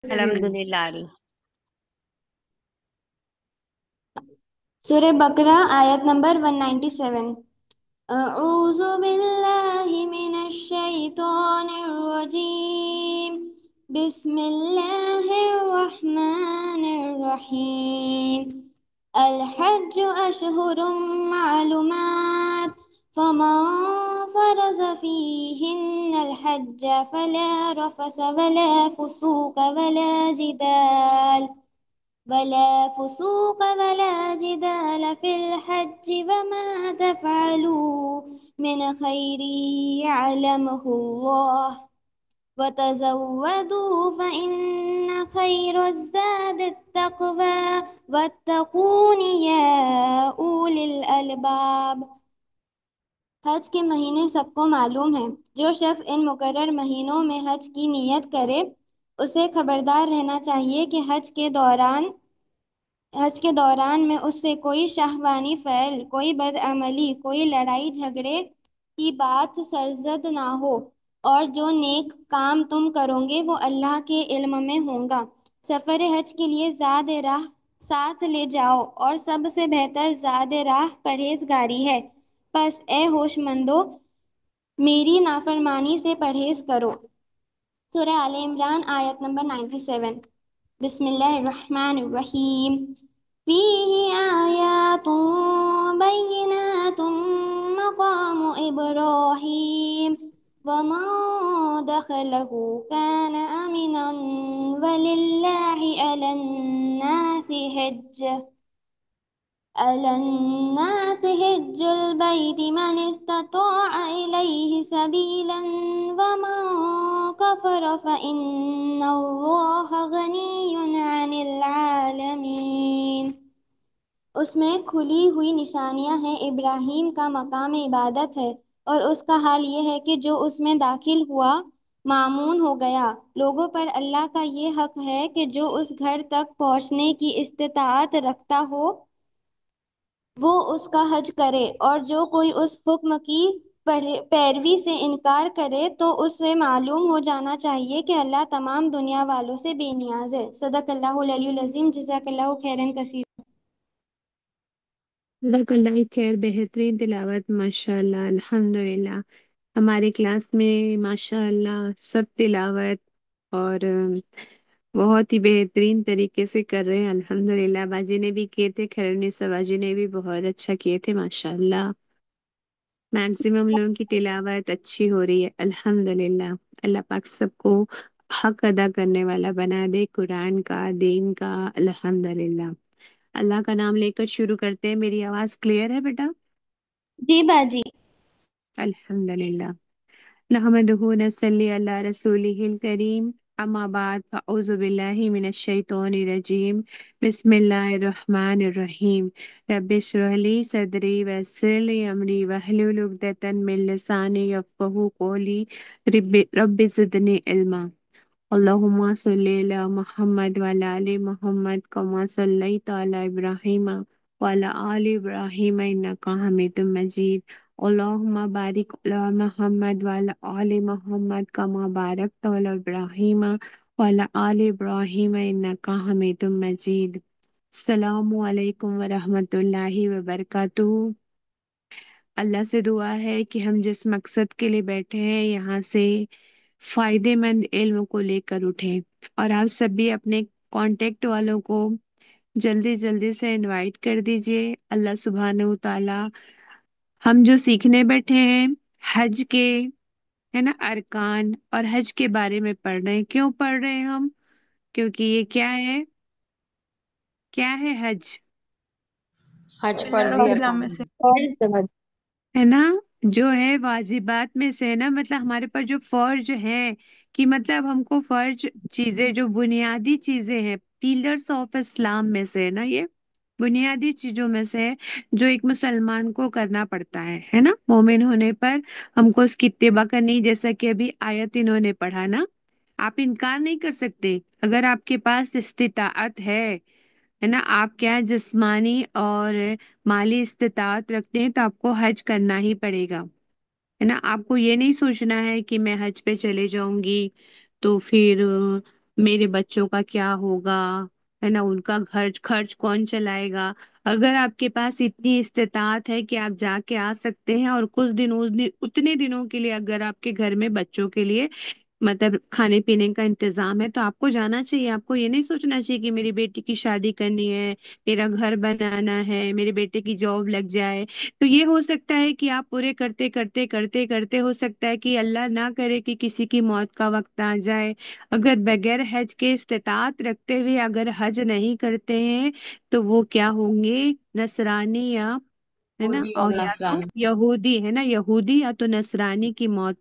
अल्हम्दुलिल्लाह आ रही। सूरह बकरा आयत नंबर 197। अऊज़ु बिल्लाहि मिनश शैतानिर रजीम। बिस्मिल्लाहिर रहमानिर रहीम। अल हज्ज अशहुरुम मालूमात। फमन फरज़ फ़ीहिन्नल हज्ज फला रफ़स वला फुसूक वला जिदाल फिल हज्ज वमा तफ़अलू मिन खैरि यअलमुहुल्लाह वतज़व्वदू फ़इन्न खैरज़्ज़ादि तक़वा वत्तक़ून या उलिल अलबाब। हज के महीने सबको मालूम है। जो शख्स इन मुकर्रर महीनों में हज की नियत करे उसे खबरदार रहना चाहिए कि हज के दौरान में उससे कोई शाहवानी फ़ैल, कोई बदअमली, कोई लड़ाई झगड़े की बात सरजद ना हो, और जो नेक काम तुम करोगे वो अल्लाह के इल्म में होगा। सफ़र हज के लिए ज़ाद राह साथ ले जाओ, और सबसे बेहतर ज़ाद राह परहेज़गारी है। बस ए होशमंदो, मेरी नाफरमानी से परहेज करो। सूरह आले इमरान आयत नंबर 97। बिस्मिल्लाहिर्रहमानिर्रहीम। फीही आयातुन बय्यिनातुन मक़ामु इब्राहीम वमन दखलहु कान आमिनन वलिल्लाहि अलन्नास हिज्जुल बैति मन इस्तताअ इलैहि सबीलन वमन कफर फ़इन्नल्लाह गनिय्युन अनिल आलमीन। उसमें खुली हुई निशानियां हैं। इब्राहीम का मकाम इबादत है, और उसका हाल ये है कि जो उसमें दाखिल हुआ मामून हो गया। लोगों पर अल्लाह का ये हक है कि जो उस घर तक पहुंचने की इस्तिताअत रखता हो वो उसका हज करे, और जो कोई उस हुक्म की पैरवी से इनकार करे तो उसे मालूम हो जाना चाहिए कि अल्लाह तमाम दुनिया वालों से बेनियाज है। सदक़ल्लाहुल अलीयुल अज़ीम। जज़ाकल्लाहु खैरन कसीर। जज़ाकल्लाह खैर। बेहतरीन तिलावत माशाल्लाह अल्हम्दुलिल्लाह। हमारे क्लास में माशाल्लाह सब तिलावत और बहुत ही बेहतरीन तरीके से कर रहे हैं अल्हम्दुलिल्लाह। बाजी ने भी किए थे, खैरुन्निसा बाजी ने भी बहुत अच्छा किए थे माशाल्लाह। मैक्सिमम लोगों की तिलावत अच्छी हो रही है अल्हम्दुलिल्लाह। अल्लाह पाक सबको हक अदा करने वाला बना दे, कुरान का, दीन का। अल्हम्दुलिल्लाह। अल्लाह का नाम लेकर शुरू करते हैं। मेरी आवाज क्लियर है बेटा? जी बाजी। अल्हम्दुलिल्लाह। नहमदुहु व नसल्ली अला रसूलिहिल करीम। अम्मा बाद फ़अऊज़ु बिल्लाहि मिनश शैतानिर रजीम। बिस्मिल्लाहिर रहमानिर रहीम। रब्बि इश्रह ली सदरी व यस्सिर ली अमरी वहलुल उक़दतम मिन लिसानी यफ़क़हू क़ौली। रब्बि ज़िदनी इल्मा। अल्लाहुम्मा सल्लि अला मुहम्मद व अला आलि मुहम्मद कमा सल्लैता अला इब्राहीम व अला आलि इब्राहीम इन्नका हमीदुम मजीद। अल्लाहुम्मा बारिक अला मुहम्मद व अला आलि मुहम्मद कमा बारकता अला इब्राहीम व अला आलि इब्राहीम इन्नका हमीदुम मजीद। अस्सलामु अलैकुम व रहमतुल्लाहि व बरकातुहू। अल्लाह से दुआ है कि हम जिस मकसद के लिए बैठे हैं यहाँ से फायदेमंद इल्म को लेकर उठें। और आप सभी अपने कांटेक्ट वालों को जल्दी जल्दी से इनवाइट कर दीजिए। अल्लाह सुब्हानहू ताला हम जो सीखने बैठे हैं हज के, है ना, अरकान और हज के बारे में पढ़ रहे हैं। क्यों पढ़ रहे हैं हम? क्योंकि ये क्या है? क्या है हज? हज फर्जी इस्लाम अरकान में में से। से। है ना, जो है वाजिबात में से है ना, मतलब हमारे पर जो फर्ज है, कि मतलब हमको फर्ज चीजें जो बुनियादी चीजें हैं, पिलर्स ऑफ इस्लाम में से है ना, ये बुनियादी चीजों में से है जो एक मुसलमान को करना पड़ता है ना। मोमिन होने पर हमको उसकी इत्तिबा करनी, जैसा कि अभी आयत इन्होंने पढ़ा ना। आप इनकार नहीं कर सकते अगर आपके पास इस्तिताअत है ना, आप क्या है, जिस्मानी और माली इस्तिताअत रखते हैं तो आपको हज करना ही पड़ेगा। है ना, आपको ये नहीं सोचना है कि मैं हज पे चले जाऊंगी तो फिर मेरे बच्चों का क्या होगा, है ना, उनका खर्च खर्च कौन चलाएगा। अगर आपके पास इतनी इस्तेताअत है कि आप जाके आ सकते हैं और कुछ दिन उतने दिनों के लिए अगर आपके घर में बच्चों के लिए मतलब खाने पीने का इंतजाम है तो आपको जाना चाहिए। आपको ये नहीं सोचना चाहिए कि मेरी बेटी की शादी करनी है, मेरा घर बनाना है, मेरे बेटे की जॉब लग जाए। तो ये हो सकता है कि आप पूरे करते करते करते करते हो सकता है कि अल्लाह ना करे कि किसी की मौत का वक्त आ जाए। अगर बगैर हज के इस्तेताअत रखते हुए अगर हज नहीं करते हैं तो वो क्या होंगे, नसरानी या, है ना, यहूदी और और या तो नसरानी। यहूदी, है ना, यहूदी या तो नसरानी की मौत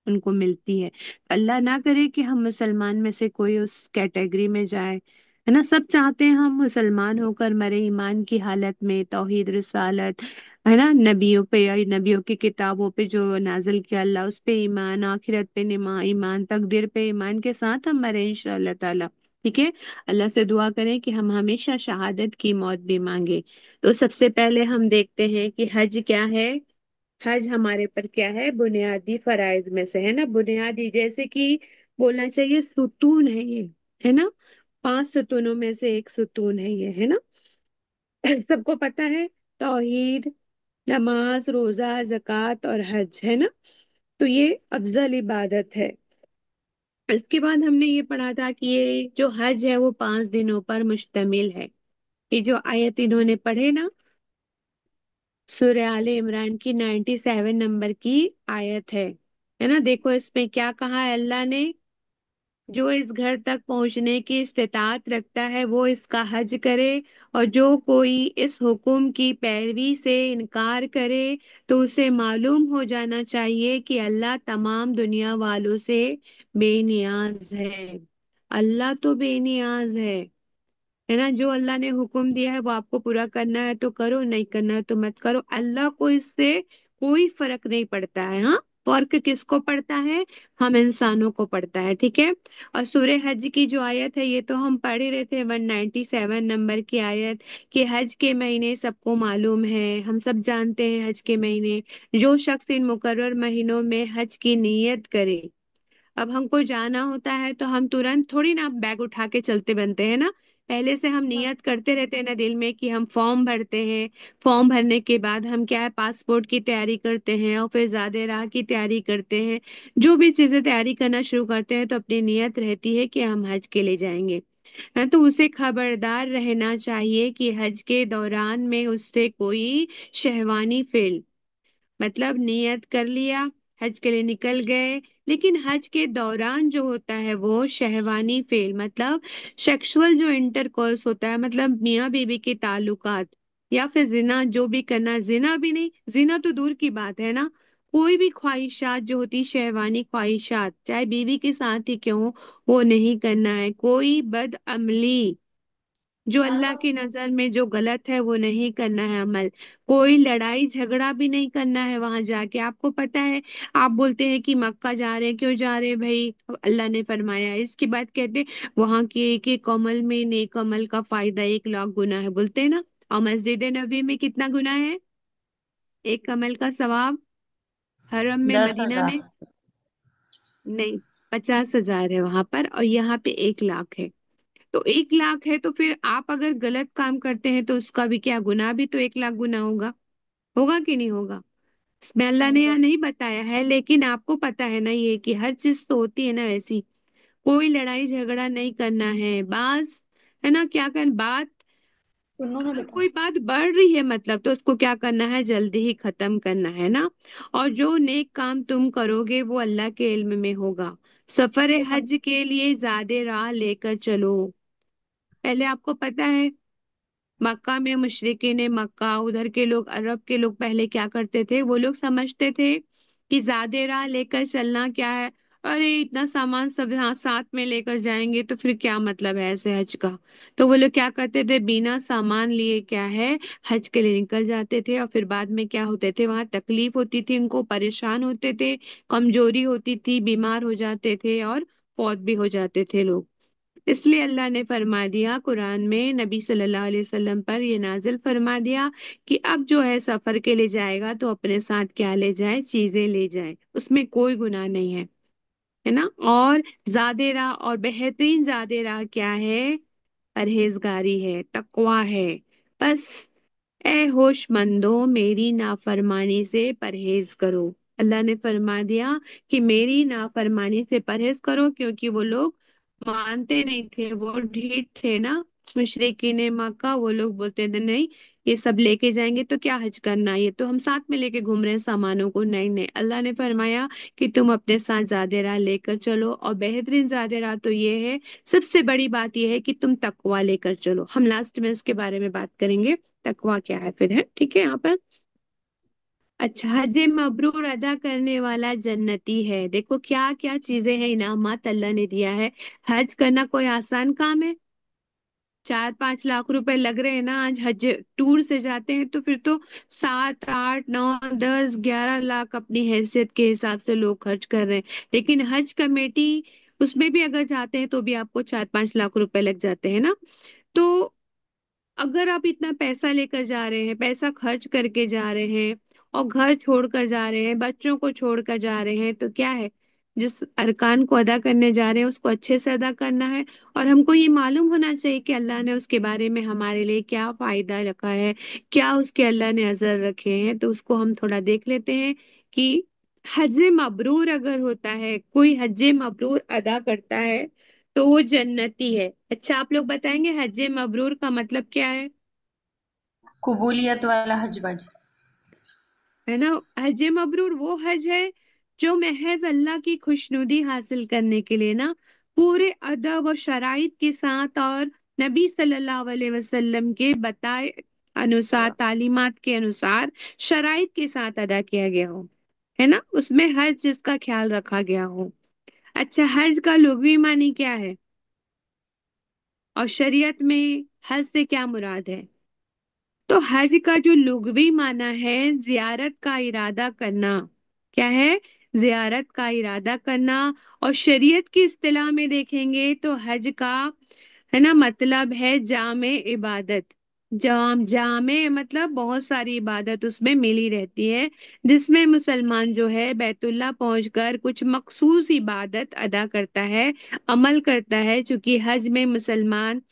उनको मिलती है। अल्लाह ना करे कि हम मुसलमान में से कोई उस कैटेगरी में जाए, है ना। सब चाहते हैं हम मुसलमान होकर मरे ईमान की हालत में, तौहीद रिसालत, है ना, नबियों पे या नबियों की किताबों पे जो नाजिल किया अल्लाह उस पे ईमान, आखिरत पे ईमान, तकदीर पे ईमान के साथ हम मरे इंशाअल्लाह ताला। ठीक है। अल्लाह से दुआ करें कि हम हमेशा शहादत की मौत भी मांगे। तो सबसे पहले हम देखते हैं कि हज क्या है। हज हमारे पर क्या है, बुनियादी फराइज में से, है ना, बुनियादी, जैसे कि बोलना चाहिए सुतून है ये, है ना, 5 सुतूनों में से एक सुतून है ये, है ना। सबको पता है, तौहीद, नमाज, रोजा, जक़ात और हज, है ना। तो ये अफजल इबादत है। इसके बाद हमने ये पढ़ा था कि ये जो हज है वो 5 दिनों पर मुश्तमिल है। ये जो आयत इन्होंने पढ़े ना, सूरह आले इमरान की 97 नंबर की आयत है ना। देखो इसमें क्या कहा है अल्लाह ने, जो इस घर तक पहुंचने की इस्तेताअत रखता है वो इसका हज करे, और जो कोई इस हुक्म की पैरवी से इनकार करे तो उसे मालूम हो जाना चाहिए कि अल्लाह तमाम दुनिया वालों से बेनियाज है। अल्लाह तो बेनियाज है ना। जो अल्लाह ने हुक्म दिया है वो आपको पूरा करना है तो करो, नहीं करना है तो मत करो। अल्लाह को इससे कोई फर्क नहीं पड़ता है। हाँ, फर्क किसको पड़ता है, हम इंसानों को पड़ता है। ठीक है। और सूरह हज की जो आयत है ये तो हम पढ़ ही रहे थे, 197 नंबर की आयत, कि हज के महीने सबको मालूम है, हम सब जानते हैं हज के महीने। जो शख्स इन मुकर्रर महीनों में हज की नीयत करे, अब हमको जाना होता है तो हम तुरंत थोड़ी ना बैग उठा के चलते बनते हैं ना। पहले से हम नियत करते रहते हैं ना दिल में कि हम फॉर्म भरते हैं। फॉर्म भरने के बाद हम क्या है, पासपोर्ट की तैयारी करते हैं और फिर ज़्यादा राह की तैयारी करते हैं। जो भी चीज़ें तैयारी करना शुरू करते हैं तो अपनी नियत रहती है कि हम हज के लिए जाएंगे। हाँ, तो उसे खबरदार रहना चाहिए कि हज के दौरान में उससे कोई शहवानी फेल, मतलब नियत कर लिया, हज के लिए निकल गए, लेकिन हज के दौरान जो होता है वो शहवानी फेल, मतलब सेक्सुअल जो इंटरकोर्स होता है, मतलब मियाँ बीवी के ताल्लुकात, या फिर जिना जो भी करना, जिना भी नहीं, जिना तो दूर की बात है ना, कोई भी ख्वाहिशात जो होती, शहवानी ख्वाहिशात, चाहे बीवी के साथ ही क्यों हो, वो नहीं करना है। कोई बदअमली जो अल्लाह की नजर में जो गलत है वो नहीं करना है अमल। कोई लड़ाई झगड़ा भी नहीं करना है वहां जाके। आपको पता है, आप बोलते हैं कि मक्का जा रहे हैं, क्यों जा रहे हैं भाई, अब अल्लाह ने फरमाया। इसके बाद कहते हैं वहां के एक एक कमल में, नेक अमल का फायदा 1 लाख गुना है, बोलते हैं ना। और मस्जिद नबी में कितना गुना है, एक कमल का सवाब, हरम में, दस मदीना हजार में, नहीं, 50,000 है वहां पर, और यहाँ पे 1 लाख है। तो 1 लाख है तो फिर आप अगर गलत काम करते हैं तो उसका भी क्या, गुनाह भी तो 1 लाख गुना होगा। होगा कि नहीं होगा। इसमें अल्लाह ने यहाँ नहीं बताया है, लेकिन आपको पता है ना ये कि हर चीज तो होती है ना ऐसी। कोई लड़ाई झगड़ा नहीं करना है, बस, है ना, क्या कर बात, सुनो ना अगर बेटा। कोई बात बढ़ रही है मतलब तो उसको क्या करना है, जल्दी ही खत्म करना है ना। और जो नेक काम तुम करोगे वो अल्लाह के इल्म में होगा। सफर हज के लिए ज्यादा राह लेकर चलो। पहले आपको पता है, मक्का में मुशरिकीन मक्का, उधर के लोग, अरब के लोग पहले क्या करते थे, वो लोग समझते थे कि ज्यादा राह लेकर चलना क्या है, अरे इतना सामान सब यहाँ साथ में लेकर जाएंगे तो फिर क्या मतलब है ऐसे हज का। तो वो लोग क्या करते थे, बिना सामान लिए क्या है, हज के लिए निकल जाते थे। और फिर बाद में क्या होते थे, वहां तकलीफ होती थी उनको, परेशान होते थे, कमजोरी होती थी, बीमार हो जाते थे और फौत भी हो जाते थे लोग। इसलिए अल्लाह ने फरमा दिया कुरान में, नबी सल्लल्लाहु अलैहि वसल्लम पर ये नाजिल फरमा दिया कि अब जो है सफर के लिए जाएगा तो अपने साथ क्या ले जाए, चीजें ले जाए, उसमें कोई गुनाह नहीं है। है ना। और जादेरा और बेहतरीन जादेरा क्या है? परहेजगारी है, तकवा है। बस ए होशमंदो, मेरी नाफरमानी से परहेज करो। अल्लाह ने फरमा दिया कि मेरी नाफरमानी से परहेज करो, क्योंकि वो लोग मानते नहीं थे, वो ढीठ थे ना। मुशरिकीन मक्का, वो लोग बोलते थे नहीं, ये सब लेके जाएंगे तो क्या हज करना, ये तो हम साथ में लेके घूम रहे हैं सामानों को। नहीं नहीं, अल्लाह ने फरमाया कि तुम अपने साथ जादेरा लेकर चलो, और बेहतरीन जादेरा तो ये है, सबसे बड़ी बात यह है कि तुम तकवा लेकर चलो। हम लास्ट में इसके बारे में बात करेंगे, तकवा क्या है फिर, है ठीक है यहाँ पर। अच्छा, हज मबरूर अदा करने वाला जन्नती है। देखो क्या क्या चीजें हैं, इनामात अल्लाह ने दिया है। हज करना कोई आसान काम है? 4-5 लाख रुपए लग रहे हैं ना, आज हज टूर से जाते हैं तो फिर तो 7-8-9-10-11 लाख अपनी हैसियत के हिसाब से लोग खर्च कर रहे हैं। लेकिन हज कमेटी, उसमें भी अगर जाते हैं तो भी आपको 4-5 लाख रुपए लग जाते हैं ना। तो अगर आप इतना पैसा लेकर जा रहे हैं, पैसा खर्च करके जा रहे हैं, और घर छोड़कर जा रहे हैं, बच्चों को छोड़कर जा रहे हैं, तो क्या है, जिस अरकान को अदा करने जा रहे हैं उसको अच्छे से अदा करना है। और हमको ये मालूम होना चाहिए कि अल्लाह ने उसके बारे में हमारे लिए क्या फायदा रखा है, क्या उसके अल्लाह ने अजर रखे हैं। तो उसको हम थोड़ा देख लेते हैं कि हज मबरूर अगर होता है, कोई हज मबरूर अदा करता है तो वो जन्नती है। अच्छा, आप लोग बताएंगे हज मबरूर का मतलब क्या है? कबूलियत वाला हज बज। है ना। हज मबरूर वो हज है जो महज अल्लाह की खुशनुदी हासिल करने के लिए ना, पूरे अदब और शराइत के साथ, और नबी सल्लल्लाहु अलैहि वसल्लम के बताए अनुसार, तालीमात के अनुसार, शराइत के साथ अदा किया गया हो, है ना। उसमें हर चीज का ख्याल रखा गया हो। अच्छा, हज का लुग़वी मानी क्या है, और शरीयत में हज से क्या मुराद है? तो हज का जो लुग़वी माना है, जियारत का इरादा करना। क्या है? जियारत का इरादा करना। और शरीयत की इस्तिलाह में देखेंगे तो हज का, है ना, मतलब है जामे इबादत। जामे मतलब बहुत सारी इबादत उसमें मिली रहती है, जिसमें मुसलमान जो है बैतुल्ला पहुंचकर कुछ मखसूस इबादत अदा करता है, अमल करता है। चूंकि हज में मुसलमान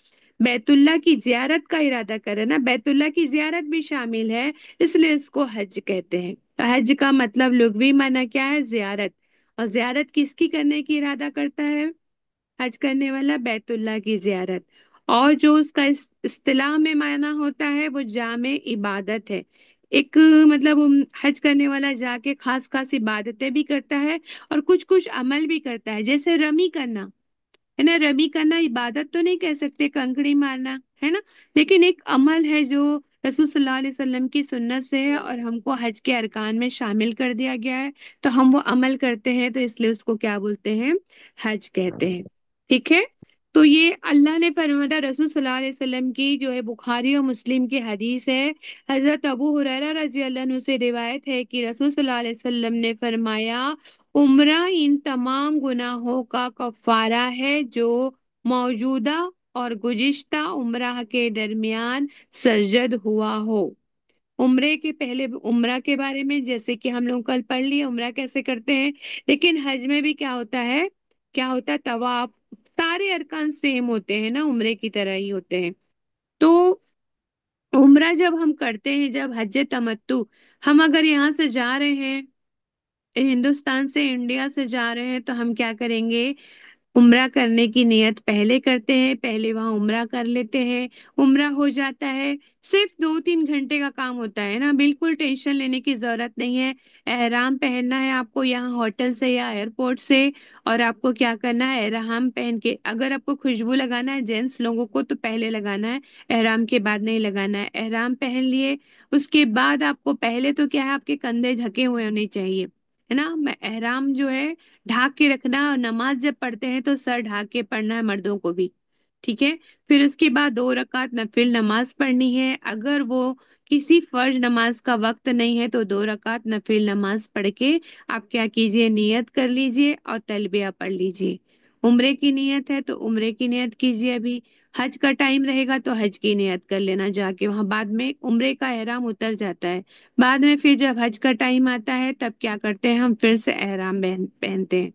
बैतुल्ला की जियारत का इरादा करे ना, बैतुल्ला की जियारत भी शामिल है, इसलिए इसको हज कहते हैं। तो हज का मतलब लुग़वी माना क्या है? जियारत। और जियारत किसकी करने की इरादा करता है हज करने वाला? बैतुल्ला की जियारत। और जो उसका इस्तिलाह में मायना होता है वो जामे इबादत है। एक मतलब हज करने वाला जाके खास खास इबादतें भी करता है, और कुछ कुछ अमल भी करता है, जैसे रमी करना, है ना। रमी करना इबादत तो नहीं कह सकते, कंकड़ी मारना, है ना, लेकिन एक अमल है जो रसूल सल्लल्लाहु अलैहि वसल्लम की सुन्नत से है, और हमको हज के अरकान में शामिल कर दिया गया है। तो हम वो अमल करते हैं, तो इसलिए उसको क्या बोलते हैं? हज कहते हैं। ठीक है। तो ये अल्लाह ने फरमाया, रसूल सल्लल्लाहु अलैहि वसल्लम की जो है बुखारी और मुस्लिम की हदीस है। हजरत अबू हुरैरा रजी अल्लाह अन्हु से रिवायत है कि रसूल सल्लल्लाहु अलैहि वसल्लम ने फरमाया, उम्रा इन तमाम गुनाहों का कफारा है जो मौजूदा और गुजिश्ता उम्रा के दरमियान सरजद हुआ हो। उम्रे के पहले उम्रा के बारे में जैसे कि हम लोग कल पढ़ लिए उम्रा कैसे करते हैं, लेकिन हज में भी क्या होता है, क्या होता है, तवाफ। सारे अरकान सेम होते हैं ना, उम्रे की तरह ही होते हैं। तो उम्रा जब हम करते हैं, जब हज तमत्तु, हम अगर यहाँ से जा रहे हैं, हिंदुस्तान से, इंडिया से जा रहे हैं, तो हम क्या करेंगे? उम्रा करने की नियत पहले करते हैं, पहले वहां उम्रा कर लेते हैं। उम्रा हो जाता है, सिर्फ 2-3 घंटे का काम होता है ना, बिल्कुल टेंशन लेने की जरूरत नहीं है। एहराम पहनना है आपको यहाँ होटल से या एयरपोर्ट से, और आपको क्या करना है, एहराम पहन के, अगर आपको खुशबू लगाना है जेंट्स लोगों को तो पहले लगाना है, एहराम के बाद नहीं लगाना है। एहराम पहन लिए, उसके बाद आपको पहले तो क्या है, आपके कंधे ढके हुए होने चाहिए, है ना। मैं एहराम जो है ढाक के रखना, और नमाज जब पढ़ते हैं तो सर ढाक के पढ़ना है, मर्दों को भी। ठीक है। फिर उसके बाद 2 रकात नफिल नमाज पढ़नी है। अगर वो किसी फर्ज नमाज का वक्त नहीं है तो 2 रकात नफिल नमाज पढ़ के आप क्या कीजिए, नियत कर लीजिए और तलबिया पढ़ लीजिए। उम्रे की नियत है तो उम्रे की नियत कीजिए अभी। हज का टाइम रहेगा तो हज की नियत कर लेना जाके वहां, बाद में उम्रे का एहराम उतर जाता है। बाद में फिर जब हज का टाइम आता है तब क्या करते हैं, हम फिर से एहराम पहनते हैं।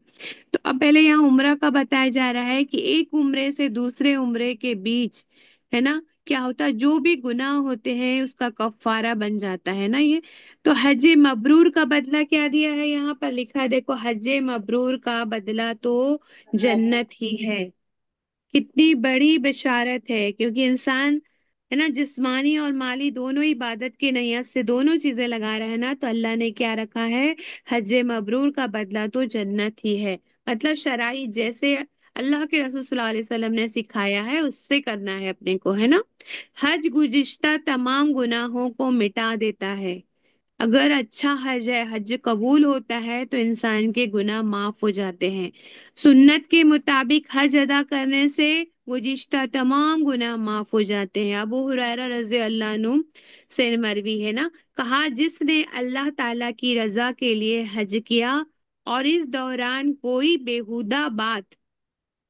तो अब पहले यहाँ उम्रा का बताया जा रहा है कि एक उम्रे से दूसरे उम्रे के बीच, है ना, क्या होता है, जो भी गुनाह होते हैं उसका कफारा बन जाता है ना ये। तो हज मबरूर का बदला क्या दिया है, यहाँ पर लिखा है, देखो, हज मबरूर का बदला तो जन्नत है। जन्नत ही है। कितनी बड़ी बशारत है, क्योंकि इंसान, है ना, जिस्मानी और माली दोनों इबादत की नैयत से दोनों चीजें लगा रहा है ना, तो अल्लाह ने क्या रखा है, हज मबरूर का बदला तो जन्नत ही है। मतलब शराई जैसे अल्लाह के रसूल सल्लल्लाहु अलैहि वसल्लम ने सिखाया है उससे करना है अपने को, है ना। हज गुजिश्ता तमाम गुनाहों को मिटा देता है। अगर अच्छा हज है, हज कबूल होता है तो इंसान के गुनाह माफ हो जाते हैं। सुन्नत के मुताबिक हज अदा करने से गुजिश्ता तमाम गुनाह माफ हो जाते हैं। अबू हुरैरा रज़ी अल्लाह अन्हु से मरवी है ना, कहा, जिसने अल्लाह ताला की रजा के लिए हज किया और इस दौरान कोई बेहुदा बात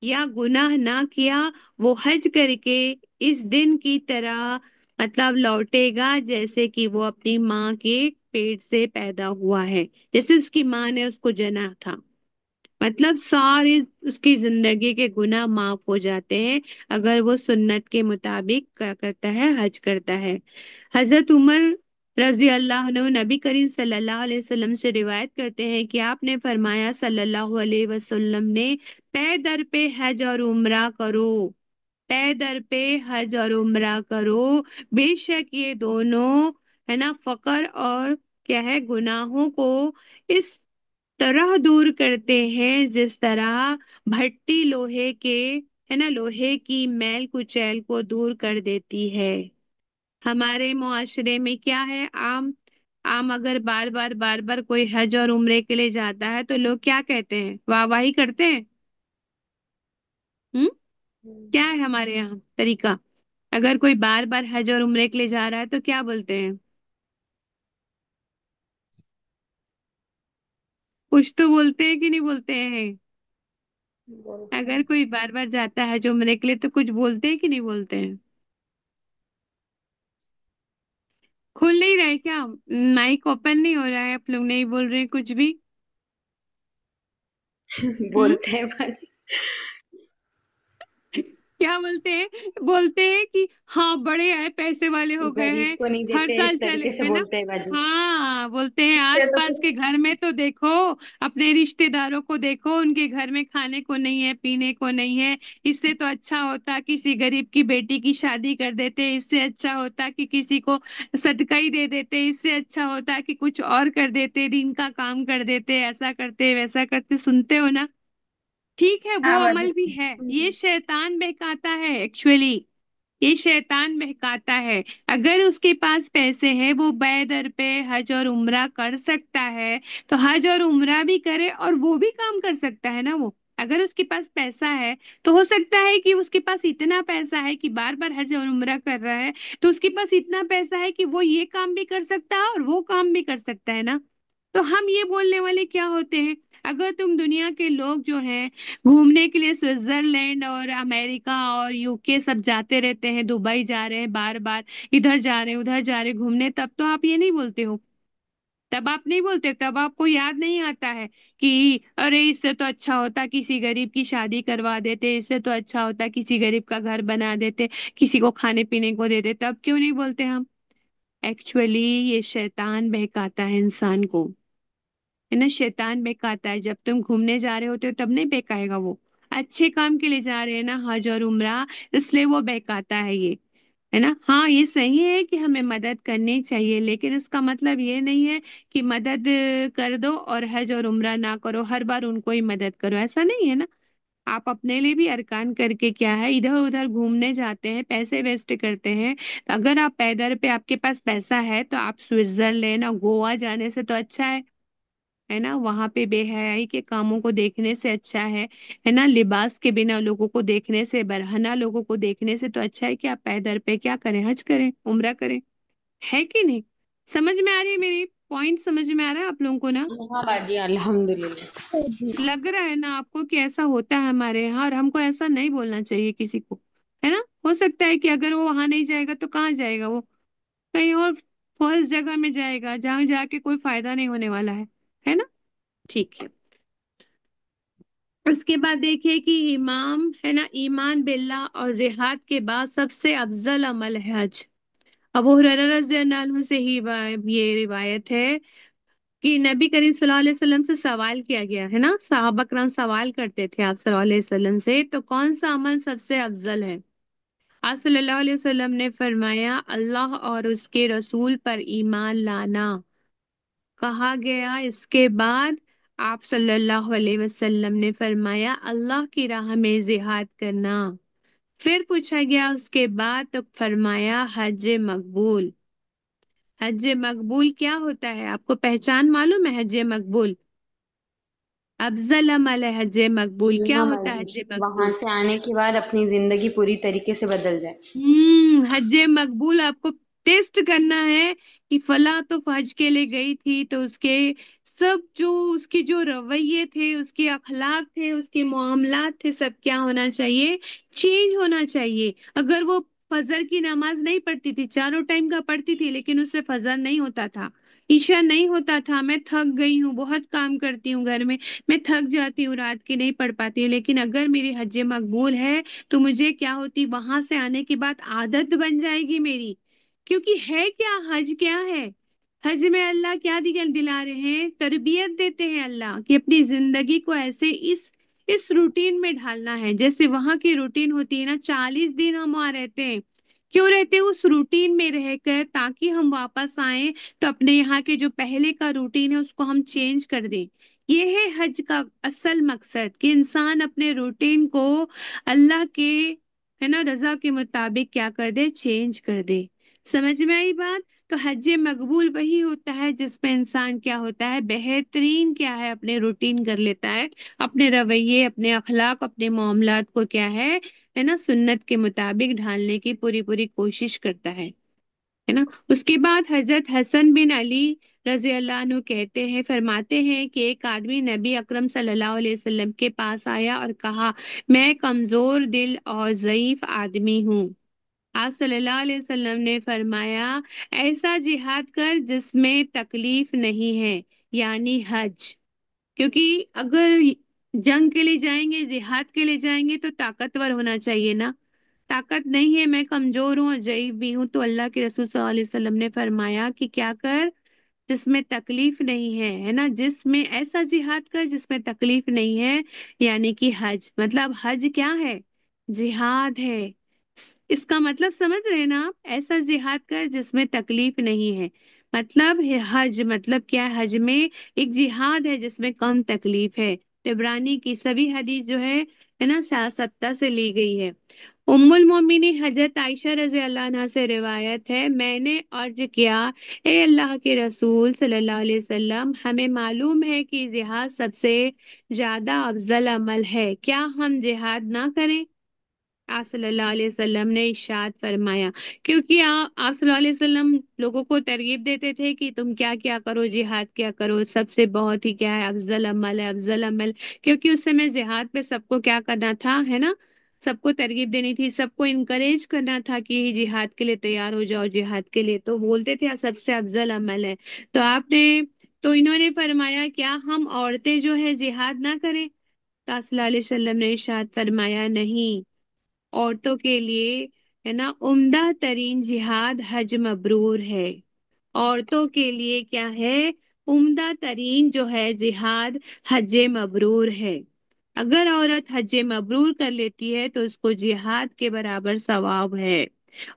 या गुनाह ना किया, वो हज करके इस दिन की तरह मतलब लौटेगा जैसे कि वो अपनी माँ के पेट से पैदा हुआ है, जैसे उसकी माँ ने उसको जना था। मतलब सारी उसकी जिंदगी के गुनाह माफ हो जाते हैं अगर वो सुन्नत के मुताबिक क्या करता है, हज करता है। हजरत उमर रजी अल्लाह अन्हु नबी करीम सल्लल्लाहु अलैहि वसल्लम से रिवायत करते हैं कि आपने फरमाया सल्लल्लाहु अलैहि वसल्लम ने, पे दर पे हज और उम्रा करो, पे दर पे हज और उम्रा करो, बेशक ये दोनों, है ना, फकर और क्या है, गुनाहों को इस तरह दूर करते हैं जिस तरह भट्टी लोहे के, है ना, लोहे की मैल कुचैल को दूर कर देती है। हमारे मुआशरे में क्या है, आम आम अगर बार बार कोई हज और उम्रे के लिए जाता है तो लोग क्या कहते हैं, वाहवाही करते हैं। हम्म, क्या है हमारे यहाँ तरीका, अगर कोई बार बार हज और उम्रे के लिए जा रहा है तो क्या बोलते हैं, कुछ तो बोलते हैं कि नहीं बोलते हैं। बोलते अगर हैं। कोई बार बार जाता है हज उम्रे के लिए तो कुछ बोलते हैं कि नहीं बोलते हैं। खुल नहीं रहा है क्या, माइक ओपन नहीं हो रहा है, आप लोग नहीं बोल रहे हैं कुछ भी। हम्म, बोलते हैं बाजी। क्या बोलते हैं, बोलते हैं कि हाँ बड़े आए, पैसे वाले हो गए गरीब हैं, को नहीं हर देते, इस साल चले, तरीके से है ना। बोलते हैं बाजी। हाँ बोलते हैं, इससे आस तो पास के कुछ घर में तो देखो, अपने रिश्तेदारों को देखो, उनके घर में खाने को नहीं है, पीने को नहीं है। इससे तो अच्छा होता किसी गरीब की बेटी की शादी कर देते, इससे अच्छा होता कि किसी को सदका ही दे देते, इससे अच्छा होता कि कुछ और कर देते, दिन का काम कर देते, ऐसा करते वैसा करते, सुनते हो ना। ठीक है, वो हाँ अमल भी बाजी। है, ये शैतान बहकाता है एक्चुअली, ये शैतान बहकाता है। अगर उसके पास पैसे हैं, वो बैदर पे हज और उम्रा कर सकता है, तो हज और उम्रा भी करे और वो भी काम कर सकता है ना। वो अगर उसके पास पैसा है तो हो सकता है कि उसके पास इतना पैसा है कि बार बार हज और उम्रा कर रहा है, तो उसके पास इतना पैसा है कि वो ये काम भी कर सकता है और वो काम भी कर सकता है ना। तो हम ये बोलने वाले क्या होते हैं, अगर तुम दुनिया के लोग जो हैं घूमने के लिए स्विट्जरलैंड और अमेरिका और यूके सब जाते रहते हैं, दुबई जा रहे हैं बार बार, इधर जा रहे हैं उधर जा रहे हैं घूमने, तब तो आप ये नहीं बोलते हो, तब आप नहीं बोलते, तब आपको याद नहीं आता है कि अरे इससे तो अच्छा होता किसी गरीब की शादी करवा देते, इससे तो अच्छा होता किसी गरीब का घर बना देते, किसी को खाने पीने को देते, तब क्यों नहीं बोलते हम। एक्चुअली ये शैतान बहकाता है इंसान को, है ना, शैतान बहकाता है। जब तुम घूमने जा रहे होते हो तब नहीं बहकाएगा वो, अच्छे काम के लिए जा रहे हैं ना, हज और उम्रा, इसलिए वो बहकाता है ये, है ना। हाँ ये सही है कि हमें मदद करनी चाहिए, लेकिन इसका मतलब ये नहीं है कि मदद कर दो और हज और उम्रा ना करो, हर बार उनको ही मदद करो, ऐसा नहीं है ना। आप अपने लिए भी अरकान करके क्या है, इधर उधर घूमने जाते हैं, पैसे वेस्ट करते हैं, तो अगर आप पैदल पे आपके पास पैसा है तो आप स्विट्जरलैंड और गोवा जाने से तो अच्छा है ना, वहां पे बेहयाई के कामों को देखने से अच्छा है ना, लिबास के बिना लोगों को देखने से, बरहना लोगों को देखने से तो अच्छा है कि आप पैदल पे क्या करें, हज करें, उम्रा करें, है कि नहीं। समझ में आ रही है मेरी पॉइंट समझ में आ रहा है आप लोगों को ना? हाँ बाजी, अल्हम्दुलिल्लाह। लग रहा है ना आपको कि ऐसा होता है हमारे यहाँ, और हमको ऐसा नहीं बोलना चाहिए किसी को, है ना? हो सकता है कि अगर वो वहां नहीं जाएगा तो कहाँ जाएगा वो? कहीं और फर्स्ट जगह में जाएगा जहां जाके कोई फायदा नहीं होने वाला है ना? ठीक है। उसके बाद देखिए कि इमाम है ना, ईमान बिल्लाह और जिहाद के बाद सबसे अफजल अमल है हज। अबू हुरैरा रज़ी अल्लाह अन्हु से ही ये रिवायत है कि नबी करीम सल्लल्लाहु अलैहि वसल्लम से सवाल किया गया है ना, सहाबा करम सवाल करते थे आप सल्लल्लाहु अलैहि वसल्लम से, तो कौन सा अमल सबसे अफजल है? आप सल्लल्लाहु अलैहि वसल्लम ने फरमाया अल्लाह और उसके रसूल पर ईमान लाना। कहा गया इसके बाद आप सल्लल्लाहु अलैहि वसल्लम ने फरमाया अल्लाह की राह में जिहाद करना। फिर पूछा गया उसके बाद, तो फरमाया हज मकबूल। हज मकबूल क्या होता है? आपको पहचान मालूम है हज मकबूल? अफजल अमल है हज मकबूल। जी क्या हाँ होता है बाजी, हज वहां मकबूल? से आने के बाद अपनी जिंदगी पूरी तरीके से बदल जाए। हज मकबूल आपको टेस्ट करना है कि फला तो हज के लिए गई थी, तो उसके सब जो उसके जो रवैये थे, उसके अखलाक थे, उसके मामलात थे, सब क्या होना चाहिए? चेंज होना चाहिए। अगर वो फजर की नमाज नहीं पढ़ती थी, चारों टाइम का पढ़ती थी, लेकिन उससे फजर नहीं होता था, ईशा नहीं होता था, मैं थक गई हूँ, बहुत काम करती हूँ घर में, मैं थक जाती हूँ, रात की नहीं पढ़ पाती हूँ, लेकिन अगर मेरी हज मकबूल है तो मुझे क्या होती, वहां से आने के बाद आदत बन जाएगी मेरी। क्योंकि है क्या, हज क्या है? हज में अल्लाह क्या दिला रहे हैं? तरबियत देते हैं अल्लाह कि अपनी जिंदगी को ऐसे इस रूटीन में ढालना है, जैसे वहां की रूटीन होती है ना, 40 दिन हम वहां रहते हैं। क्यों रहते हैं? उस रूटीन में रहकर, ताकि हम वापस आए तो अपने यहाँ के जो पहले का रूटीन है उसको हम चेंज कर दें। ये है हज का असल मकसद, कि इंसान अपने रूटीन को अल्लाह के है ना रजा के मुताबिक क्या कर दे, चेंज कर दे। समझ में आई बात? तो हज मकबूल वही होता है जिसमें इंसान क्या होता है, बेहतरीन क्या है, अपने रूटीन कर लेता है, अपने रवैये, अपने अखलाक, अपने मामलात को क्या है ना, सुन्नत के मुताबिक ढालने की पूरी पूरी कोशिश करता है ना। उसके बाद हजरत हसन बिन अली रजी अल्लाह अन्हु कहते हैं, फरमाते हैं कि एक आदमी नबी अकरम सल्लल्लाहु अलैहि वसल्लम के पास आया और कहा, मैं कमजोर दिल और ज़ईफ आदमी हूँ। आज सल्लल्लाहु अलैहि वसल्लम ने फरमाया, ऐसा जिहाद कर जिसमें तकलीफ नहीं है, यानी हज। क्योंकि अगर जंग के लिए जाएंगे, जिहाद के लिए जाएंगे, तो ताकतवर होना चाहिए ना। ताकत नहीं है, मैं कमजोर हूँ और ज़ईफ भी हूँ, तो अल्लाह के रसूल सल्लल्लाहु अलैहि वसल्लम ने फरमाया कि क्या कर, जिसमें तकलीफ नहीं है ना, जिसमें ऐसा जिहाद कर जिसमें तकलीफ नहीं है, यानी कि हज। मतलब हज क्या है? जिहाद है। इसका मतलब समझ रहे हैं ना आप? ऐसा जिहाद कर जिसमें तकलीफ नहीं है, मतलब है हज। मतलब क्या है? हज में एक जिहाद है जिसमें कम तकलीफ है। इब्रानी की सभी हदीस जो है ना, 67 से ली गई है। उम्मुल मोमिनीन हजरत आयशा रजी अल्लाह अन्हा से रिवायत है, मैंने अर्ज किया, ए अल्लाह के रसूल सल्लल्लाहु अलैहि वसल्लम, हमें मालूम है कि जिहाद सबसे ज्यादा अफजल अमल है, क्या हम जिहाद ना करें? आप सल्लल्लाहु अलैहि वसल्लम ने इरशाद फरमाया, क्योंकि आप सल्लल्लाहु अलैहि वसल्लम लोगों को तरगीब देते थे कि तुम क्या क्या करो, जिहाद क्या करो, सबसे बहुत ही क्या है, अफजल अमल है, अफजल अमल। क्योंकि उस समय जिहाद पे सबको क्या करना था, है ना, सबको तरगीब देनी थी, सबको इनकरेज करना था कि जिहाद के लिए तैयार हो जाओ, जिहाद के लिए। तो बोलते थे सबसे अफजल अमल है। तो आपने, तो इन्होंने फरमाया, क्या हम औरतें जो है जिहाद ना करें? तो आप सल्लल्लाहु अलैहि वसल्लम ने इरशाद फरमाया, नहीं, औरतों के लिए है ना उम्दा तरीन जिहाद हज मबरूर है। औरतों के लिए क्या है? उम्दा तरीन जो है जिहाद हज मबरूर है। अगर औरत हज मबरूर कर लेती है तो उसको जिहाद के बराबर सवाब है।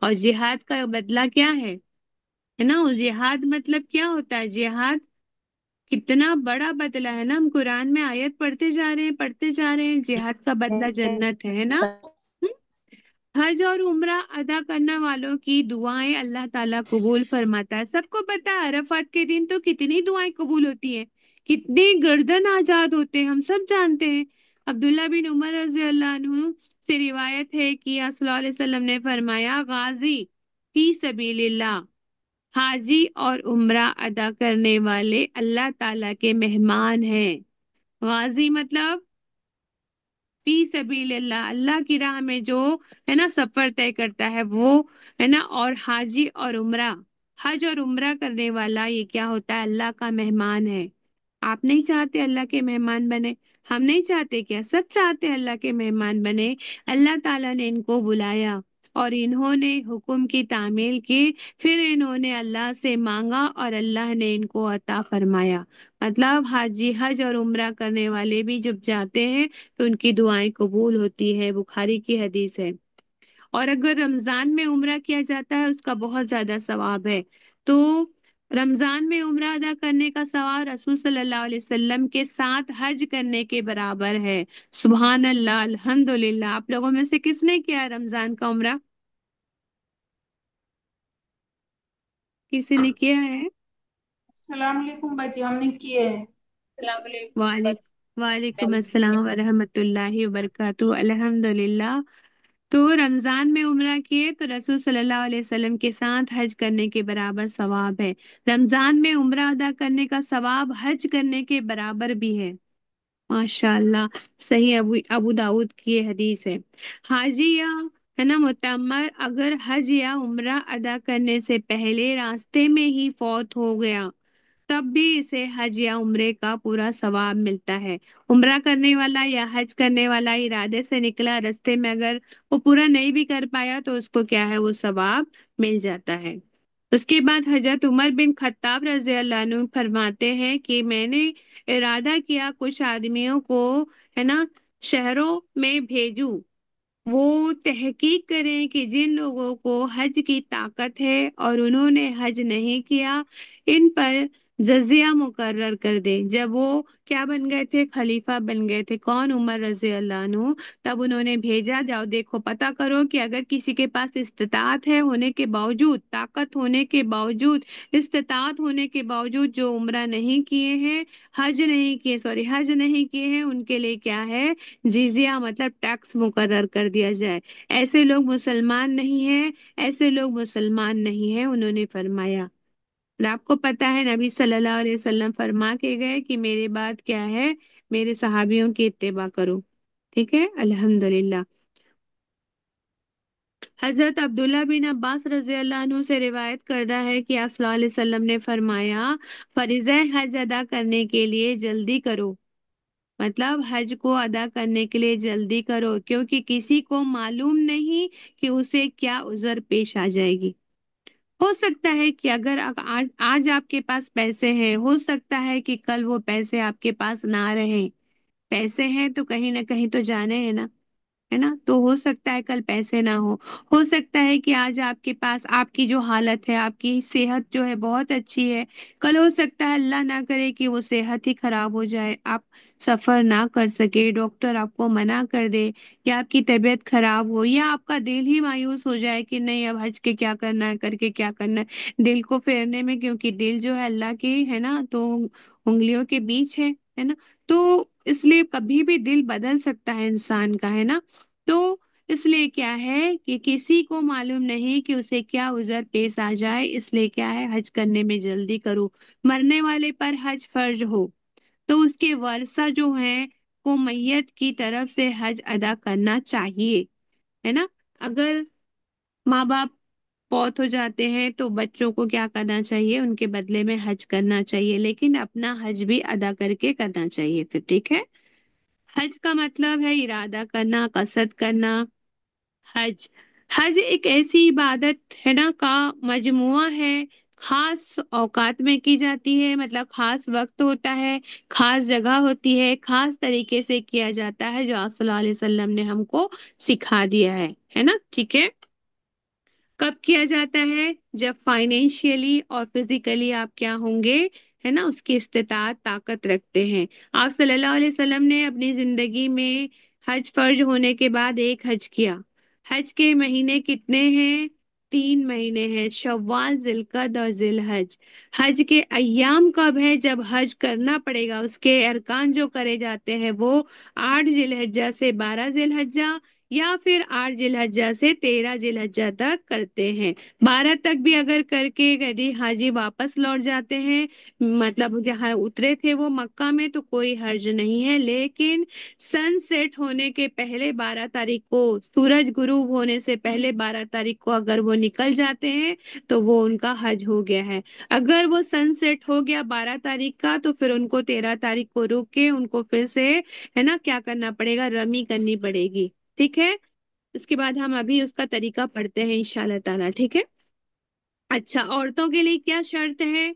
और जिहाद का बदला क्या है ना, जिहाद मतलब क्या होता है? जिहाद कितना बड़ा बदला है ना, हम कुरान में आयत पढ़ते जा रहे हैं, पढ़ते जा रहे हैं, जिहाद का बदला जन्नत है ना। हज और उम्रा अदा करने वालों की दुआएं अल्लाह ताला कबूल फरमाता है। सबको पता है अरफात के दिन तो कितनी दुआएं कबूल होती हैं, कितने गर्दन आजाद होते हैं, हम सब जानते हैं। अब्दुल्ला बिन उमर रजी अल्लाह अन्हु से रिवायत है कि सल्लल्लाहु अलैहि वसल्लम ने फरमाया, गाजी फी सबीलिल्लाह, हाजी और उम्रा अदा करने वाले अल्लाह ताला के मेहमान हैं। गाजी मतलब फी सबीलिल्लाह, अल्लाह की राह में जो है ना सफर तय करता है वो, है ना। और हाजी और उम्रा, हज और उम्रा करने वाला ये क्या होता है, अल्लाह का मेहमान है। आप नहीं चाहते अल्लाह के मेहमान बने? हम नहीं चाहते क्या? सब चाहते हैं अल्लाह के मेहमान बने। अल्लाह ताला ने इनको बुलाया और इन्होंने हुक्म की तामील की, फिर इन्होंने अल्लाह से मांगा और अल्लाह ने इनको अता फरमाया। मतलब हाजी, हज और उम्रा करने वाले भी जब जाते हैं तो उनकी दुआएं कबूल होती है, बुखारी की हदीस है। और अगर रमजान में उम्रा किया जाता है उसका बहुत ज्यादा सवाब है। तो रमजान में उम्रा अदा करने का सवाब रसूल सल्लल्लाहु अलैहि वसल्लम के साथ हज करने के बराबर है। सुभान अल्लाह, अल्हम्दुलिल्लाह। आप लोगों में से किसने किया है रमजान का उम्रा? किसी ने किया है? अस्सलाम वालेकुम बाजी, हमने किए हैं। वालेकुम अस्सलाम व रहमतुल्लाहि व बरकातुहू। अल्हम्दुलिल्लाह। तो रमजान में उम्रा किए तो रसूल सल्लल्लाहु अलैहि वसल्लम के साथ हज करने के बराबर सवाब है। रमजान में उम्रा अदा करने का सवाब हज करने के बराबर भी है। माशाअल्लाह। सही अबू अबू दाऊद की ये हदीस है। हाजी या, है ना, मुतम्मर अगर हज या उम्रा अदा करने से पहले रास्ते में ही फौत हो गया तब भी इसे हज या उम्रे का पूरा सवाब मिलता है। उम्रा करने वाला या हज करने वाला इरादे से निकला, रास्ते में अगर वो पूरा नहीं भी कर पाया तो उसको क्या है, वो सवाब मिल जाता है। उसके बाद हजरत उमर बिन खत्ताब रजी अल्लाह अन्हु फरमाते हैं कि मैंने इरादा किया कुछ आदमियों को, है ना, शहरों में भेजूं, वो तहकीक करें कि जिन लोगों को हज की ताकत है और उन्होंने हज नहीं किया, इन पर जजिया मुकर्रर कर दे। जब वो क्या बन गए थे, खलीफा बन गए थे, कौन, उमर रजी अल्लाह अन्हु, तब उन्होंने भेजा, जाओ देखो पता करो कि अगर किसी के पास इस्तिताअत है होने के बावजूद, ताकत होने के बावजूद, इस्तिताअत होने के बावजूद जो उम्रा नहीं किए हैं, हज नहीं किए, सॉरी, हज नहीं किए हैं, उनके लिए क्या है, जिजिया मतलब टैक्स मुकर्रर कर दिया जाए। ऐसे लोग मुसलमान नहीं हैं, ऐसे लोग मुसलमान नहीं हैं, उन्होंने फरमाया। और आपको पता है नबी सल्लल्लाहु अलैहि वसल्लम फरमा के गए कि मेरे बाद क्या है, मेरे सहाबियों की इत्तिबा करो। ठीक है, अल्हम्दुलिल्लाह। हजरत अब्दुल्ला बिन अब्बास रजी अल्लाह अन्हु से रिवायत करदा है कि आप सल्लल्लाहु अलैहि वसल्लम ने फरमाया, फरीज़े हज अदा करने के लिए जल्दी करो। मतलब हज को अदा करने के लिए जल्दी करो, क्योंकि किसी को मालूम नहीं कि उसे क्या उज़र पेश आ जाएगी। हो सकता है कि अगर आज आज आपके पास पैसे हैं, हो सकता है कि कल वो पैसे आपके पास ना रहे। पैसे हैं तो कहीं ना कहीं तो जाने हैं ना, है ना। तो हो सकता है कल पैसे ना हो सकता है कि आज आपके पास, आपकी जो हालत है, आपकी सेहत जो है बहुत अच्छी है, कल हो सकता है अल्लाह ना करे कि वो सेहत ही खराब हो जाए, आप सफर ना कर सके, डॉक्टर आपको मना कर दे, या आपकी तबीयत खराब हो, या आपका दिल ही मायूस हो जाए कि नहीं अब हज के क्या करना है, करके क्या करना है, दिल को फेरने में, क्योंकि दिल जो है अल्लाह की, है ना, तो उंगलियों के बीच है ना। तो इसलिए कभी भी दिल बदल सकता है इंसान का, है ना। तो इसलिए क्या है कि किसी को मालूम नहीं कि उसे क्या उज़र पेश आ जाए, इसलिए क्या है, हज करने में जल्दी करो। मरने वाले पर हज फर्ज हो तो उसके वारसा जो है वो मैयत की तरफ से हज अदा करना चाहिए, है ना। अगर माँ बाप फौत हो जाते हैं तो बच्चों को क्या करना चाहिए, उनके बदले में हज करना चाहिए, लेकिन अपना हज भी अदा करके करना चाहिए फिर। ठीक है। हज का मतलब है इरादा करना, कसद करना। हज हज एक ऐसी इबादत है ना का मजमुआ है, खास औकात में की जाती है, मतलब खास वक्त होता है, खास जगह होती है, खास तरीके से किया जाता है, जो आप सल्लल्लाहु अलैहि वसल्लम ने हमको सिखा दिया है ना। ठीक है। कब किया जाता है, जब फाइनेंशियली और फिजिकली आप क्या होंगे, है ना, उसकी इस्तिताअत, ताकत रखते हैं। आप सल्लल्लाहु अलैहि वसल्लम ने अपनी जिंदगी में हज फर्ज होने के बाद एक हज किया। हज के महीने कितने हैं, 3 महीने हैं, शव्वाल, जिलकद और जिलहज। हज के अय्याम कब है, जब हज करना पड़ेगा, उसके अरकान जो करे जाते हैं वो 8 जिलहज्जा से 12 जिलहज्जा, या फिर 8 जिलहज्जा से 13 जिलहज्जा तक करते हैं। 12 तक भी अगर करके यदि हाजी वापस लौट जाते हैं, मतलब जहाँ उतरे थे वो मक्का में, तो कोई हर्ज नहीं है। लेकिन सनसेट होने के पहले 12 तारीख को, सूरज गुरूब होने से पहले 12 तारीख को अगर वो निकल जाते हैं तो वो उनका हज हो गया है। अगर वो सनसेट हो गया 12 तारीख का, तो फिर उनको 13 तारीख को रुक के उनको फिर से, है ना, क्या करना पड़ेगा, रमी करनी पड़ेगी। ठीक है, उसके बाद हम अभी उसका तरीका पढ़ते हैं इंशाल्लाह ताला। ठीक है। अच्छा, औरतों के लिए क्या शर्त है,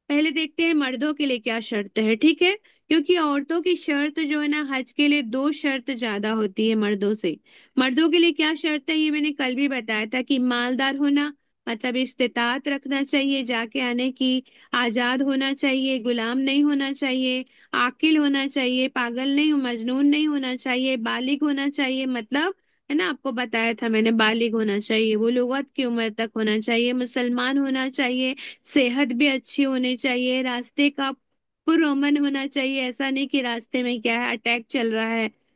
पहले देखते हैं मर्दों के लिए क्या शर्त है। ठीक है, क्योंकि औरतों की शर्त जो है ना हज के लिए, 2 शर्त ज्यादा होती है मर्दों से। मर्दों के लिए क्या शर्त है, ये मैंने कल भी बताया था कि मालदार होना, मतलब इस्तिताअत रखना चाहिए जाके आने की, आजाद होना चाहिए, गुलाम नहीं होना चाहिए, आकिल होना चाहिए, पागल नहीं, मजनून नहीं होना चाहिए, बालिग होना चाहिए, मतलब, है ना, आपको बताया था मैंने, बालिग होना चाहिए, वो लुगत की उम्र तक होना चाहिए, मुसलमान होना चाहिए, सेहत भी अच्छी होनी चाहिए, रास्ते का पुरअमन होना चाहिए, ऐसा नहीं कि रास्ते में क्या है अटैक चल रहा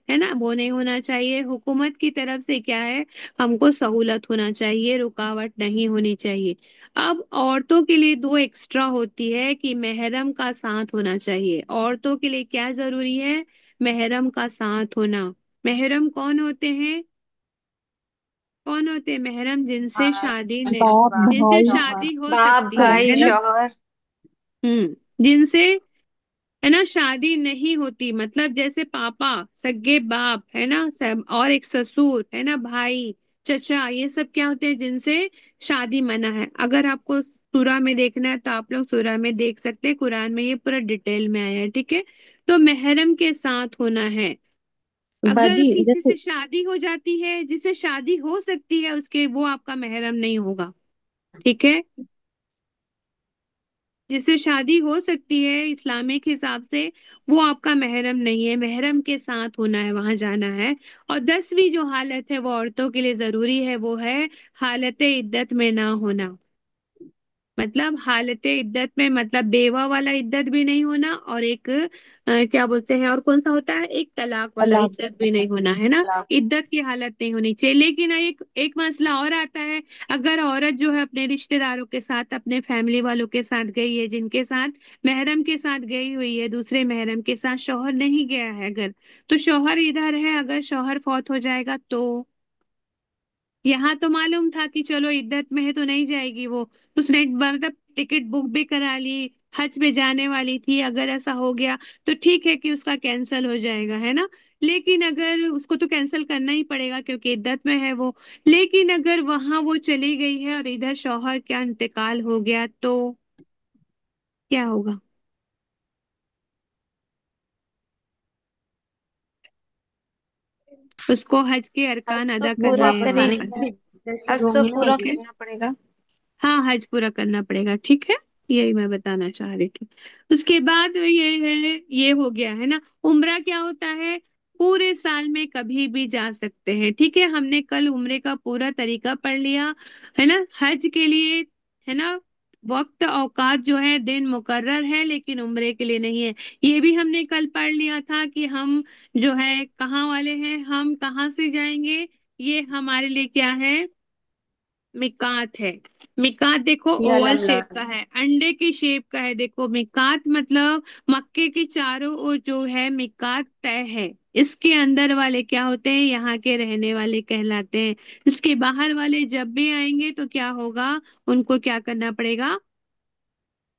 है ना, वो नहीं होना चाहिए। हुकूमत की तरफ से क्या है, हमको सहूलत होना चाहिए, रुकावट नहीं होनी चाहिए। अब औरतों के लिए 2 एक्स्ट्रा होती है कि महरम का साथ होना चाहिए। औरतों के लिए क्या जरूरी है, महरम का साथ होना। महरम कौन होते हैं, कौन होते हैं महरम, जिनसे हाँ, शादी ने, बाप बाप, जिनसे भाई शौहर, शादी हो बाप सकती भाई है ना। शौहर। जिनसे, है ना, शादी नहीं होती, मतलब जैसे पापा, सगे बाप, है ना, सब, और एक ससुर, है ना, भाई, चचा, ये सब क्या होते हैं, जिनसे शादी मना है। अगर आपको सूरा में देखना है तो आप लोग सूरा में देख सकते हैं, कुरान में ये पूरा डिटेल में आया है। ठीक है, तो महरम के साथ होना है। अगर बाजी किसी जैसे से शादी हो जाती है, जिससे शादी हो सकती है उसके, वो आपका महरम नहीं होगा। ठीक है, जिससे शादी हो सकती है इस्लामिक हिसाब से, वो आपका महरम नहीं है, महरम के साथ होना है, वहां जाना है। और 10वीं जो हालत है वो औरतों के लिए जरूरी है, वो है हालत इद्दत में ना होना। मतलब हालत इद्दत में, मतलब बेवा वाला इद्दत भी नहीं होना, और एक क्या बोलते हैं, और कौन सा होता है, एक तलाक वाला अल्लाह। इद्दत भी नहीं होना, है ना, इद्दत की हालत नहीं होनी चाहिए। लेकिन एक एक मसला और आता है, अगर औरत जो है अपने रिश्तेदारों के साथ, अपने फैमिली वालों के साथ गई है, जिनके साथ महरम के साथ गई हुई है, दूसरे महरम के साथ शौहर नहीं गया है अगर, तो शौहर इधर है, अगर शौहर फौत हो जाएगा तो, यहाँ तो मालूम था कि चलो इद्दत में है तो नहीं जाएगी वो, उसने मतलब टिकट बुक भी करा ली, हज में जाने वाली थी, अगर ऐसा हो गया तो ठीक है कि उसका कैंसिल हो जाएगा, है ना। लेकिन अगर उसको तो कैंसिल करना ही पड़ेगा क्योंकि इद्दत में है वो। लेकिन अगर वहां वो चली गई है और इधर शौहर का इंतकाल हो गया तो क्या होगा, उसको हज के हज अरकान तो अदा फिर करने वापस हैं। आने करेगी, के बाद जैसे हज जो तो होंगी ना पूरा ठीक उसी है, से। करना पड़ेगा। हाँ, हज पूरा करना पड़ेगा। ठीक है, यही मैं बताना चाह रही थी। उसके बाद ये है, ये हो गया है ना। उम्रा क्या होता है, पूरे साल में कभी भी जा सकते हैं। ठीक है, हमने कल उम्रे का पूरा तरीका पढ़ लिया, है ना। हज के लिए, है ना, वक्त औकात जो है दिन मुकर्रर है, लेकिन उम्रे के लिए नहीं है। ये भी हमने कल पढ़ लिया था कि हम जो है कहाँ वाले हैं, हम कहाँ से जाएंगे, ये हमारे लिए क्या है, मिकात है। मिकात देखो या ओवल शेप लमलम। का है, अंडे की शेप का है। देखो मिकात मतलब मक्के के चारों ओर जो है मिकात तय है, इसके अंदर वाले क्या होते हैं, यहाँ के रहने वाले कहलाते हैं। इसके बाहर वाले जब भी आएंगे तो क्या होगा, उनको क्या करना पड़ेगा,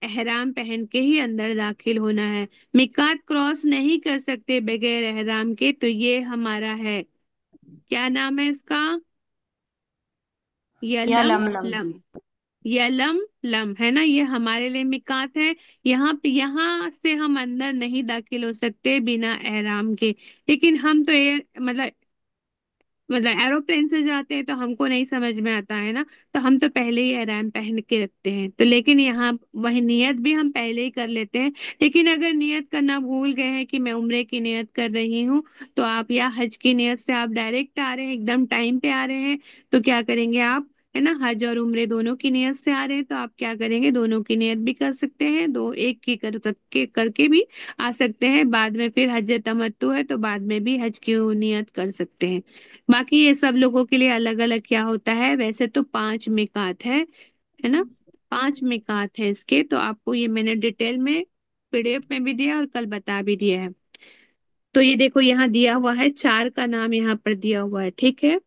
एहराम पहन के ही अंदर दाखिल होना है। मिकात क्रॉस नहीं कर सकते बगैर एहराम के, तो ये हमारा है, क्या नाम है इसका, या यलम लमलम। लम। यलम लम, है ना, ये हमारे लिए मिकात है। यहाँ पे, यहाँ से हम अंदर नहीं दाखिल हो सकते बिना एहराम के। लेकिन हम तो ये मतलब एरोप्लेन से जाते हैं तो हमको नहीं समझ में आता है ना, तो हम तो पहले ही एहराम पहन के रखते हैं। तो लेकिन यहाँ वही नियत भी हम पहले ही कर लेते हैं। लेकिन अगर नियत करना भूल गए हैं कि मैं उम्रे की नियत कर रही हूँ, तो आप, या हज की नियत से आप डायरेक्ट आ रहे हैं, एकदम टाइम पे आ रहे हैं, तो क्या करेंगे आप, है ना, हज और उम्रे दोनों की नियत से आ रहे हैं, तो आप क्या करेंगे, दोनों की नियत भी कर सकते हैं, दो एक की कर सकके करके भी आ सकते हैं। बाद में फिर हज तमत्तु है तो बाद में भी हज की नियत कर सकते हैं। बाकी ये सब लोगों के लिए अलग अलग क्या होता है। वैसे तो 5 मिकात है ना, 5 मिकात है इसके। तो आपको ये मैंने डिटेल में पीडीएफ में भी दिया और कल बता भी दिया है। तो ये देखो यहाँ दिया हुआ है, 4 का नाम यहाँ पर दिया हुआ है, ठीक है।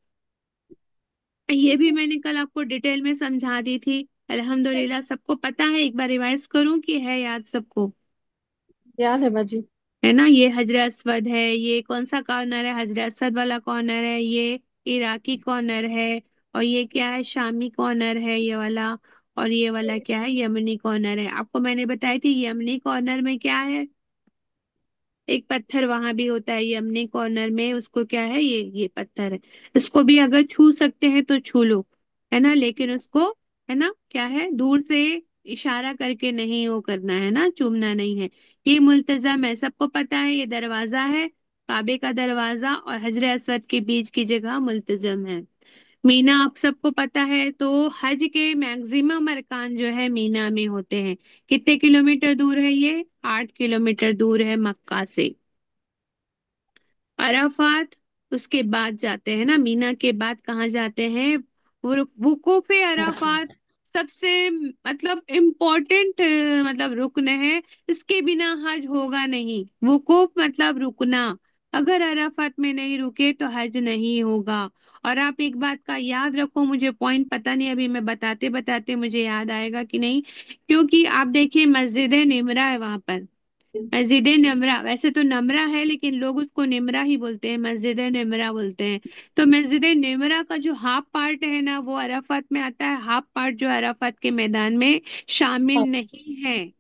ये भी मैंने कल आपको डिटेल में समझा दी थी। अल्हम्दुलिल्लाह सबको पता है, एक बार रिवाइज करूं कि है याद सबको? याद है बाजी। है ना, ये हजरत असवद है। ये कौन सा कॉर्नर है? हजरत असवद वाला कॉर्नर है। ये इराकी कॉर्नर है। और ये क्या है? शामी कॉर्नर है ये वाला। और ये वाला क्या है? यमनी कॉर्नर है। आपको मैंने बताई थी यमनी कॉर्नर में क्या है, एक पत्थर वहां भी होता है यमनी कॉर्नर में, उसको क्या है, ये पत्थर है। इसको भी अगर छू सकते हैं तो छू लो, है ना, लेकिन उसको, है ना, क्या है, दूर से इशारा करके नहीं वो करना है ना, चूमना नहीं है। ये मुल्तजम है, सबको पता है। ये दरवाजा है, काबे का दरवाजा, और हजर असवद के बीच की जगह मुल्तजम है। मीना आप सबको पता है। तो हज के मैक्सिमम अरकान जो है मीना में होते हैं। कितने किलोमीटर दूर है ये? 8 किलोमीटर दूर है मक्का से। अराफात उसके बाद जाते हैं ना, मीना के बाद कहाँ जाते हैं? वुकूफे अराफात सबसे मतलब इम्पोर्टेंट मतलब रुकन है। इसके बिना हज होगा नहीं। वुकूफ मतलब रुकना, अगर अराफात में नहीं रुके तो हज नहीं होगा। और आप एक बात का याद रखो, मुझे पॉइंट पता नहीं अभी मैं बताते बताते मुझे याद आएगा कि नहीं, क्योंकि आप देखिए मस्जिद निमरा है वहां पर। मस्जिद नमरा, वैसे तो नमरा है लेकिन लोग उसको निमरा ही बोलते हैं, मस्जिद निमरा बोलते हैं। तो मस्जिद निमरा का जो हाफ पार्ट है ना वो अराफात में आता है, हाफ पार्ट जो अराफात के मैदान में शामिल नहीं है।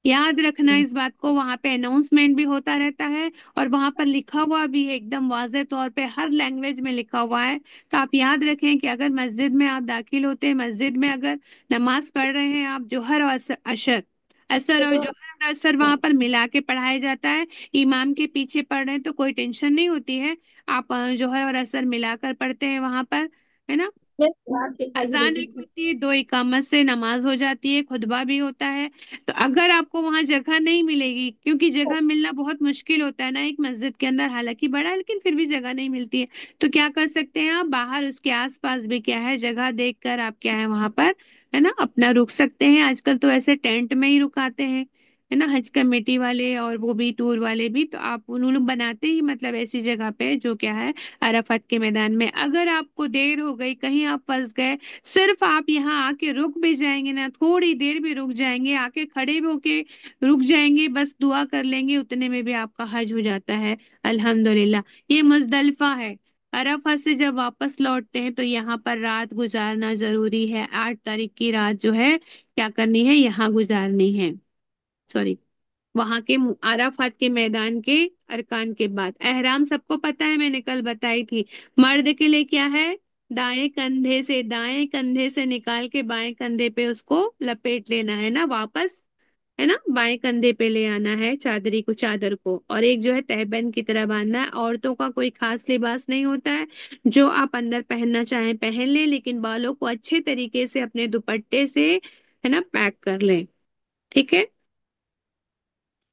याद रखना इस बात को, वहां पे अनाउंसमेंट भी होता रहता है और वहां पर लिखा हुआ भी है एकदम वाज़ेह तौर पे, हर लैंग्वेज में लिखा हुआ है। तो आप याद रखें कि अगर मस्जिद में आप दाखिल होते हैं, मस्जिद में अगर नमाज पढ़ रहे हैं आप, जोहर और असर, असर और जोहर और असर वहां पर मिला के पढ़ाया जाता है। इमाम के पीछे पढ़ रहे हैं तो कोई टेंशन नहीं होती है। आप जोहर और असर मिलाकर पढ़ते हैं वहां पर, है ना। अजान एक होती है, 2 इकामत से नमाज हो जाती है, खुतबा भी होता है। तो अगर आपको वहां जगह नहीं मिलेगी, क्योंकि जगह मिलना बहुत मुश्किल होता है ना एक मस्जिद के अंदर, हालांकि बड़ा है लेकिन फिर भी जगह नहीं मिलती है, तो क्या कर सकते हैं आप, बाहर उसके आसपास भी क्या है जगह देखकर आप क्या है वहां पर, है ना, अपना रुक सकते हैं। आजकल तो ऐसे टेंट में ही रुकाते हैं, है ना, हज कमेटी वाले और वो भी टूर वाले भी। तो आप उन्होंने बनाते ही मतलब ऐसी जगह पे जो क्या है अराफात के मैदान में। अगर आपको देर हो गई, कहीं आप फंस गए, सिर्फ आप यहाँ आके रुक भी जाएंगे ना, थोड़ी देर भी रुक जाएंगे, आके खड़े भी होके रुक जाएंगे, बस दुआ कर लेंगे, उतने में भी आपका हज हो जाता है अल्हम्दुलिल्लाह। ये मुजदलिफा है। अरफा से जब वापस लौटते हैं तो यहाँ पर रात गुजारना जरूरी है। 8 तारीख की रात जो है क्या करनी है, यहाँ गुजारनी है। सॉरी, वहां के अराफात के मैदान के अरकान के बाद एहराम सबको पता है, मैंने कल बताई थी। मर्द के लिए क्या है, दाएं कंधे से निकाल के बाएं कंधे पे उसको लपेट लेना है ना वापस, है ना, बाएं कंधे पे ले आना है चादरी को, चादर को, और एक जो है तहबंद की तरह बांधना है। औरतों का कोई खास लिबास नहीं होता है, जो आप अंदर पहनना चाहें पहन लें, लेकिन बालों को अच्छे तरीके से अपने दुपट्टे से, है ना, पैक कर लें, ठीक है।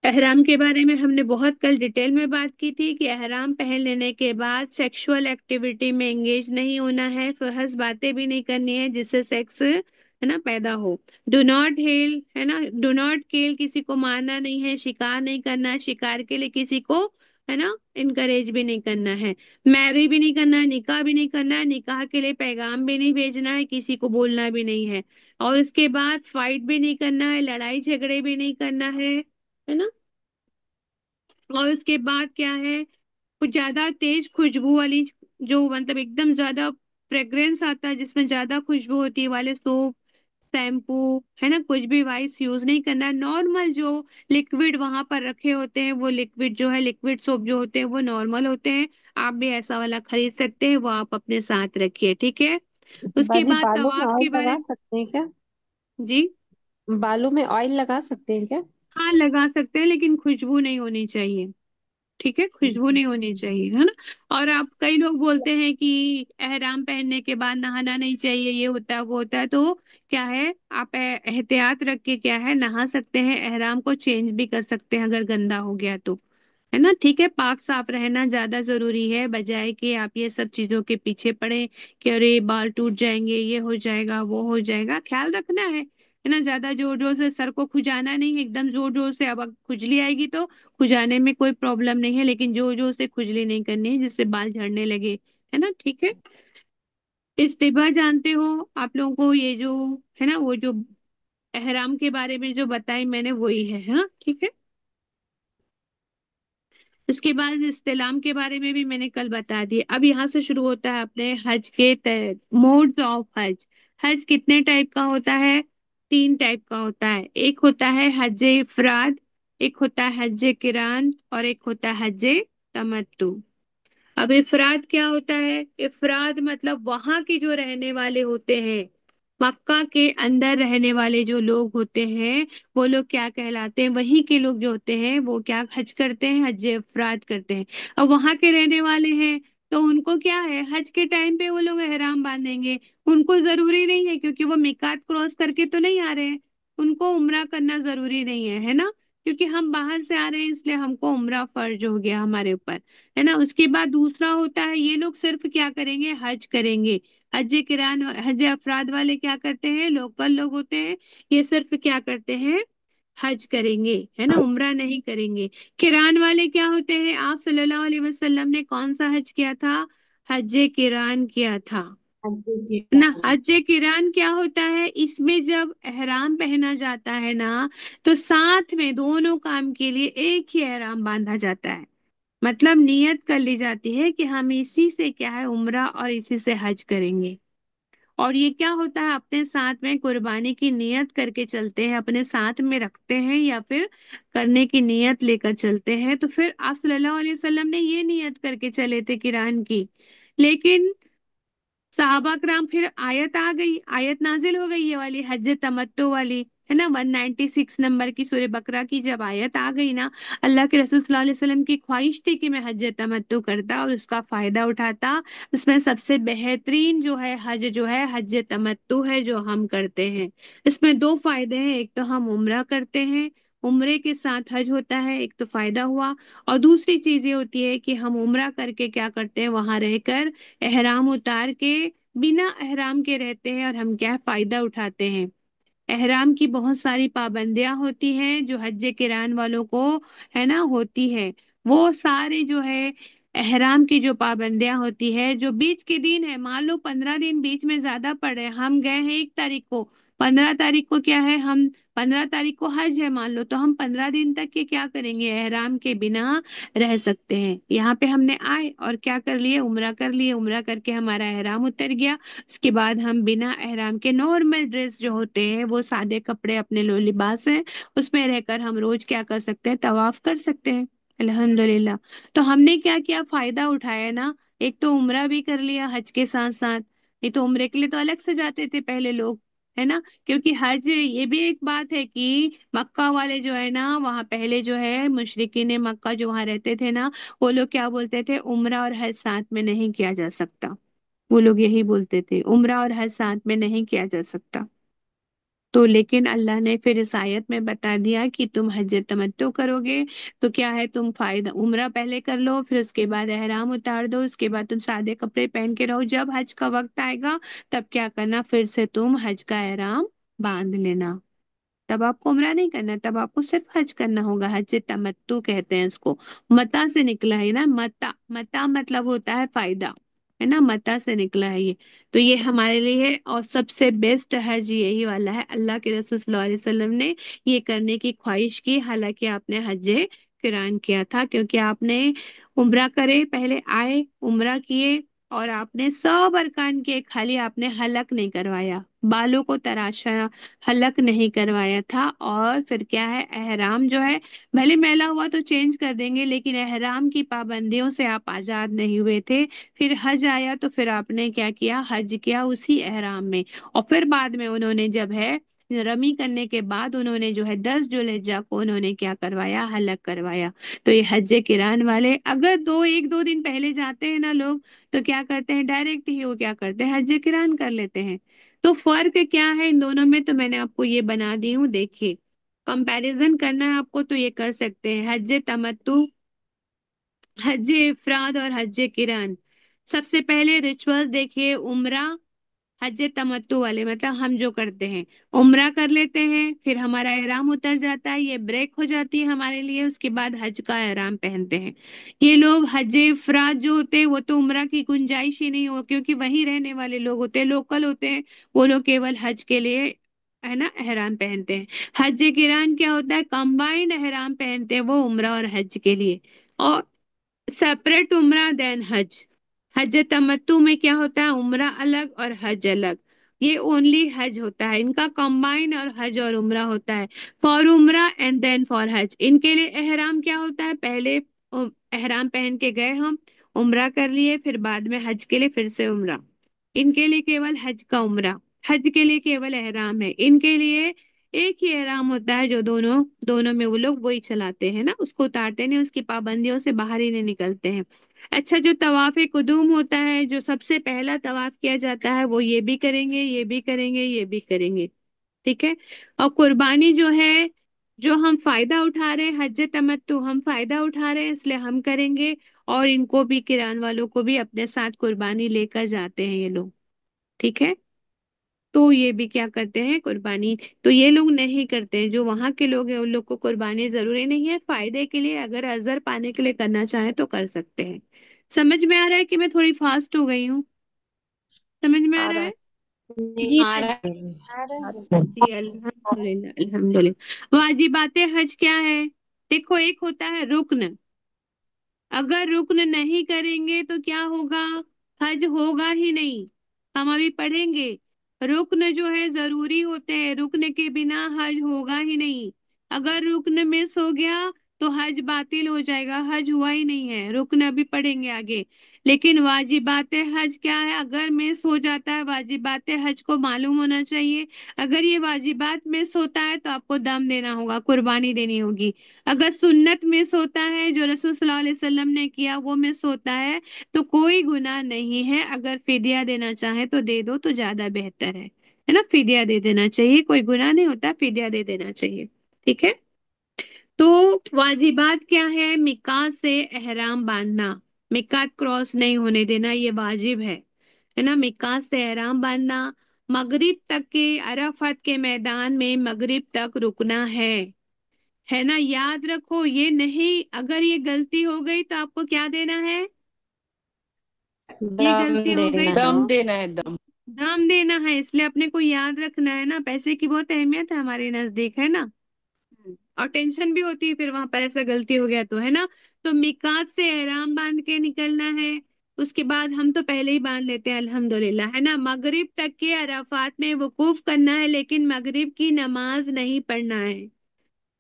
एहराम के बारे में हमने बहुत कल डिटेल में बात की थी कि एहराम पहन लेने के बाद सेक्सुअल एक्टिविटी में एंगेज नहीं होना है, फहश बातें भी नहीं करनी है जिससे सेक्स, है ना, पैदा हो। डू नॉट हेल, है ना, डू नॉट किल, किसी को मारना नहीं है, शिकार नहीं करना है, शिकार के लिए किसी को, है ना, इनकरेज भी नहीं करना है। मैरी भी नहीं करना है, निकाह भी नहीं करना है, निकाह के लिए पैगाम भी नहीं भेजना है, किसी को बोलना भी नहीं है। और उसके बाद फाइट भी नहीं करना है, लड़ाई झगड़े भी नहीं करना है ना। और उसके बाद क्या है, कुछ ज्यादा तेज खुशबू वाली, जो मतलब एकदम ज्यादा फ्रेग्रेंस आता है जिसमें ज्यादा खुशबू होती है वाले सोप, शैम्पू, है ना, कुछ भी वाइस यूज नहीं करना। नॉर्मल जो लिक्विड वहां पर रखे होते हैं, वो लिक्विड जो है, लिक्विड सोप जो होते हैं वो नॉर्मल होते हैं। आप भी ऐसा वाला खरीद सकते हैं, वो आप अपने साथ रखिए, ठीक है। उसके बाजी बाद बालों में तवाफ ऑयल के लगा बारे, सकते हैं क्या? जी, बालों में ऑयल लगा सकते हैं क्या? हाँ लगा सकते हैं लेकिन खुशबू नहीं होनी चाहिए, ठीक है, खुशबू नहीं होनी चाहिए, है ना। और आप, कई लोग बोलते हैं कि एहराम पहनने के बाद नहाना नहीं चाहिए, ये होता है वो होता है, तो क्या है, आप एहतियात रख के क्या है नहा सकते हैं, एहराम को चेंज भी कर सकते हैं अगर गंदा हो गया तो, है ना। ठीक है, पाक साफ रहना ज्यादा जरूरी है, बजाय कि आप ये सब चीजों के पीछे पड़े कि अरे बाल टूट जाएंगे, ये हो जाएगा, वो हो जाएगा। ख्याल रखना है ना। ज्यादा जोर जोर से सर को खुजाना नहीं है, एकदम जोर जोर से। अब खुजली आएगी तो खुजाने में कोई प्रॉब्लम नहीं है, लेकिन जोर जोर से खुजली नहीं करनी है जिससे बाल झड़ने लगे, है ना। ठीक है। इस्तीफा जानते हो आप लोगों को, ये जो है ना, वो जो एहराम के बारे में जो बताई मैंने वही है, हाँ ठीक है। इसके बाद इस्तेलाम के बारे में भी मैंने कल बता दिया। अब यहाँ से शुरू होता है अपने हज के मोड ऑफ हज। हज कितने टाइप का होता है? 3 टाइप का होता है। एक होता है हज इफराद, एक होता है हज किरान, और एक होता है हज तमत्तु। अब इफराद क्या होता है? इफराद मतलब वहां के जो रहने वाले होते हैं, मक्का के अंदर रहने वाले जो लोग होते हैं, वो लोग क्या कहलाते हैं? वहीं के लोग जो होते हैं वो क्या हज करते हैं? हज इफराद करते हैं। अब वहां के रहने वाले हैं तो उनको क्या है, हज के टाइम पे वो लोग एहराम बांधेंगे। उनको जरूरी नहीं है, क्योंकि वो मिकात क्रॉस करके तो नहीं आ रहे हैं। उनको उम्रा करना जरूरी नहीं है ना। क्योंकि हम बाहर से आ रहे हैं इसलिए हमको उम्रा फर्ज हो गया हमारे ऊपर, है ना। उसके बाद दूसरा होता है, ये लोग सिर्फ क्या करेंगे? हज करेंगे। हज किरान, हज अफराद वाले क्या करते हैं? लोकल लोग होते हैं, ये सिर्फ क्या करते हैं? हज करेंगे, है ना, उम्रा नहीं करेंगे। किरान वाले क्या होते हैं? आप सल्लल्लाहु अलैहि वसल्लम ने कौन सा हज किया था? हज किरान किया था, है ना। हज किरान क्या होता है? इसमें जब एहराम पहना जाता है ना, तो साथ में दोनों काम के लिए एक ही एहराम बांधा जाता है। मतलब नियत कर ली जाती है कि हम इसी से क्या है, उम्रा, और इसी से हज करेंगे। और ये क्या होता है, अपने साथ में कुर्बानी की नियत करके चलते हैं, अपने साथ में रखते हैं या फिर करने की नियत लेकर चलते हैं। तो फिर आप सल्लल्लाहु अलैहि वसल्लम ने ये नियत करके चले थे किरान की। लेकिन साहबा कराम, फिर आयत आ गई, आयत नाजिल हो गई, ये वाली हज तमत्तु वाली, है ना। 196 नंबर की सूरह बकरा की जब आयत आ गई ना, अल्लाह के रसूल सल्लल्लाहु अलैहि वसल्लम की ख्वाहिश थी कि मैं हज तमत्तु करता और उसका फायदा उठाता। इसमें सबसे बेहतरीन जो है हज, जो है हज तमत्तु है, जो हम करते हैं। इसमें 2 फायदे हैं, एक तो हम उम्रा करते हैं, उम्रे के साथ हज होता है, एक तो फायदा हुआ। और दूसरी चीज ये होती है कि हम उम्रा करके क्या करते हैं, वहां रहकर एहराम उतार के बिना एहराम के रहते हैं, और हम क्या फायदा उठाते हैं। एहराम की बहुत सारी पाबंदियां होती हैं जो हज किरान वालों को, है ना, होती है। वो सारे जो है एहराम की जो पाबंदियां होती है, जो बीच के दिन है, मान लो 15 दिन बीच में ज्यादा पड़ रहे हैं, हम गए हैं 1 तारीख को, 15 तारीख को क्या है, हम 15 तारीख को हज है मान लो, तो हम 15 दिन तक के क्या करेंगे, एहराम के बिना रह सकते हैं। यहाँ पे हमने आए और क्या कर लिए, उम्रा कर लिए, उम्रा करके हमारा एहराम उतर गया। उसके बाद हम बिना एहराम के नॉर्मल ड्रेस जो होते हैं, वो सादे कपड़े अपने लो लिबास हैं, उसमें रहकर हम रोज क्या कर सकते हैं, तवाफ कर सकते हैं। अल्हम्दुलिल्लाह। तो हमने क्या किया, फायदा उठाया ना। एक तो उम्रा भी कर लिया हज के साथ साथ। नहीं तो उम्रे के लिए तो अलग से जाते थे पहले लोग, है ना। क्योंकि हज, ये भी एक बात है कि मक्का वाले जो है ना, वहाँ पहले जो है मुशरिकीन मक्का जो वहाँ रहते थे ना, वो लोग क्या बोलते थे, उम्रा और हज साथ में नहीं किया जा सकता। वो लोग यही बोलते थे, उम्रा और हज साथ में नहीं किया जा सकता। तो लेकिन अल्लाह ने फिर इस आयत में बता दिया कि तुम हज तमत्तु करोगे तो क्या है, तुम फायदा उम्रा पहले कर लो, फिर उसके बाद एहराम उतार दो, उसके बाद तुम सादे कपड़े पहन के रहो, जब हज का वक्त आएगा तब क्या करना, फिर से तुम हज का एहराम बांध लेना। तब आपको उम्रा नहीं करना, तब आपको सिर्फ हज करना होगा। हज तमत्तु कहते हैं इसको। मता से निकला है ना, मता, मता मतलब होता है फायदा, है ना, मता से निकला है ये। तो ये हमारे लिए है, और सबसे बेस्ट हज यही वाला है। अल्लाह के रसूल सल्लल्लाहु अलैहि वसल्लम ने ये करने की ख्वाहिश की, हालांकि आपने हज किरान किया था, क्योंकि आपने उम्रा करे, पहले आए, उम्रा किए, और आपने सब अरकान किए, खाली आपने हलक नहीं करवाया, बालों को तराशा, हलक नहीं करवाया था। और फिर क्या है, एहराम जो है, भले मैला हुआ तो चेंज कर देंगे, लेकिन एहराम की पाबंदियों से आप आजाद नहीं हुए थे। फिर हज आया तो फिर आपने क्या किया, हज किया उसी एहराम में। और फिर बाद में उन्होंने जब है रमी करने के बाद उन्होंने जो है 10 जुल्हिज्जा को उन्होंने क्या करवाया, हलक करवाया। तो ये हज किरान वाले अगर 1-2 दिन पहले जाते हैं ना लोग, तो क्या करते हैं, डायरेक्ट ही वो क्या करते हैं, हज किरान कर लेते हैं। तो फर्क क्या है इन दोनों में, तो मैंने आपको ये बना दी हूँ, देखिए। कंपैरिजन करना है आपको तो ये कर सकते हैं, हज तमत्तु हज इफराद और हज किरान। सबसे पहले रिचुअल्स देखिए, उम्रा, हज तमत्तु वाले, मतलब हम जो करते हैं, उम्रा कर लेते हैं, फिर हमारा एहराम उतर जाता है, ये ब्रेक हो जाती है हमारे लिए, उसके बाद हज का एहराम पहनते हैं। ये लोग हज इफराद जो होते हैं वो तो उम्रा की गुंजाइश ही नहीं हो, क्योंकि वहीं रहने वाले लोग होते हैं, लोकल होते हैं, वो लोग केवल हज के लिए, है ना, एहराम पहनते हैं। हज किरान क्या होता है, कंबाइंड एहराम पहनते हैं वो उम्रा और हज के लिए, और सेपरेट उम्रा देन हज। हज तमत्तु में क्या होता है, उम्रा अलग और हज अलग, ये ओनली हज होता है, इनका कंबाइन और हज और उम्रा होता है। फॉर उम्रा एंड देन फॉर हज, इनके लिए एहराम क्या होता है, पहले एहराम पहन के गए हम, उम्रा कर लिए, फिर बाद में हज के लिए फिर से उम्रा। इनके लिए केवल हज का उम्रा, हज के लिए केवल एहराम है, इनके लिए एक ही एहराम होता है, जो दोनों दोनों में वो लोग वही चलाते हैं ना, उसको उतारते नहीं, उसकी पाबंदियों से बाहर ही नहीं निकलते हैं। अच्छा, जो तवाफ कुदूम होता है, जो सबसे पहला तवाफ किया जाता है, वो ये भी करेंगे, ये भी करेंगे, ये भी करेंगे, ठीक है। और कुर्बानी जो है, जो हम फायदा उठा रहे हैं, हज तमत्तु हम फायदा उठा रहे हैं इसलिए हम करेंगे, और इनको भी, किरान वालों को भी अपने साथ कुर्बानी लेकर जाते हैं ये लोग, ठीक है। तो ये भी क्या करते हैं, कुर्बानी तो ये लोग नहीं करते हैं, जो वहां के लोग हैं उन लोग को कुर्बानी जरूरी नहीं है, फायदे के लिए अगर अजर पाने के लिए करना चाहे तो कर सकते हैं। समझ में आ रहा है कि मैं थोड़ी फास्ट हो गई हूँ? समझ में आ आ रहा रहा है। है? जी आ रहा है। आ रहा आ है। रहा है। जी, अल्हम्दुलिल्लाह अल्हम्दुलिल्लाह। वाजिबात हज क्या है? देखो, एक होता है रुक्न, अगर रुक्न नहीं करेंगे तो क्या होगा, हज होगा ही नहीं। हम अभी पढ़ेंगे, रुक्न जो है जरूरी होते हैं, रुक्न के बिना हज होगा ही नहीं। अगर रुक्न मिस हो गया तो हज बातिल हो जाएगा, हज हुआ ही नहीं है, रुक्न अभी पढ़ेंगे आगे। लेकिन वाजिबात हज क्या है, अगर मिस हो जाता है, वाजिबात हज को मालूम होना चाहिए। अगर ये वाजिबात मिस होता है तो आपको दम देना होगा, कुर्बानी देनी होगी। अगर सुन्नत मिस होता है, जो रसूल सल्लल्लाहु अलैहि वसल्लम ने किया वो मिस होता है, तो कोई गुनाह नहीं है, अगर फिदिया देना चाहे तो दे दो तो ज्यादा बेहतर है ना, फिदिया दे देना चाहिए, कोई गुनाह नहीं होता, फिदिया दे देना चाहिए, ठीक है। तो वाजिबात क्या है, मिकात से एहराम बांधना, मिकात क्रॉस नहीं होने देना, ये वाजिब है ना, मिकात से एहराम बांधना। मगरिब तक के, अराफात के मैदान में मगरिब तक रुकना है ना, याद रखो, ये नहीं, अगर ये गलती हो गई तो आपको क्या देना है, ये दम गलती हो गई देना तो है। दम देना है, दम। दाम देना है, इसलिए अपने को याद रखना है ना, पैसे की बहुत अहमियत है हमारे नजदीक, है ना। और टेंशन भी होती है फिर वहां पर, ऐसा गलती हो गया तो, है ना। तो मिकात से एहराम बांध के निकलना है, उसके बाद हम तो पहले ही बांध लेते हैं अल्हम्दुलिल्लाह, है ना। मगरिब तक के अराफात में वकूफ करना है, लेकिन मगरिब की नमाज नहीं पढ़ना है।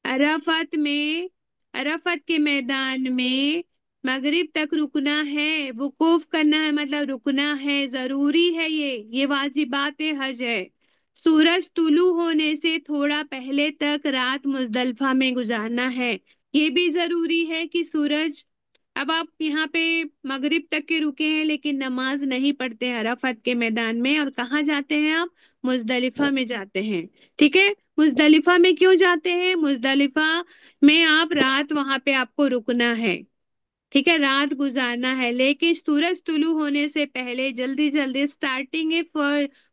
अराफात में, अराफात के मैदान में मगरिब तक रुकना है, वुकूफ करना है, मतलब रुकना है, जरूरी है, ये वाजिबात हज है। सूरज तुलू होने से थोड़ा पहले तक रात मुजदलिफा में गुजारना है, ये भी जरूरी है कि सूरज, अब आप यहाँ पे मगरिब तक के रुके हैं लेकिन नमाज नहीं पढ़ते हैं अराफात के मैदान में, और कहाँ जाते हैं आप, मुजदलिफा में जाते हैं, ठीक है। मुजदलिफा में क्यों जाते हैं, मुजदलिफा में आप रात वहां पे आपको रुकना है, ठीक है, रात गुजारना है, लेकिन सूरज तुलू होने से पहले जल्दी जल्दी, स्टार्टिंग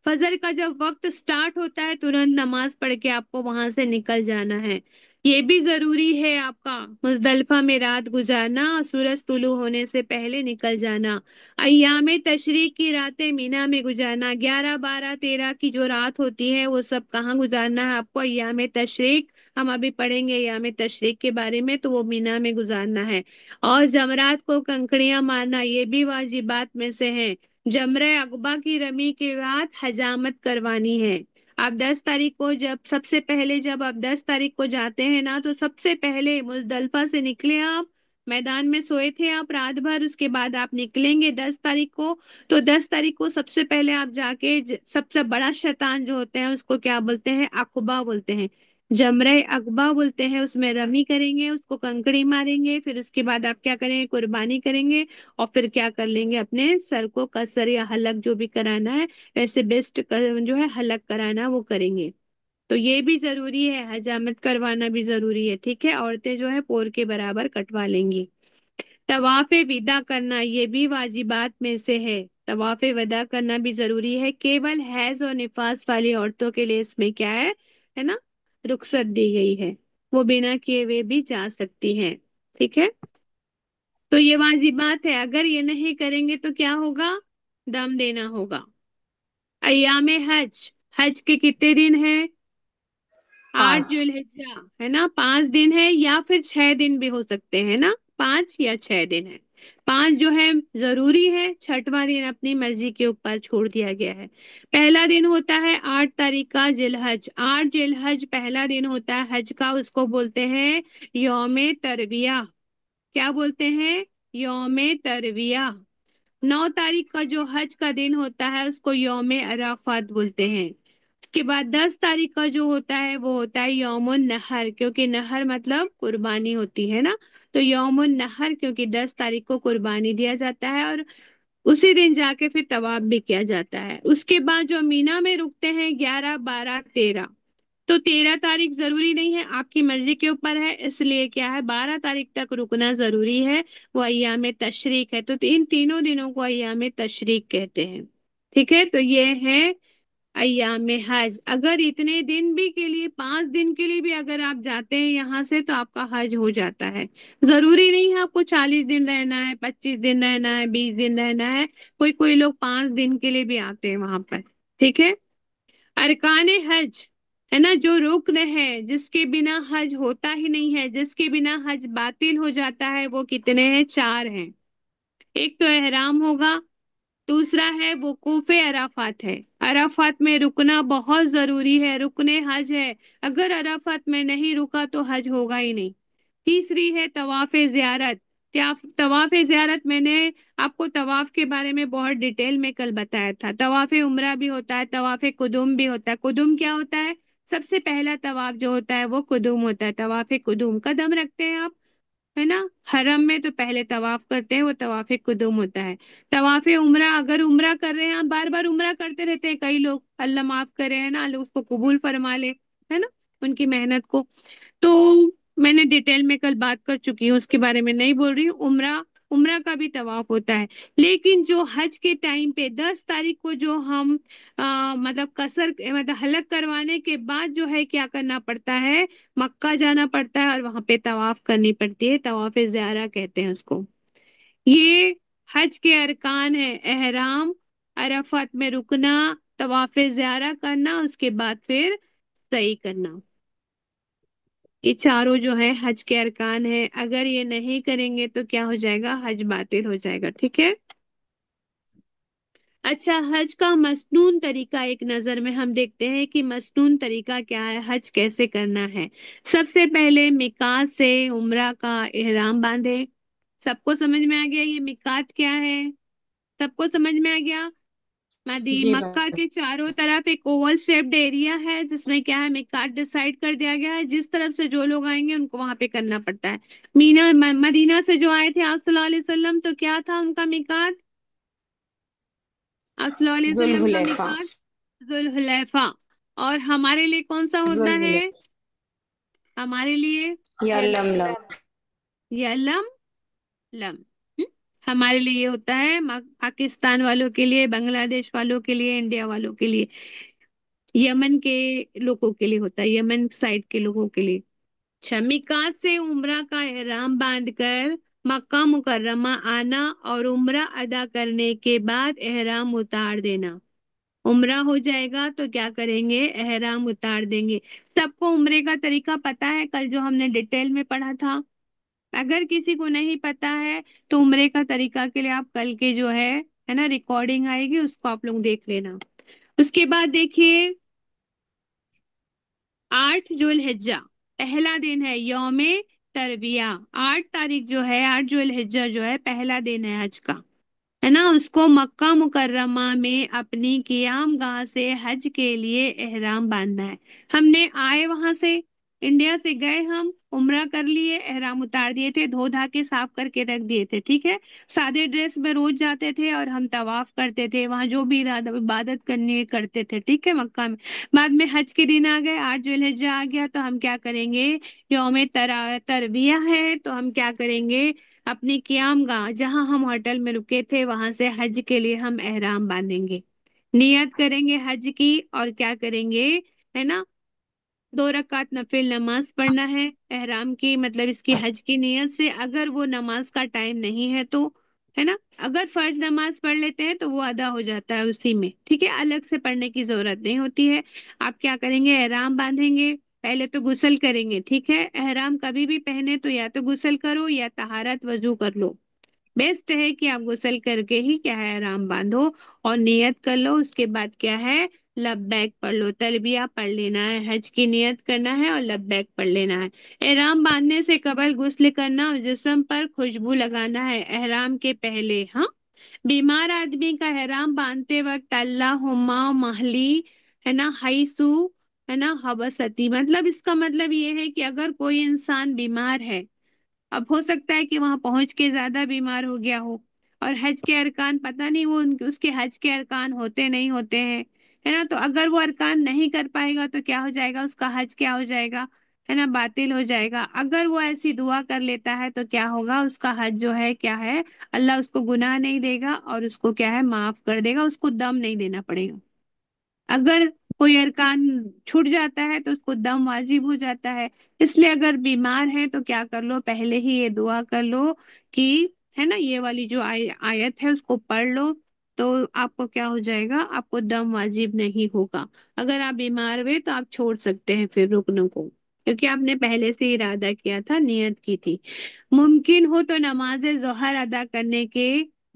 फजर का जब वक्त स्टार्ट होता है तुरंत नमाज पढ़ के आपको वहां से निकल जाना है। ये भी जरूरी है आपका, मुजदलिफा में रात गुजारना और सूरज तुलू होने से पहले निकल जाना। अय्याम तशरीक की रातें मीना में गुजारना, 11 12 13 की जो रात होती है वो सब कहाँ गुजारना है आपको, अय्याम तशरीक, हम अभी पढ़ेंगे अय्याम तशरीक के बारे में, तो वो मीना में गुजारना है। और जमरात को कंकड़ियां मारना, ये भी वाजिबात में से है। जमरे अकबा की रमी के बाद हजामत करवानी है। आप 10 तारीख को, जब सबसे पहले, जब आप 10 तारीख को जाते हैं ना, तो सबसे पहले मुजदलफा से निकले आप, मैदान में सोए थे आप रात भर, उसके बाद आप निकलेंगे 10 तारीख को। तो 10 तारीख को सबसे पहले आप जाके, सबसे बड़ा शैतान जो होते हैं उसको क्या बोलते हैं, अकबा बोलते हैं, जमरे अकबा बोलते हैं, उसमें रमी करेंगे, उसको कंकड़ी मारेंगे, फिर उसके बाद आप क्या करेंगे, कुर्बानी करेंगे, और फिर क्या कर लेंगे, अपने सर को कसर या हलक जो भी कराना है, वैसे बेस्ट जो है हलक कराना वो करेंगे। तो ये भी जरूरी है, हजामत करवाना भी जरूरी है, ठीक है, औरतें जो है पोर के बराबर कटवा लेंगी। तवाफे विदा करना ये भी वाजिबात में से है। तवाफे विदा करना भी जरूरी है। केवल हैज और निफास वाली औरतों के लिए इसमें क्या है ना, रुखसत दी गई है। वो बिना किए हुए भी जा सकती हैं। ठीक है, तो ये वाजिबात है। अगर ये नहीं करेंगे तो क्या होगा, दम देना होगा। अय्याम हज, हज के कितने दिन हैं, 8 5। जुल्हिज्जा है ना, 5 दिन है, या फिर 6 दिन भी हो सकते हैं ना, 5 या 6 दिन है। 5 जो है जरूरी है, छठवां दिन अपनी मर्जी के ऊपर छोड़ दिया गया है। पहला दिन होता है 8 तारीख का जिलहज। 8 जिलहज पहला दिन होता है हज का, उसको बोलते हैं यौम तरविया। क्या बोलते हैं, यौम तरविया। 9 तारीख का जो हज का दिन होता है उसको यौम अराफात बोलते हैं। उसके बाद 10 तारीख का जो होता है वो होता है यौमुन नहर, क्योंकि नहर मतलब कुर्बानी होती है ना, तो यौमुन नहर, क्योंकि 10 तारीख को कुर्बानी दिया जाता है और उसी दिन जाके फिर तवाफ भी किया जाता है। उसके बाद जो मीना में रुकते हैं 11, 12, 13, तो 13 तारीख जरूरी नहीं है, आपकी मर्जी के ऊपर है, इसलिए क्या है 12 तारीख तक रुकना जरूरी है। वो अय्याम तशरीक है, तो इन तीनों दिनों को अय्याम तशरीक कहते हैं। ठीक है, तो ये है अय्याम हज। अगर इतने दिन भी के लिए, 5 दिन के लिए भी अगर आप जाते हैं यहाँ से तो आपका हज हो जाता है। जरूरी नहीं है आपको 40 दिन रहना है, 25 दिन रहना है, 20 दिन रहना है। कोई कोई लोग 5 दिन के लिए भी आते हैं वहां पर। ठीक है, अरकान हज है ना, जो रुक्न है जिसके बिना हज होता ही नहीं है, जिसके बिना हज बातिल हो जाता है, वो कितने हैं, 4 हैं। एक तो एहराम होगा, दूसरा है वकूफे अराफात है। अराफात में रुकना बहुत जरूरी है, रुकने हज है। अगर अराफात में नहीं रुका तो हज होगा ही नहीं। तीसरी है तवाफ जियारत। तवाफ जियारत मैंने आपको तवाफ के बारे में बहुत डिटेल में कल बताया था। तवाफ उम्रा भी होता है, तवाफ कुदुम भी होता है। कुदुम क्या होता है, सबसे पहला तवाफ जो होता है वो कुदुम होता है। तवाफ कुदुम, कदम रखते हैं आप, है ना, हरम में तो पहले तवाफ करते हैं, वो तवाफ कुदुम होता है। तवाफ उम्रा, अगर उम्रा कर रहे हैं आप, बार बार उम्रा करते रहते हैं कई लोग, अल्लाह माफ करे, है ना, अल्लाह उसको कबूल फरमा ले, है ना, उनकी मेहनत को। तो मैंने डिटेल में कल बात कर चुकी हूँ, उसके बारे में नहीं बोल रही हूँ। उम्रा, उम्रा का भी तवाफ होता है। लेकिन जो हज के टाइम पे 10 तारीख को जो हम मतलब कसर, मतलब हलक करवाने के बाद जो है क्या करना पड़ता है, मक्का जाना पड़ता है और वहां पे तवाफ करनी पड़ती है। तवाफ ज़ियारा कहते हैं उसको। ये हज के अरकान है, एहराम, अरफात में रुकना, तवाफ ज़ियारा करना, उसके बाद फिर सही करना। ये चारों जो है हज के अरकान है। अगर ये नहीं करेंगे तो क्या हो जाएगा, हज बातिल हो जाएगा। ठीक है, अच्छा, हज का मसनून तरीका एक नजर में हम देखते हैं कि मसनून तरीका क्या है, हज कैसे करना है। सबसे पहले मिकात से उम्रा का एहराम बांधे। सबको समझ में आ गया ये मिकात क्या है, सबको समझ में आ गया। जी मक्का के चारों तरफ एक ओवल शेप्ड एरिया है जिसमें क्या है, मिकात डिसाइड कर दिया गया है। जिस तरफ से जो लोग आएंगे उनको वहां पे करना पड़ता है। मदीना से जो आए थे आप सल्लल्लाहु अलैहि वसल्लम, तो क्या था उनका मिकात, आप सल्लल्लाहु अलैहि वसल्लम का जुल्हुलैफा। मिकात जुल्हुलैफा। और हमारे लिए कौन सा होता है, जुल्हुलैफा हमारे लिए या लमलम। यलम लम। हम्म? हमारे लिए ये होता है, पाकिस्तान वालों के लिए, बांग्लादेश वालों के लिए, इंडिया वालों के लिए, यमन के लोगों के लिए होता है, यमन साइड के लोगों के लिए। अच्छा, मिकात से उम्रा का एहराम बांधकर मक्का मुकर्रमा आना और उम्रा अदा करने के बाद एहराम उतार देना। उम्रा हो जाएगा तो क्या करेंगे, एहराम उतार देंगे। सबको उम्रे का तरीका पता है, कल जो हमने डिटेल में पढ़ा था। अगर किसी को नहीं पता है तो उम्रे का तरीका के लिए आप कल के जो है ना, रिकॉर्डिंग आएगी, उसको आप लोग देख लेना। उसके बाद देखिए, 8 जुल्हिज्जा पहला दिन है यौमे तरविया। 8 तारीख जो है, 8 जुल्हिज्जा जो है पहला दिन है हज का, है ना, उसको मक्का मुकर्रमा में अपनी कियाम गाह से हज के लिए एहराम बांधना है। हमने आए वहां से, इंडिया से गए, हम उम्रा कर लिए, एहराम उतार दिए थे, धो धा के साफ करके रख दिए थे। ठीक है, सादे ड्रेस में रोज जाते थे और हम तवाफ करते थे, वहां जो भी इबादत करनी है करते थे। ठीक है, मक्का में। बाद में हज के दिन आ गए, 8 जुल्हिज्जा आ गया, तो हम क्या करेंगे, यौम तरविया है तो हम क्या करेंगे, अपनी क़याम गाह जहां हम होटल में रुके थे वहां से हज के लिए हम एहराम बांधेंगे, नियत करेंगे हज की, और क्या करेंगे, है ना, 2 रकात नफिल नमाज पढ़ना है एहराम की, मतलब इसकी हज की नियत से। अगर वो नमाज का टाइम नहीं है तो, है ना, अगर फर्ज नमाज पढ़ लेते हैं तो वो अदा हो जाता है उसी में, ठीक है, अलग से पढ़ने की जरूरत नहीं होती है। आप क्या करेंगे, एहराम बांधेंगे, पहले तो गुस्ल करेंगे, ठीक है, एहराम कभी भी पहने तो या तो गुस्ल करो या तहारत वजू कर लो। बेस्ट है कि आप गुस्ल करके ही क्या है एहराम बांधो और नियत कर लो। उसके बाद क्या है, लब्बैक पढ़ लो, तलबिया पढ़ लेना है, हज की नियत करना है और लब्बैक पढ़ लेना है। एहराम बांधने से कबल गुस्ल करना और जिस्म पर खुशबू लगाना है एहराम के पहले। हाँ, बीमार आदमी का एहराम बांधते वक्त अल्लाहुम्मा महली, है ना, हाइसू, है ना, हबसती, मतलब इसका मतलब ये है कि अगर कोई इंसान बीमार है, अब हो सकता है कि वहां पहुंच के ज्यादा बीमार हो गया हो, और हज के अरकान पता नहीं वो उसके हज के अरकान होते नहीं होते हैं, है ना, तो अगर वो अरकान नहीं कर पाएगा तो क्या हो जाएगा, उसका हज क्या हो जाएगा, है ना, बातिल हो जाएगा। अगर वो ऐसी दुआ कर लेता है तो क्या होगा, उसका हज जो है क्या है, अल्लाह उसको गुनाह नहीं देगा और उसको क्या है माफ कर देगा, उसको दम नहीं देना पड़ेगा। अगर कोई अरकान छूट जाता है तो उसको दम वाजिब हो जाता है। इसलिए अगर बीमार है तो क्या कर लो, पहले ही ये दुआ कर लो कि, है ना, ये वाली जो आयत है उसको पढ़ लो, तो आपको क्या हो जाएगा, आपको दम वाजिब नहीं होगा। अगर आप बीमार हुए तो आप छोड़ सकते हैं फिर रुकन को, क्योंकि आपने पहले से ही इरादा किया था, नियत की थी। मुमकिन हो तो नमाज जोहर अदा करने के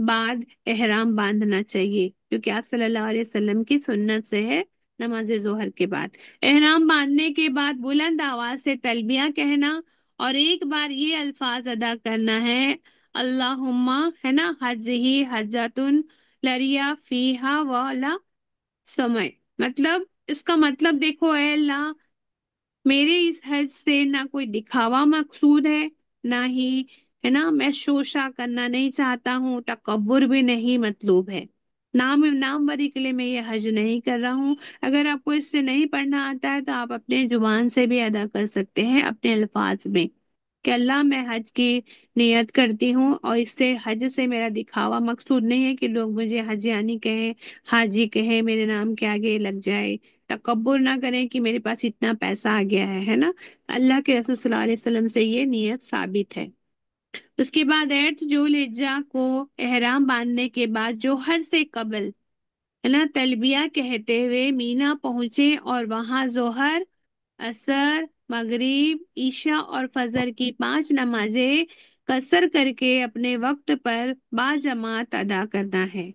बाद एहराम बांधना चाहिए, क्योंकि आप सल्लल्लाहु अलैहि वसल्लम की सुन्नत से है नमाज जोहर के बाद। एहराम बांधने के बाद बुलंद आवाज से तलबिया कहना और एक बार ये अल्फाज अदा करना है, अल्लाहुम्मा, है ना, हजही हजतुन लरिया फीहा वाला समय, मतलब इसका मतलब देखो, ए अल्लाह, मेरे इस हज से ना कोई दिखावा मकसूद है, ना ही, है ना, मैं शोशा करना नहीं चाहता हूँ, तकब्बुर भी नहीं मतलूब है, नामवरी के लिए मैं ये हज नहीं कर रहा हूँ। अगर आपको इससे नहीं पढ़ना आता है तो आप अपने जुबान से भी अदा कर सकते हैं अपने अल्फाज में, कि अल्लाह मैं हज की नियत करती हूँ और इससे हज से मेरा दिखावा मकसूद नहीं है कि लोग मुझे हजियानी कहें, हाजी कहें, मेरे नाम के आगे लग जाए, तकब्बुर ना करें कि मेरे पास इतना पैसा आ गया है ना। अल्लाह के रसूल सल्लल्लाहु अलैहि वसल्लम से ये नियत साबित है। उसके बाद 8 जुल्हिज्जा को एहराम बांधने के बाद जोहर से कबल, है ना, तलबिया कहते हुए मीना पहुंचे और वहां जोहर, असर, मगरिब, ईशा और फजर की 5 नमाजें कसर करके अपने वक्त पर बाजमात अदा करना है।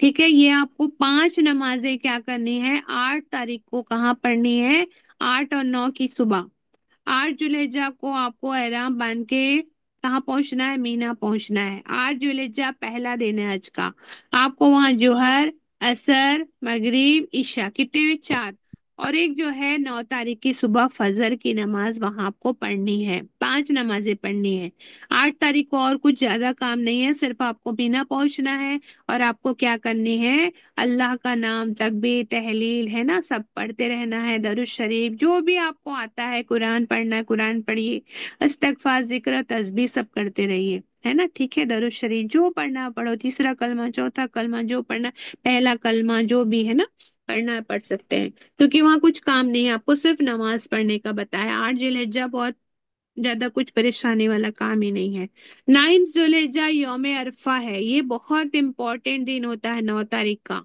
ठीक है, ये आपको 5 नमाजें क्या करनी है, 8 तारीख को कहाँ पढ़नी है, 8 और 9 की सुबह। 8 जुल्हिज्जा को आपको एहराम बांध के कहाँ पहुंचना है, मीना पहुंचना है। 8 जुल्हिज्जा पहला दिन है हज का। आपको वहां जोहर, असर, मगरिब, ईशा, कितने हुए, 4, और एक जो है 9 तारीख की सुबह फजर की नमाज वहां आपको पढ़नी है, 5 नमाजें पढ़नी है। 8 तारीख को और कुछ ज्यादा काम नहीं है, सिर्फ आपको मीना पहुंचना है और आपको क्या करनी है, अल्लाह का नाम, तकबीर, तहलील, है ना, सब पढ़ते रहना है, दरूद शरीफ जो भी आपको आता है, कुरान पढ़ना है कुरान पढ़िए, इस्तगफार, जिक्र, तस्बीह सब करते रहिए, है ना, ठीक है, दरूद शरीफ जो पढ़ना पढ़ो, तीसरा कलमा, चौथा कलमा जो पढ़ना, पहला कलमा जो भी है ना पढ़ना है, पढ़ सकते हैं, क्योंकि वहां कुछ काम नहीं है, आपको सिर्फ नमाज पढ़ने का बताया। 8 जिलहज्जा बहुत ज्यादा कुछ परेशानी वाला काम ही नहीं है। 9 जुलेजा यौम अरफा है, ये बहुत इंपॉर्टेंट दिन होता है 9 तारीख का।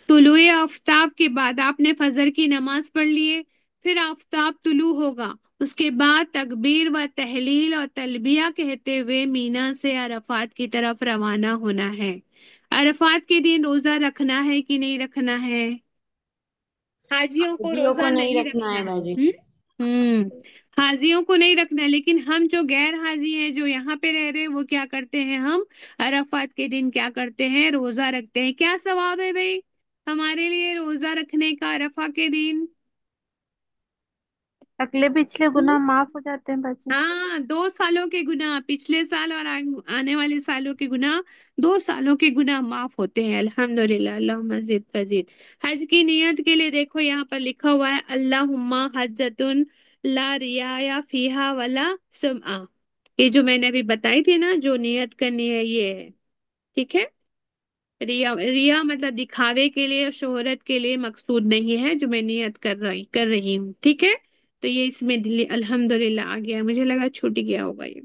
तुलुए आफ्ताब के बाद आपने फजर की नमाज पढ़ लिए, फिर आफ्ताब तुलू होगा, उसके बाद तकबीर व तहलील और तलबिया कहते हुए मीना से अरफात की तरफ रवाना होना है। अरफात के दिन रोजा रखना है कि नहीं रखना है, हाजियों को हाजियों रोजा को नहीं नहीं रखना रखना है है। बाजी। हाजियों को नहीं रखना है, लेकिन हम जो गैर हाजी हैं जो यहाँ पे रह रहे हैं वो क्या करते हैं, हम अरफात के दिन क्या करते हैं, रोजा रखते हैं। क्या सवाब है भाई हमारे लिए रोजा रखने का अरफा के दिन? अगले पिछले हम्म? गुनाह माफ हो जाते हैं बाजी। हाँ, 2 सालों के गुनाह, पिछले साल और आने वाले सालों के गुनाह, 2 सालों के गुनाह माफ होते हैं, अल्हम्दुलिल्लाह, अल्लाहुम्मा ज़िद फजीद। हज की नियत के लिए देखो यहाँ पर लिखा हुआ है, अल्लाहुम्मा हज्जतुन ला रियाया फीहा वला सुमआ, ये जो मैंने अभी बताई थी ना, जो नियत करनी है ये है। ठीक है। रिया रिया मतलब दिखावे के लिए और शोहरत के लिए मकसूद नहीं है, जो मैं नियत कर रही हूँ। ठीक है। तो ये इसमें दिल्ली अल्हम्दुलिल्लाह आ गया, मुझे लगा छूट गया होगा ये।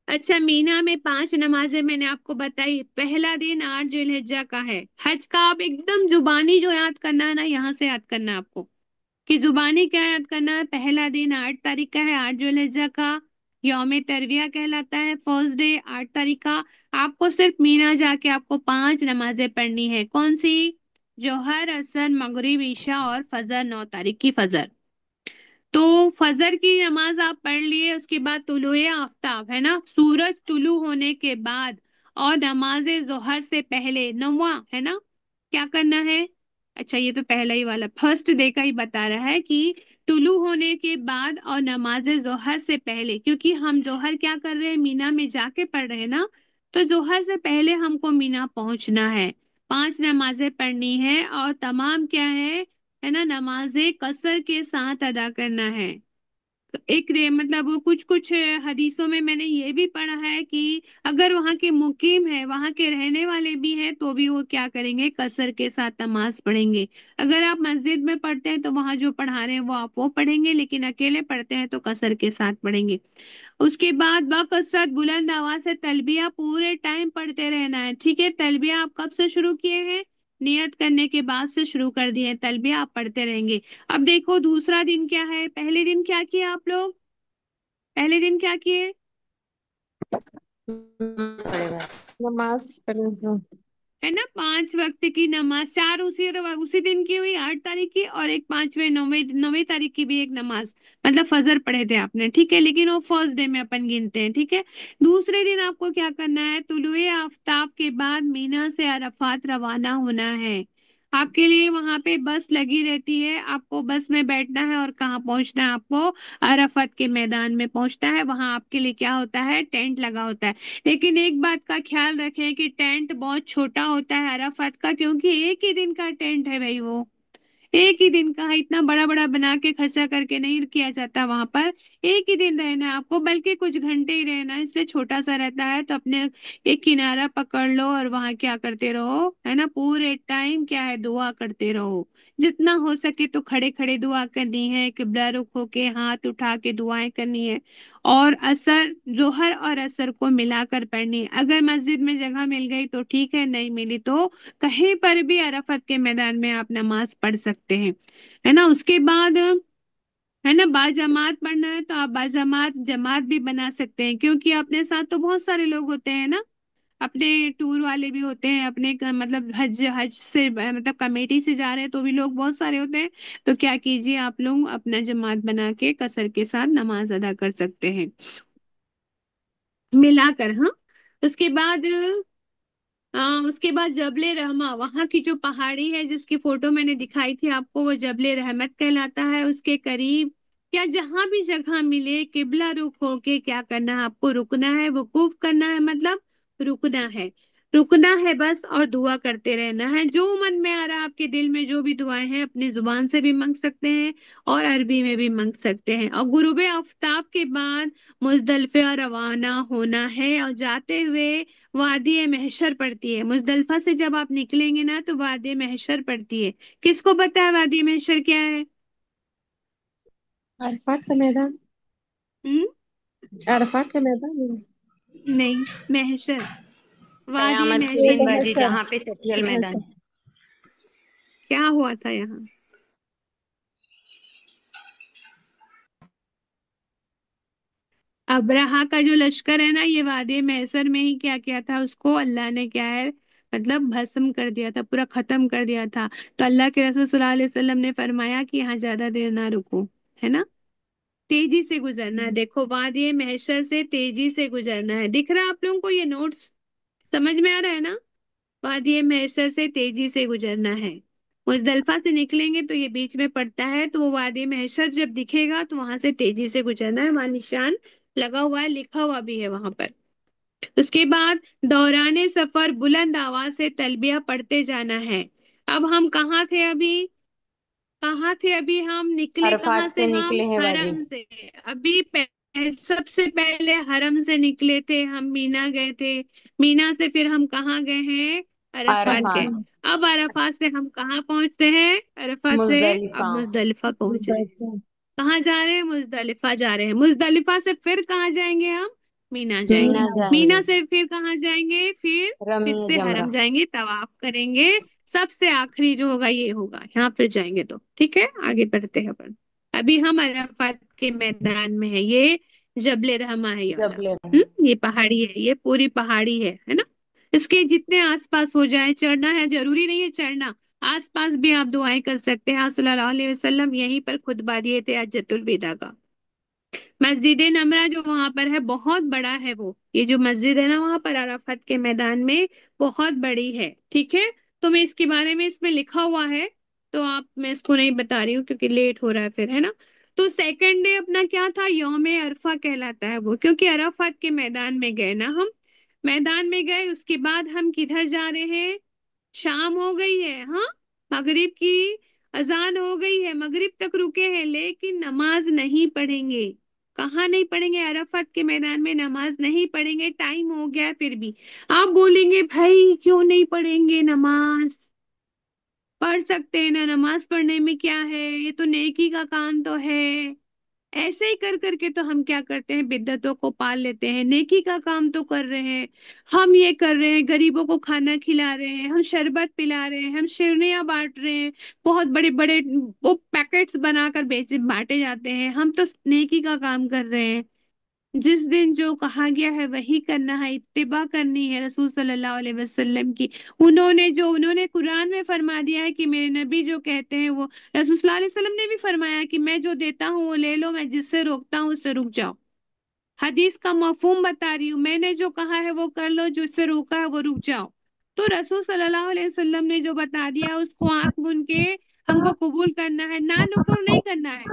अच्छा, मीना में 5 नमाजें मैंने आपको बताई। पहला दिन 8 जिलहिज्जा का है। हज का आप एकदम जुबानी जो याद करना है ना, यहाँ से याद करना है आपको कि जुबानी क्या याद करना है। पहला दिन 8 तारीख का है, 8 जुलहिज्जा का। यौम तरविया कहलाता है, फर्स्ट डे 8 तारीख का। आपको सिर्फ मीना जाके आपको 5 नमाजें पढ़नी है। कौन सी? जोहर, असर, मगरिब, ईशा और फजर, 9 तारीख की फजर। तो फजर की नमाज आप पढ़ लिए, उसके बाद तुलुए आफताब है ना, सूरज तुलू होने के बाद, और नमाज जोहर से पहले नौवा है ना, क्या करना है? अच्छा, ये तो पहला ही वाला फर्स्ट डे का ही बता रहा है कि टुलू होने के बाद और नमाज जोहर से पहले, क्योंकि हम जोहर क्या कर रहे हैं, मीना में जाके पढ़ रहे हैं ना, तो जोहर से पहले हमको मीना पहुंचना है। 5 नमाजें पढ़नी है, और तमाम क्या है ना, नमाजें कसर के साथ अदा करना है। मतलब वो कुछ कुछ हदीसों में मैंने ये भी पढ़ा है कि अगर वहाँ के मुकीम है, वहाँ के रहने वाले भी हैं, तो भी वो क्या करेंगे, कसर के साथ नमाज पढ़ेंगे। अगर आप मस्जिद में पढ़ते हैं तो वहाँ जो पढ़ा रहे हैं वो आप वो पढ़ेंगे, लेकिन अकेले पढ़ते हैं तो कसर के साथ पढ़ेंगे। उसके बाद बकसरत बुलंद आवाज से तलबिया पूरे टाइम पढ़ते रहना है। ठीक है। तलबिया आप कब से शुरू किए हैं? नियत करने के बाद से शुरू कर दिए हैं। तलबिया आप पढ़ते रहेंगे। अब देखो दूसरा दिन क्या है। पहले दिन क्या किए आप लोग? पहले दिन क्या किए? नमाज पढ़े। हाँ। है ना, 5 वक्त की नमाज, 4 उसी दिन की हुई, 8 तारीख की, और एक 5वें 9वें तारीख की भी एक नमाज, मतलब फजर पढ़े थे आपने। ठीक है, लेकिन वो फर्स्ट डे में अपन गिनते हैं। ठीक है। दूसरे दिन आपको क्या करना है, तुलुए आफताब के बाद मीना से अरफात रवाना होना है। आपके लिए वहां पे बस लगी रहती है, आपको बस में बैठना है और कहाँ पहुंचना है आपको, अरफत के मैदान में पहुंचना है। वहां आपके लिए क्या होता है, टेंट लगा होता है। लेकिन एक बात का ख्याल रखें कि टेंट बहुत छोटा होता है अराफात का, क्योंकि एक ही दिन का टेंट है भाई, वो एक ही दिन का है, इतना बड़ा बड़ा बना के खर्चा करके नहीं किया जाता वहां पर। एक ही दिन रहना है आपको, बल्कि कुछ घंटे ही रहना है, इसलिए छोटा सा रहता है। तो अपने एक किनारा पकड़ लो और वहां क्या करते रहो, है ना, पूरे टाइम क्या है, दुआ करते रहो। जितना हो सके तो खड़े खड़े दुआ करनी है, किबला रुख होके हाथ उठा के दुआएं करनी है। और असर, जोहर और असर को मिलाकर पढ़नी है। अगर मस्जिद में जगह मिल गई तो ठीक है, नहीं मिली तो कहीं पर भी अरफत के मैदान में आप नमाज पढ़ सकते हैं। है ना। उसके बाद है ना, बाजमात पढ़ना है तो आप बाजमात जमात भी बना सकते हैं, क्योंकि अपने साथ तो बहुत सारे लोग होते हैं ना, अपने टूर वाले भी होते हैं, अपने मतलब हज हज से मतलब कमेटी से जा रहे हैं तो भी लोग बहुत सारे होते हैं। तो क्या कीजिए, आप लोग अपना जमात बना के कसर के साथ नमाज अदा कर सकते हैं, मिलाकर। हाँ। उसके बाद उसके बाद जबले रहमा, वहां की जो पहाड़ी है जिसकी फोटो मैंने दिखाई थी आपको, वो जबले रहमत कहलाता है। उसके करीब क्या, जहां भी जगह मिले किबला रुख होके क्या करना है, आपको रुकना है, वकूफ करना है, मतलब रुकना है। रुकना है बस, और दुआ करते रहना है। जो मन में आ रहा है, आपके दिल में जो भी दुआएं हैं, अपनी जुबान से भी मांग सकते हैं और अरबी में भी मांग सकते हैं। और गुरूब आफ्ताब के बाद मुजदलिफा रवाना होना है, और जाते हुए वादी महशर पड़ती है। मुजदलिफा से जब आप निकलेंगे ना तो वादी महशर पड़ती है। किसको पता है वादी महशर क्या है? अरफात का मैदान। हम्म। अरफात का मैदान। नहीं, महशर, वादी कयामत के महशर। दिन बाजी, अच्छा। जहाँ पे चटियल अच्छा मैदान। अच्छा। क्या हुआ था यहाँ? अब्रहा का जो लश्कर है ना, ये वादी महशर में ही क्या किया था, उसको अल्लाह ने क्या है, मतलब भस्म कर दिया था, पूरा खत्म कर दिया था। तो अल्लाह के रसूल सल्लल्लाहु अलैहि वसल्लम ने फरमाया कि यहाँ ज्यादा देर ना रुको, है ना, तेजी से गुजरना है। देखो, वादी महशर से तेजी से गुजरना है। दिख रहा है आप लोगों को ये नोट्स? समझ में आ रहा है ना? वादी महशर से तेजी से गुजरना है। मुजदलफा से निकलेंगे तो ये बीच में पड़ता है, तो वो वादी महशर जब दिखेगा तो वहां से तेजी से गुजरना है। वहां निशान लगा हुआ है, लिखा हुआ भी है वहां पर। उसके बाद दौराने सफर बुलंद आवाज से तलबिया पढ़ते जाना है। अब हम कहाँ थे अभी? कहाँ थे अभी? हम निकले कहाँ अरफात से? से हम निकले हैं बाजी। हरम से। अभी सबसे पहले हरम से निकले थे हम, मीना गए थे। मीना से फिर हम कहाँ गए हैं? अरफात गए। अरफात। अब अरफात से हम कहाँ पहुंचते हैं? अरफात से अब मुजदलिफा। मुजदलिफा पहुंच रहे हैं। मुजफ्फर। कहाँ जा रहे हैं? मुजदलिफा जा रहे हैं। मुजदलिफा से फिर कहाँ जाएंगे हम? मीना मीना जाएंगे। जाएंगे। मीना से फिर कहाँ जाएंगे? फिर रमी से जमरा। हरम जाएंगे, तवाफ करेंगे। सबसे आखिरी जो होगा ये होगा, यहाँ फिर जाएंगे। तो ठीक है, आगे बढ़ते हैं अपन। अभी हम अरफात के मैदान में है। ये जबले रहमा है ये वाला। जबले। ये पहाड़ी है, ये पूरी पहाड़ी है ना। इसके जितने आसपास हो जाए, चढ़ना है जरूरी नहीं है चढ़ना, आसपास भी आप दुआएं कर सकते हैं। आप सल्लल्लाहु अलैहि वसल्लम यहीं पर खुतबा दिए थे हज्जतुल विदा का। मस्जिद नमरा जो वहां पर है बहुत बड़ा है वो, ये जो मस्जिद है ना वहां पर अराफत के मैदान में, बहुत बड़ी है। ठीक है, तो मैं इसके बारे में, इसमें लिखा हुआ है, तो आप, मैं इसको नहीं बता रही हूँ क्योंकि लेट हो रहा है फिर, है ना। तो सेकंड डे अपना क्या था? यौम अरफा कहलाता है वो, क्योंकि अराफत के मैदान में गए ना हम। मैदान में गए, उसके बाद हम किधर जा रहे हैं? शाम हो गई है, हाँ, मगरिब की अजान हो गई है, मगरिब तक रुके हैं, लेकिन नमाज नहीं पढ़ेंगे। कहाँ नहीं पढ़ेंगे? अरफत के मैदान में नमाज नहीं पढ़ेंगे। टाइम हो गया है फिर भी। आप बोलेंगे भाई क्यों नहीं पढ़ेंगे नमाज? पढ़ सकते हैं ना, नमाज पढ़ने में क्या है, ये तो नेकी का काम तो है। ऐसे ही कर करके तो हम क्या करते हैं? बिद्दतों को पाल लेते हैं। नेकी का काम तो कर रहे हैं हम, ये कर रहे हैं, गरीबों को खाना खिला रहे हैं हम, शरबत पिला रहे हैं हम, शिरनियाँ बांट रहे हैं, बहुत बड़े बड़े वो पैकेट्स बनाकर बेचे बांटे जाते हैं, हम तो नेकी का काम कर रहे हैं। जिस दिन जो कहा गया है वही करना है, इत्तिबा करनी है रसूल सल्लल्लाहु अलैहि वसल्लम की। उन्होंने कुरान में फरमा दिया है कि मेरे नबी जो कहते हैं वो, रसूल सल्लल्लाहु अलैहि वसल्लम ने भी फरमाया कि मैं जो देता हूँ वो ले लो, मैं जिससे रोकता हूँ उससे रुक जाओ। हदीस का मफहूम बता रही हूँ, मैंने जो कहा है वो कर लो, जो उससे रोका है वो रुक जाओ। तो रसूल सल्लल्लाहु अलैहि वसल्लम ने जो बता दिया उसको आंख मूंद के हमको कबूल करना है, ना नुकुर नहीं करना है।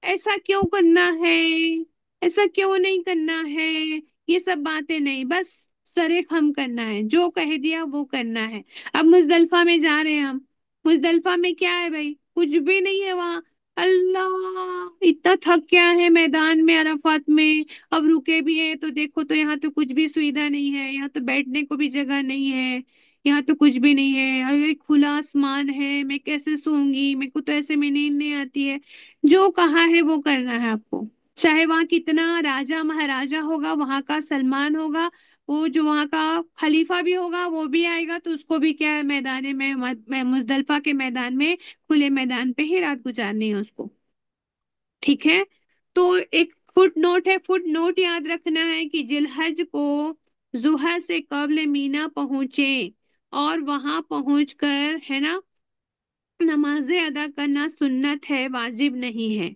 ऐसा क्यों करना है, ऐसा क्यों नहीं करना है, ये सब बातें नहीं, बस सरे खम करना है, जो कह दिया वो करना है। अब मुजदलफा में जा रहे हैं हम। मुजदलफा में क्या है भाई? कुछ भी नहीं है वहां। अल्लाह, इतना थक गया है मैदान में अरफात में। अब रुके भी हैं तो देखो, तो यहाँ तो कुछ भी सुविधा नहीं है, यहाँ तो बैठने को भी जगह नहीं है, यहाँ तो कुछ भी नहीं है। अगर खुला आसमान है, मैं कैसे सोऊंगी? मेरे को तो ऐसे में नींद नहीं आती है। जो कहा है वो करना है आपको। चाहे वहां कितना राजा महाराजा होगा, वहां का सलमान होगा, वो जो वहां का खलीफा भी होगा वो भी आएगा, तो उसको भी क्या है, मैदान में मुजदलफा के मैदान में, खुले मैदान पे ही रात गुजारनी है उसको। ठीक है, तो एक फुट नोट है, फुट नोट याद रखना है कि जिलहज को जुहर से कबल मीना पहुंचे, और वहां पहुंचकर, है ना, नमाजें अदा करना सुन्नत है, वाजिब नहीं है।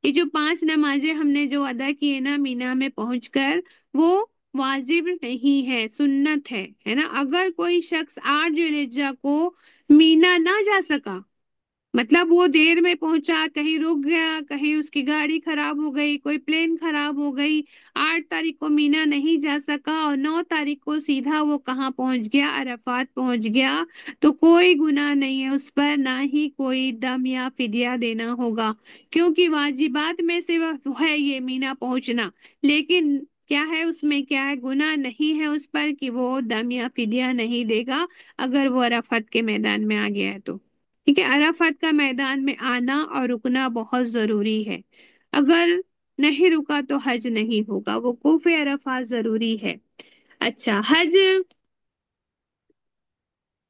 ये जो 5 नमाजें हमने जो अदा की है ना मीना में पहुंचकर, वो वाजिब नहीं है, सुन्नत है ना। अगर कोई शख्स 8 जिलहिज्जा को मीना ना जा सका, मतलब वो देर में पहुंचा, कहीं रुक गया, कहीं उसकी गाड़ी खराब हो गई, कोई प्लेन खराब हो गई, 8 तारीख को मीना नहीं जा सका और 9 तारीख को सीधा वो कहाँ पहुंच गया? अरफात पहुंच गया, तो कोई गुनाह नहीं है उस पर, ना ही कोई दम या फिदिया देना होगा, क्योंकि वाजिबात में से वह है ये मीना पहुंचना। लेकिन क्या है उसमें, क्या है, गुनाह नहीं है उस पर कि वो दम या फिदिया नहीं देगा अगर वो अरफात के मैदान में आ गया है तो। ठीक है, अराफात का मैदान में आना और रुकना बहुत जरूरी है। अगर नहीं रुका तो हज नहीं होगा, वकूफ अराफात जरूरी है। अच्छा, हज,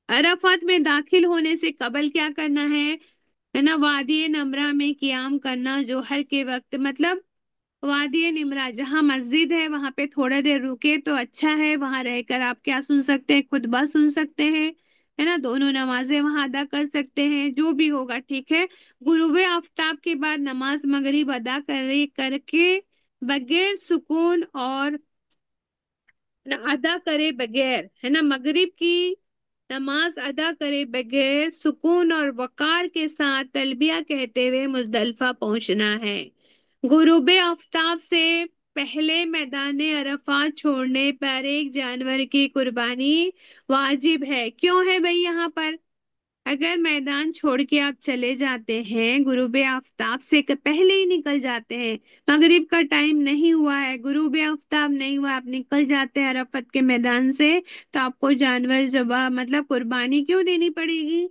अराफात में दाखिल होने से कबल क्या करना है ना, वादी नमरा में कियाम करना जोहर के वक्त, मतलब वादी निमरा जहाँ मस्जिद है वहां पे थोड़ा देर रुके तो अच्छा है, वहां रहकर आप क्या सुन सकते हैं? खुतबा सुन सकते हैं, है ना, दोनों नमाजें वहां अदा कर सकते हैं, जो भी होगा। ठीक है, गुरूबे आफ्ताब के बाद नमाज मगरिब अदा करे करके बगैर सुकून और अदा करे बगैर, है ना, मगरिब की नमाज अदा करे बगैर सुकून और वकार के साथ तलबिया कहते हुए मुजदलफा पहुंचना है। गुरूब आफ्ताब से पहले मैदान अरफात छोड़ने पर एक जानवर की कुर्बानी वाजिब है। क्यों है भाई यहाँ पर? अगर मैदान छोड़ के आप चले जाते हैं, गुरूबे आफ्ताब से पहले ही निकल जाते हैं, मगरिब का टाइम नहीं हुआ है, गुरूबे आफ्ताब नहीं हुआ, आप निकल जाते हैं अरफत के मैदान से, तो आपको जानवर जबा मतलब कुर्बानी क्यों देनी पड़ेगी?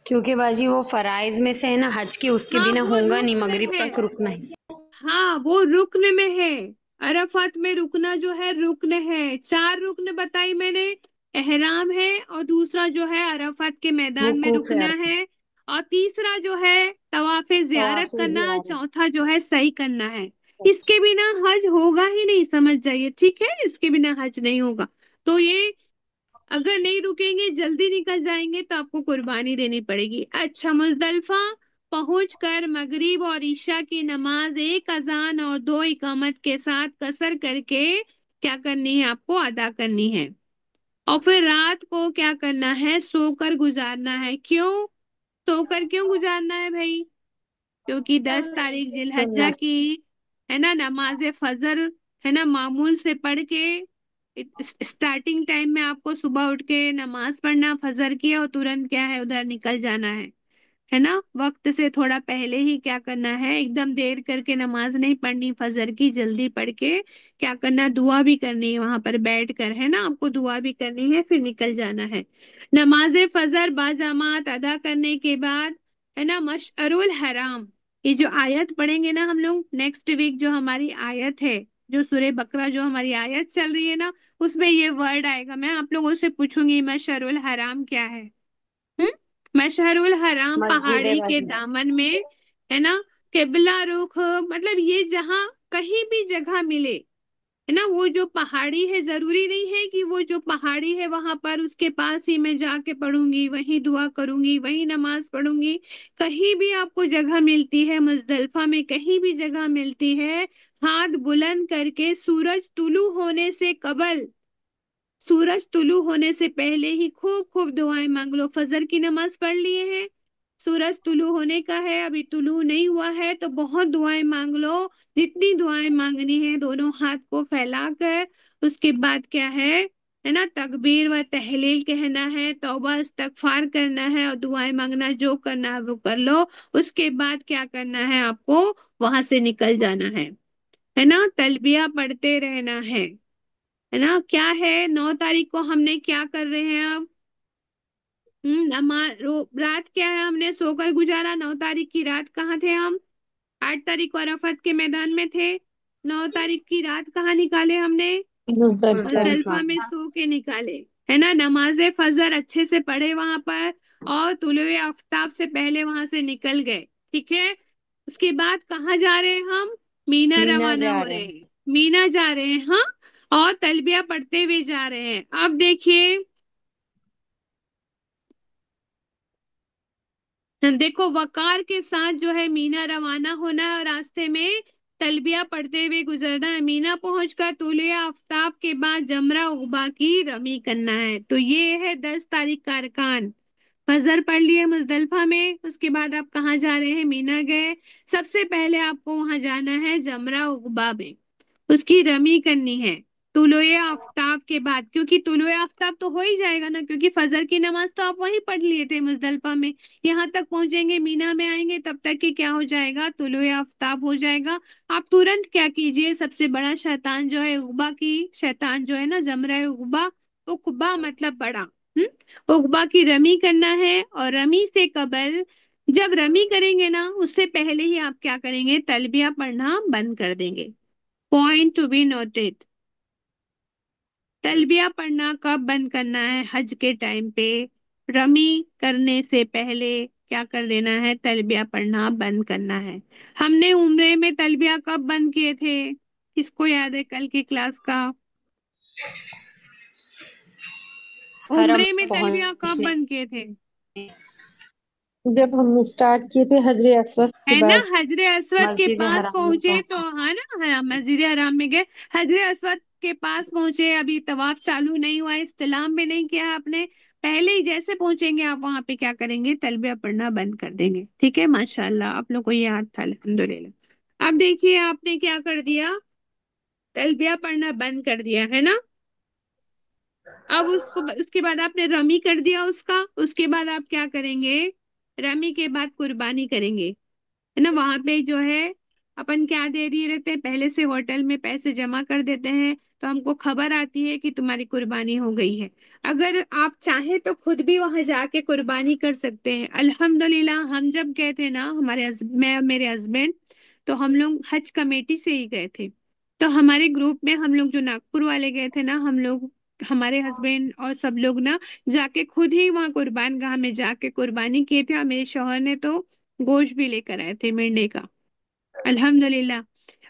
क्योंकि बाजी वो फराइज में से है ना, हज की, उसके हाँ बिना वो होगा नहीं, रुक्न मगरिब है। तक रुकना है। हाँ वो रुक्न में है। अरफात में रुकना जो है रुक्न है। 4 रुक्न बताई मैंने। एहराम है, और दूसरा जो है अरफात के मैदान में वुकूफ रुकना अरफा, है, और तीसरा जो है तवाफे जियारत तवाफे करना, जियारत। चौथा जो है सही करना है। इसके बिना हज होगा ही नहीं, समझ जाइए, ठीक है, इसके बिना हज नहीं होगा। तो ये अगर नहीं रुकेंगे, जल्दी निकल जाएंगे, तो आपको कुर्बानी देनी पड़ेगी। अच्छा, मुजदलफा पहुंचकर मगरिब और ईशा की नमाज एक अजान और 2 इकामत के साथ कसर करके क्या करनी है, आपको अदा करनी है। और फिर रात को क्या करना है, सोकर गुजारना है। क्यों सोकर क्यों गुजारना है भाई? क्योंकि 10 तारीख जिलहज्जा सुन्नत। की है ना नमाज फजर, है ना, मामूल से पढ़ के स्टार्टिंग टाइम में आपको सुबह उठ के नमाज पढ़ना फजर की, और तुरंत क्या है उधर निकल जाना है ना। वक्त से थोड़ा पहले ही क्या करना है, एकदम देर करके नमाज नहीं पढ़नी फजर की, जल्दी पढ़ के क्या करना, दुआ भी करनी है वहां पर बैठ कर, है ना, आपको दुआ भी करनी है, फिर निकल जाना है। नमाज फजर बाजमात अदा करने के बाद, है ना, मशअरुल हराम, ये जो आयत पढ़ेंगे ना हम लोग नेक्स्ट वीक, जो हमारी आयत है, जो सूरह बकरा जो हमारी आयत चल रही है ना, उसमें ये वर्ड आएगा। मैं आप लोगों से पूछूंगी मशअरुल हराम क्या है। हम्म मशहरुल हराम मस्जिद है पहाड़ी के बाजी। दामन में, है ना, किबला रुख, मतलब ये जहां कहीं भी जगह मिले, है ना, वो जो पहाड़ी है, जरूरी नहीं है कि वो जो पहाड़ी है वहां पर उसके पास ही मैं जाके पढ़ूंगी, वहीं दुआ करूंगी, वहीं नमाज पढ़ूंगी। कहीं भी आपको जगह मिलती है, मुजदलफा में कहीं भी जगह मिलती है, हाथ बुलंद करके सूरज तुलू होने से कबल, सूरज तुलू होने से पहले ही खूब खूब दुआएं मांग लो। फजर की नमाज पढ़ लिए हैं, सूरज तुलू होने का है, अभी तुलू नहीं हुआ है, तो बहुत दुआएं मांग लो। जितनी दुआएं मांगनी है दोनों हाथ को फैलाकर, उसके बाद क्या है ना, तकबीर व तहलील कहना है, तौबा इस्तगफार करना है, और दुआएं मांगना, जो करना है वो कर लो। उसके बाद क्या करना है, आपको वहां से निकल जाना है ना, तलबिया पढ़ते रहना है ना। क्या है, 9 तारीख को हमने क्या कर रहे हैं अब, रात क्या है, हमने सोकर गुजारा। 9 तारीख की रात कहाँ थे हम? 8 तारीख को अरफत के मैदान में थे। 9 तारीख की रात कहाँ निकाले हमने? मुजदलिफा। मुजदलिफा। मुजदलिफा में सो के निकाले, है ना। नमाजे फजर अच्छे से पढ़े वहां पर, और तुलुए आफ्ताब से पहले वहां से निकल गए, ठीक है। उसके बाद कहाँ जा रहे हैं हम? मीना मीना रवाना जा हो रहे रहे हैं। हैं, मीना जा रहे हैं, हाँ। और तलबिया पढ़ते हुए जा रहे हैं। अब देखिए, देखो वकार के साथ जो है मीना रवाना होना है, और रास्ते में तलबिया पढ़ते हुए गुजरना है। मीना पहुंचकर तूले आफ्ताब के बाद जमरा उगबा की रमी करना है। तो ये है 10 तारीख का अरकान। फजर पढ़ लिए मुजदलफा में, उसके बाद आप कहाँ जा रहे हैं, मीना गए। सबसे पहले आपको वहां जाना है जमरा उगबा में, उसकी रमी करनी है तुलोए आफ्ताब के बाद, क्योंकि तुलोए आफ्ताब तो हो ही जाएगा ना, क्योंकि फजर की नमाज तो आप वहीं पढ़ लिए थे मुजदलफा में। यहाँ तक पहुंचेंगे, मीना में आएंगे, तब तक कि क्या हो जाएगा, तुलोए आफ्ताब हो जाएगा। आप तुरंत क्या कीजिए, सबसे बड़ा शैतान जो है उकबा की, शैतान जो है ना, जमरा उकबा, उकबा मतलब बड़ा, उकबा की रमी करना है। और रमी से कबल, जब रमी करेंगे ना, उससे पहले ही आप क्या करेंगे, तलबिया पढ़ना बंद कर देंगे। Point to be noted. तलबिया पढ़ना कब बंद करना है, हज के टाइम पे, रमी करने से पहले क्या कर देना है, तलबिया पढ़ना बंद करना है। हमने उम्रे में तलबिया कब बंद किए थे, किसको याद है कल की क्लास का? हरम उम्रे में तलबिया कब पहुंचने। बंद किए थे? जब हम स्टार्ट किए थे हजरे अस्वद के है ना, बाद। हजरे अस्वद के मस्जिद पास हराम में पहुंचे तो, पहुंचे। है ना, मस्जिद हराम में गए, हजरे अस्वद के पास पहुंचे, अभी तवाफ चालू नहीं हुआ, इस्तिलाम भी नहीं किया आपने। पहले ही जैसे पहुंचेंगे आप वहां पे क्या करेंगे, तलबिया पढ़ना बंद कर देंगे, ठीक है। माशाल्लाह, आप लोग को ये याद था, अल्हम्दुलिल्लाह। अब देखिए आपने क्या कर दिया, तलबिया पढ़ना बंद कर दिया, है ना। अब उसको उसके बाद आपने रमी कर दिया उसका, उसके बाद आप क्या करेंगे, रमी के बाद कुर्बानी करेंगे, है ना। वहां पे जो है अपन क्या दे दिए रहते हैं, पहले से होटल में पैसे जमा कर देते हैं, तो हमको खबर आती है कि तुम्हारी कुर्बानी हो गई है। अगर आप चाहें तो खुद भी वहां जाके कुर्बानी कर सकते हैं। अल्हम्दुलिल्लाह हम जब गए थे ना, मैं और मेरे हस्बैंड, तो हम लोग हज कमेटी से ही गए थे। तो हमारे ग्रुप में हम लोग जो नागपुर वाले गए थे ना, हम लोग, हमारे हस्बैंड और सब लोग ना, जाके खुद ही वहां कुर्बान गाह में जाके कुर्बानी किए थे। और मेरे शौहर ने तो गोश्त भी लेकर आए थे मेंढे का, अल्हम्दुलिल्लाह।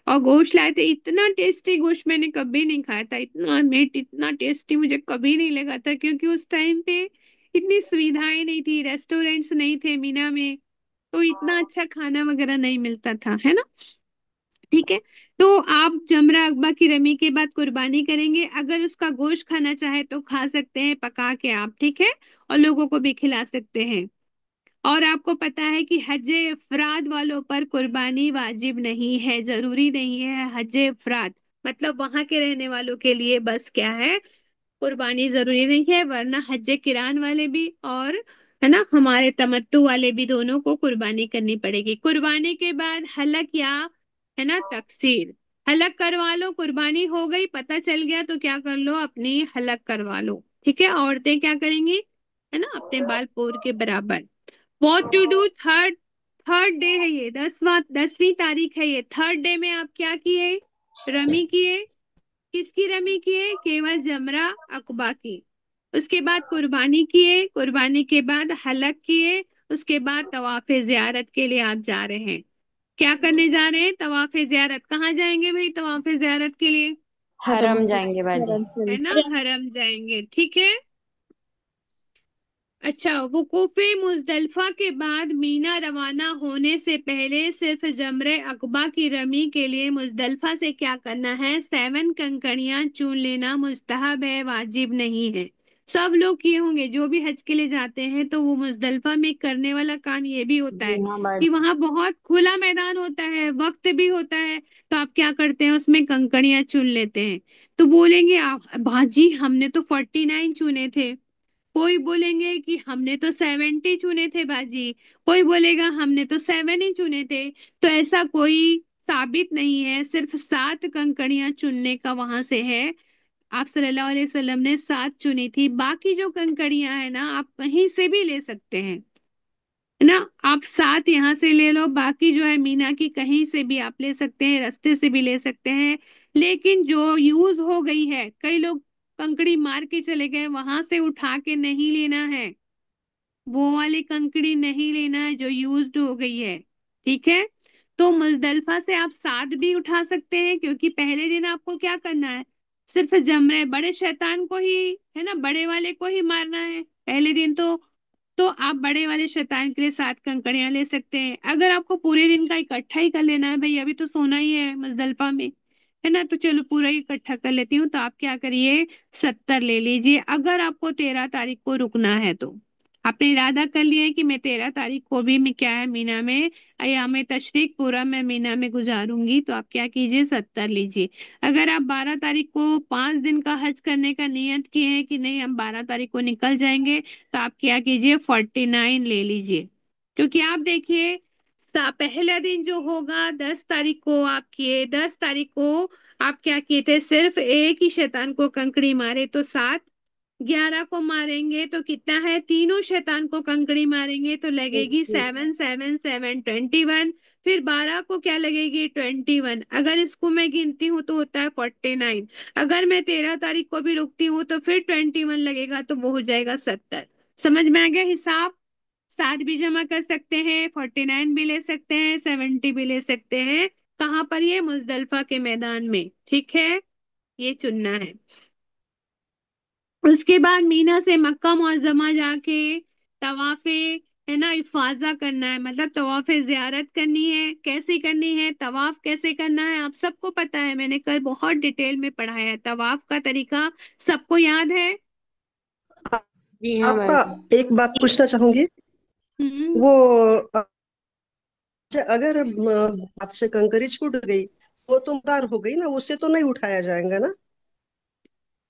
और गोश्त लाए थे, इतना टेस्टी गोश्त मैंने कभी नहीं खाया था, इतना मीठ, इतना टेस्टी मुझे कभी नहीं लगा था, क्योंकि उस टाइम पे इतनी सुविधाएं नहीं थी, रेस्टोरेंट्स नहीं थे मीना में, तो इतना अच्छा खाना वगैरह नहीं मिलता था, है ना। ठीक है। तो आप जमरा अकबा की रमी के बाद कुर्बानी करेंगे। अगर उसका गोश्त खाना चाहे तो खा सकते हैं पका के आप, ठीक है, और लोगों को भी खिला सकते हैं। और आपको पता है कि हज इफराद वालों पर कुर्बानी वाजिब नहीं है, जरूरी नहीं है। हज इफराद मतलब वहां के रहने वालों के लिए बस क्या है, कुर्बानी जरूरी नहीं है, वरना हज किरान वाले भी और, है ना, हमारे तमत्तु वाले भी, दोनों को कुर्बानी करनी पड़ेगी। कुर्बानी के बाद हलक या, है ना, तकसीर, हलक करवा लो। कुर्बानी हो गई, पता चल गया तो क्या कर लो, अपनी हलक करवा लो, ठीक है। औरतें क्या करेंगी, है ना, अपने बाल पोर के बराबर। What to do third, third day है ये, 10वीं तारीख है ये। थर्ड डे में आप क्या किए, रमी किए। किसकी रमी किए, केवल जमरा अकबा की। उसके बाद कुर्बानी किए, कुर्बानी के बाद हलक किए। उसके बाद तवाफ जियारत के लिए आप जा रहे हैं। क्या करने जा रहे हैं, तवाफ जियारत। कहाँ जाएंगे भाई तवाफ जियारत के लिए, हरम हरम जाएंगे बाजी। हरम है ना, शरीफ। हरम जाएंगे, ठीक है। अच्छा, वुकूफे मुजदलफा के बाद मीना रवाना होने से पहले सिर्फ जमरे अकबा की रमी के लिए मुजदलफा से क्या करना है, 7 कंकड़ियां चुन लेना मुस्तहब है, वाजिब नहीं है। सब लोग किए होंगे, जो भी हज के लिए जाते हैं तो वो मुजदलफा में करने वाला काम ये भी होता जी है हाँ कि बाजी। वहां बहुत खुला मैदान होता है, वक्त भी होता है, तो आप क्या करते हैं, उसमें कंकड़ियां चुन लेते हैं। तो बोलेंगे आप बाजी हमने तो 49 चुने थे, कोई बोलेंगे कि हमने तो 70 चुने थे बाजी, कोई बोलेगा हमने तो 7 ही चुने थे। तो ऐसा कोई साबित नहीं है, सिर्फ 7 कंकड़ियां चुनने का वहां से है। आप सल्लल्लाहु अलैहि वसल्लम ने 7 चुनी थी, बाकी जो कंकड़ियां है ना आप कहीं से भी ले सकते हैं, है ना। आप 7 यहाँ से ले लो, बाकी जो है मीना की कहीं से भी आप ले सकते हैं, रास्ते से भी ले सकते हैं। लेकिन जो यूज हो गई है, कई लोग कंकड़ी मार के चले गए, वहां से उठा के नहीं लेना है, वो वाली कंकड़ी नहीं लेना है जो यूज्ड हो गई है, ठीक है। तो मुजदलफा से आप 7 भी उठा सकते हैं, क्योंकि पहले दिन आपको क्या करना है, सिर्फ जमरे बड़े शैतान को ही, है ना, बड़े वाले को ही मारना है पहले दिन। तो आप बड़े वाले शैतान के लिए 7 कंकड़ियां ले सकते हैं। अगर आपको पूरे दिन का इकट्ठा ही कर लेना है, भाई अभी तो सोना ही है मुजदलफा में, है ना, तो चलो पूरा ही इकट्ठा कर लेती हूँ, तो आप क्या करिए, 70 ले लीजिए। अगर आपको 13 तारीख को रुकना है तो आपने इरादा कर लिया है कि मैं 13 तारीख को भी मैं क्या है मीना में, अयाम तशरीक पूरा मैं मीना में गुजारूंगी, तो आप क्या कीजिए, 70 लीजिए। अगर आप 12 तारीख को 5 दिन का हज करने का नियत किए हैं कि नहीं हम 12 तारीख को निकल जाएंगे, तो आप क्या कीजिए, 49 ले लीजिए। क्योंकि आप देखिए, पहला दिन जो होगा 10 तारीख को आप किए, 10 तारीख को आप क्या किए थे, सिर्फ एक ही शैतान को कंकड़ी मारे तो 7, 11 को मारेंगे तो कितना है, तीनों शैतान को कंकड़ी मारेंगे तो लगेगी 7 7 7 21। फिर 12 को क्या लगेगी, 21। अगर इसको मैं गिनती हूँ तो होता है 49। अगर मैं 13 तारीख को भी रुकती हूँ तो फिर 21 लगेगा, तो वो हो जाएगा 70। समझ में आ गया हिसाब। 7 भी जमा कर सकते हैं, 49 भी ले सकते हैं, 70 भी ले सकते हैं। कहाँ पर, ये मुजदलफा के मैदान में, ठीक है, ये चुनना है। उसके बाद मीना से मक्का मुअज्जमा जाके तवाफे, है ना, इफाजा करना है, मतलब तवाफे जियारत करनी है। कैसे करनी है, तवाफ कैसे करना है आप सबको पता है, मैंने कल बहुत डिटेल में पढ़ाया है तवाफ का तरीका, सबको याद है। जी हाँ आपका बाजी। एक बात पूछना चाहूंगी। हम्म। वो अच्छा, अगर हाथ से कंकरी छूट गई, वो तो मदार हो गई ना, उससे तो नहीं उठाया जाएगा ना।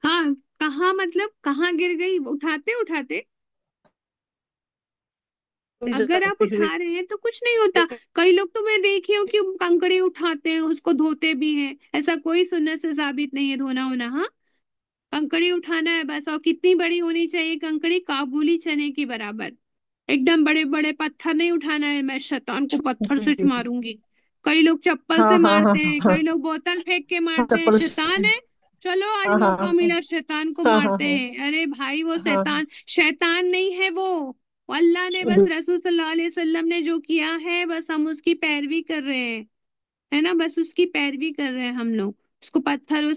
हाँ, कहाँ मतलब कहाँ गिर गई उठाते उठाते? अगर आप जाते हुए। उठा रहे हैं तो कुछ नहीं होता। कई लोग तो मैं देखी हूँ कि कंकड़ी उठाते हैं, उसको धोते भी हैं। ऐसा कोई सुन्नत से साबित नहीं है धोना होना। हाँ, कंकड़ी उठाना है बस। और कितनी बड़ी होनी चाहिए कंकड़ी? काबुली चने की बराबर। एकदम बड़े बड़े पत्थर नहीं उठाना है, मैं शैतान को पत्थर से जी। मारूंगी। कई लोग चप्पल से हाँ हाँ हाँ मारते हैं, हाँ कई लोग बोतल फेंक के हाँ, मारते हैं। चप्पल शैतान है, चलो आज हाँ हाँ मौका मिला शैतान को हाँ हाँ मारते हाँ हैं। अरे भाई वो हाँ शैतान शैतान नहीं है वो। अल्लाह ने बस रसूल सल्लल्लाहु अलैहि वसल्लम ने जो किया है बस हम उसकी पैरवी कर रहे हैं, है ना। बस उसकी पैरवी कर रहे हैं हम लोग। उसको पत्थरों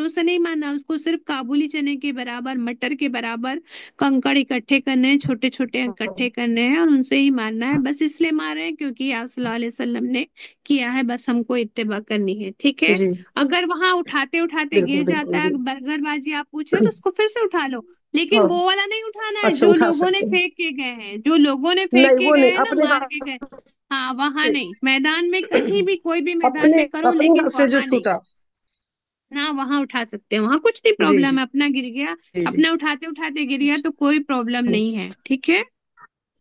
से नहीं मारना, उसको सिर्फ काबुली चने के बराबर, मटर के बराबर कंकड़ इकट्ठे करने हैं, छोटे छोटे इकट्ठे करने हैं और उनसे ही मारना है। बस इसलिए मार रहे हैं क्योंकि आप सल्लल्लाहु अलैहि वसल्लम ने किया है, बस हमको इत्तिबा करनी है, ठीक है। जी। अगर वहां उठाते उठाते गिर बिल्कुल जाता बिल्कुल है, जी। बर्गरबाजी आप पूछ रहे हो, तो उसको फिर से उठा लो। लेकिन हाँ, वो वाला नहीं उठाना है अच्छा जो उठा लोगों ने सकते हैं। फेंक के गए हैं, जो लोगों ने फेंक नहीं के वो गए नहीं, हैं ना, अपने मार के गए। हाथ हाँ वहां से। नहीं, मैदान में कहीं भी कोई भी मैदान अपने में करो अपने लेकिन हाथ से जो वहां नहीं। छूटा। ना वहां उठा सकते हैं, वहां कुछ नहीं जी प्रॉब्लम जी है, अपना गिर गया, जी जी अपना उठाते उठाते गिर गया तो कोई प्रॉब्लम जी नहीं है, ठीक है।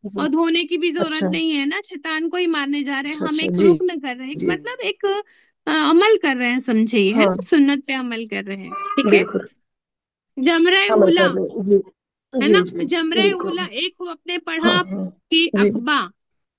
जी। और धोने की भी जरूरत अच्छा नहीं है ना, शैतान को ही मारने जा रहे हैं अच्छा हम, अच्छा एक जी रुक्न कर रहे हैं, एक जी। मतलब एक अमल कर रहे हैं, समझिए, है हाँ ना, सुन्नत पे अमल कर रहे हैं, ठीक है। बिल्कुल। जमरे अमल उला, कर रहे हैं। जी है ना। जी जी जमरे बिल्कुल। उला एक को अपने हाँ पढ़ा हाँ कि जी। अकबा।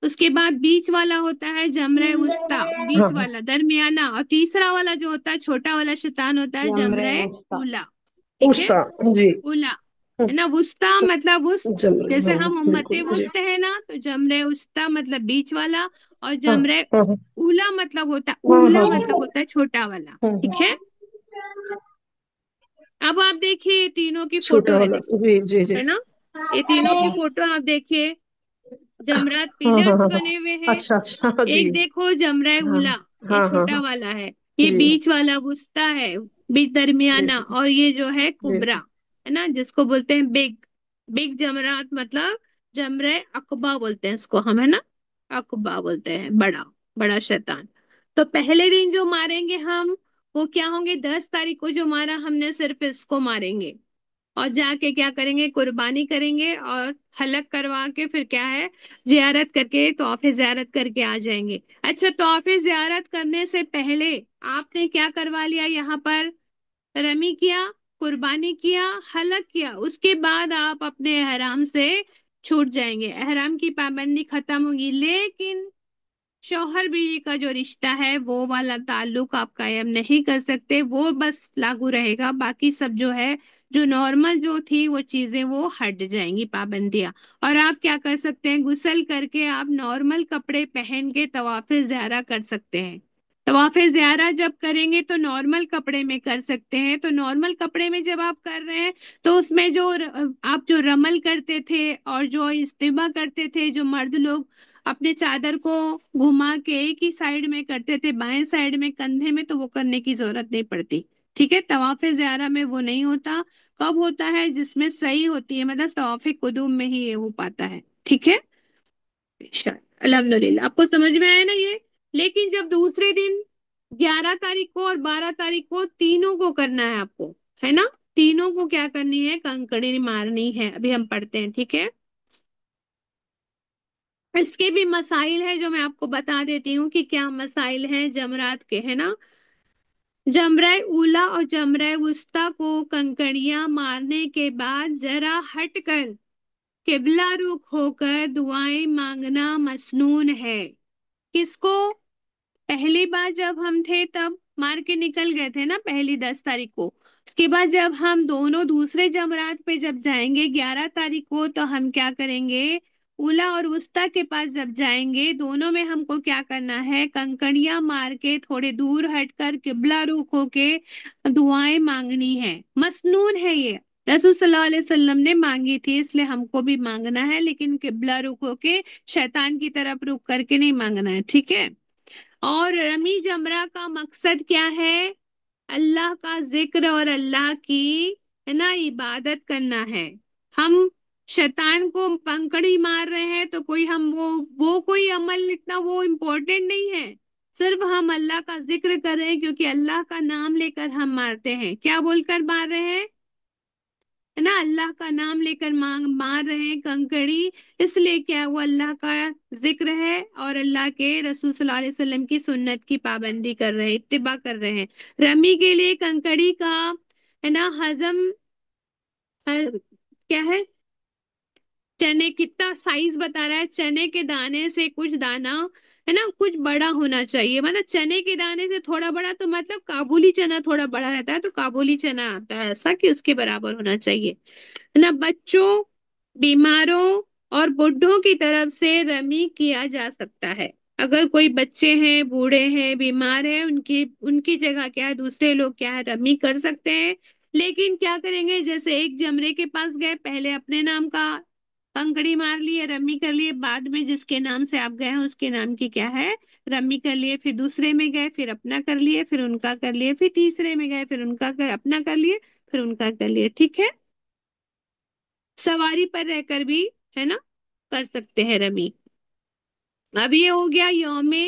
उसके बाद बीच वाला होता है जमरे उस्ता, हाँ बीच हाँ वाला दरमियाना, और तीसरा वाला जो होता है छोटा वाला शैतान होता है जमरे जमरे वस्ता। उला, ठीक है। उस्ता। जी। उला, है ना। वुस्ता मतलब वुस्त, जम जैसे हाँ हम उम्मते बिल्कुल जी। वुस्त है ना, तो जमरे उस्ता मतलब बीच वाला, और हाँ जमरे हाँ हाँ उला मतलब होता है, हाँ उला हाँ मतलब होता है छोटा वाला, हाँ ठीक हाँ। है। अब आप देखिए ये तीनों की फोटो छोटा है, वाला देखिए, जी जी जी। है ना। ये तीनों की फोटो आप देखिए, जमरात हाँ हाँ पिलर्स हाँ हाँ। बने हुए हैं। अच्छा अच्छा हाँ जी। एक देखो जमरा हाँ उला, ये हाँ हाँ छोटा हाँ वाला है, ये जी। बीच वाला वुस्ता है, बीच दरमियाना, बिल्कुल और ये जो है कुबरा, बिल्कुल। है ना, जिसको बोलते हैं बिग। बिग जमरात मतलब जमरे अकबा बोलते हैं इसको हम, है ना। अकबा बोलते हैं बड़ा, बड़ा शैतान। तो पहले दिन जो मारेंगे हम, वो क्या होंगे, 10 तारीख को जो मारा हमने सिर्फ इसको मारेंगे। और जाके क्या करेंगे, कुर्बानी करेंगे और हलक करवा के फिर क्या है, जियारत करके तौफे जियारत करके आ जाएंगे। अच्छा, तौफे जियारत करने से पहले आपने क्या करवा लिया यहाँ पर, रमी किया, कुर्बानी किया, हलक किया, उसके बाद आप अपने एहराम से छूट जाएंगे, एहराम की पाबंदी खत्म होगी। लेकिन शौहर बीवी का जो रिश्ता है वो वाला ताल्लुक आप कायम नहीं कर सकते, वो बस लागू रहेगा। बाकी सब जो है, जो नॉर्मल जो थी वो चीजें वो हट जाएंगी, पाबंदियां। और आप क्या कर सकते हैं, गुस्ल करके आप नॉर्मल कपड़े पहन के तवाफ़े ज़ियारा कर सकते हैं। तवाफ़े ज़ियारा जब करेंगे तो नॉर्मल कपड़े में कर सकते हैं। तो नॉर्मल कपड़े में जब आप कर रहे हैं, तो उसमें जो आप जो रमल करते थे और जो इस्तिमा करते थे, जो मर्द लोग अपने चादर को घुमा के एक ही साइड में करते थे, बाएं साइड में कंधे में, तो वो करने की जरूरत नहीं पड़ती, ठीक है। तवाफे ज़ियारा में वो नहीं होता। कब होता है, जिसमें सही होती है, मतलब तवाफे कुदूम में ही ये हो पाता है, ठीक है। शायद अल्हम्दुलिल्लाह आपको समझ में आया ना ये। लेकिन जब दूसरे दिन 11 तारीख को और 12 तारीख को तीनों को करना है आपको, है ना। तीनों को क्या करनी है, कंकड़ी मारनी है, अभी हम पढ़ते हैं, ठीक है। इसके भी मसाइल है जो मैं आपको बता देती हूँ कि क्या मसाइल हैं जमरात के, है ना। जमरा उला और जमरा वुस्ता को कंकड़ियां मारने के बाद जरा हटकर किबला रुख होकर दुआएं मांगना मसनून है। किसको, पहली बार जब हम थे तब मार के निकल गए थे ना, पहली 10 तारीख को। उसके बाद जब हम दोनों दूसरे जमरात पे जब जाएंगे 11 तारीख को, तो हम क्या करेंगे, उला और वुस्ता के पास जब जाएंगे, दोनों में हमको क्या करना है, कंकड़ियां मार के थोड़े दूर हटकर किबला रुख होके दुआएं मांगनी है, मसनून है ये। रसूल सल्लल्लाहु अलैहि वसल्लम ने मांगी थी, इसलिए हमको भी मांगना है, लेकिन किबला रुख होके, शैतान की तरफ रुख करके नहीं मांगना है, ठीक है। और रमी जमरा का मकसद क्या है, अल्लाह का जिक्र और अल्लाह की, है ना, इबादत करना है। हम शैतान को पंकड़ी मार रहे हैं तो कोई हम वो कोई अमल इतना वो इम्पोर्टेंट नहीं है। सिर्फ हम अल्लाह का जिक्र कर रहे हैं, क्योंकि अल्लाह का नाम लेकर हम मारते हैं। क्या बोलकर मार रहे हैं? है ना, अल्लाह का नाम लेकर मार रहे हैं कंकड़ी। इसलिए क्या, वो अल्लाह का जिक्र है और अल्लाह के रसूल सल्लल्लाहु अलैहि वसल्लम की सुन्नत की पाबंदी कर रहे हैं, इत्तिबा कर रहे हैं। रमी के लिए कंकड़ी का, है ना, हजम, क्या है, चने कितना साइज बता रहा है, चने के दाने से कुछ दाना, है ना, कुछ बड़ा होना चाहिए। मतलब चने के दाने से थोड़ा बड़ा, तो मतलब काबुली चना थोड़ा बड़ा रहता है, तो काबुली चना आता है ऐसा कि उसके बराबर होना चाहिए। है ना, बच्चों, बीमारों और बुढ़ों की तरफ से रमी किया जा सकता है। अगर कोई बच्चे हैं, बूढ़े हैं, बीमार हैं, उनकी उनकी जगह क्या है, दूसरे लोग क्या है, रमी कर सकते हैं। लेकिन क्या करेंगे, जैसे एक जमरे के पास गए, पहले अपने नाम का कंकड़ी मार लिए, रमी कर लिए, बाद में जिसके नाम से आप गए हैं उसके नाम की क्या है, रमी कर लिए, फिर दूसरे में गए, फिर अपना कर लिए, फिर उनका कर लिए, फिर तीसरे में गए, फिर उनका अपना कर लिए, फिर उनका कर लिए। ठीक है, सवारी पर रहकर भी, है ना, कर सकते हैं रमी। अब ये हो गया यौमे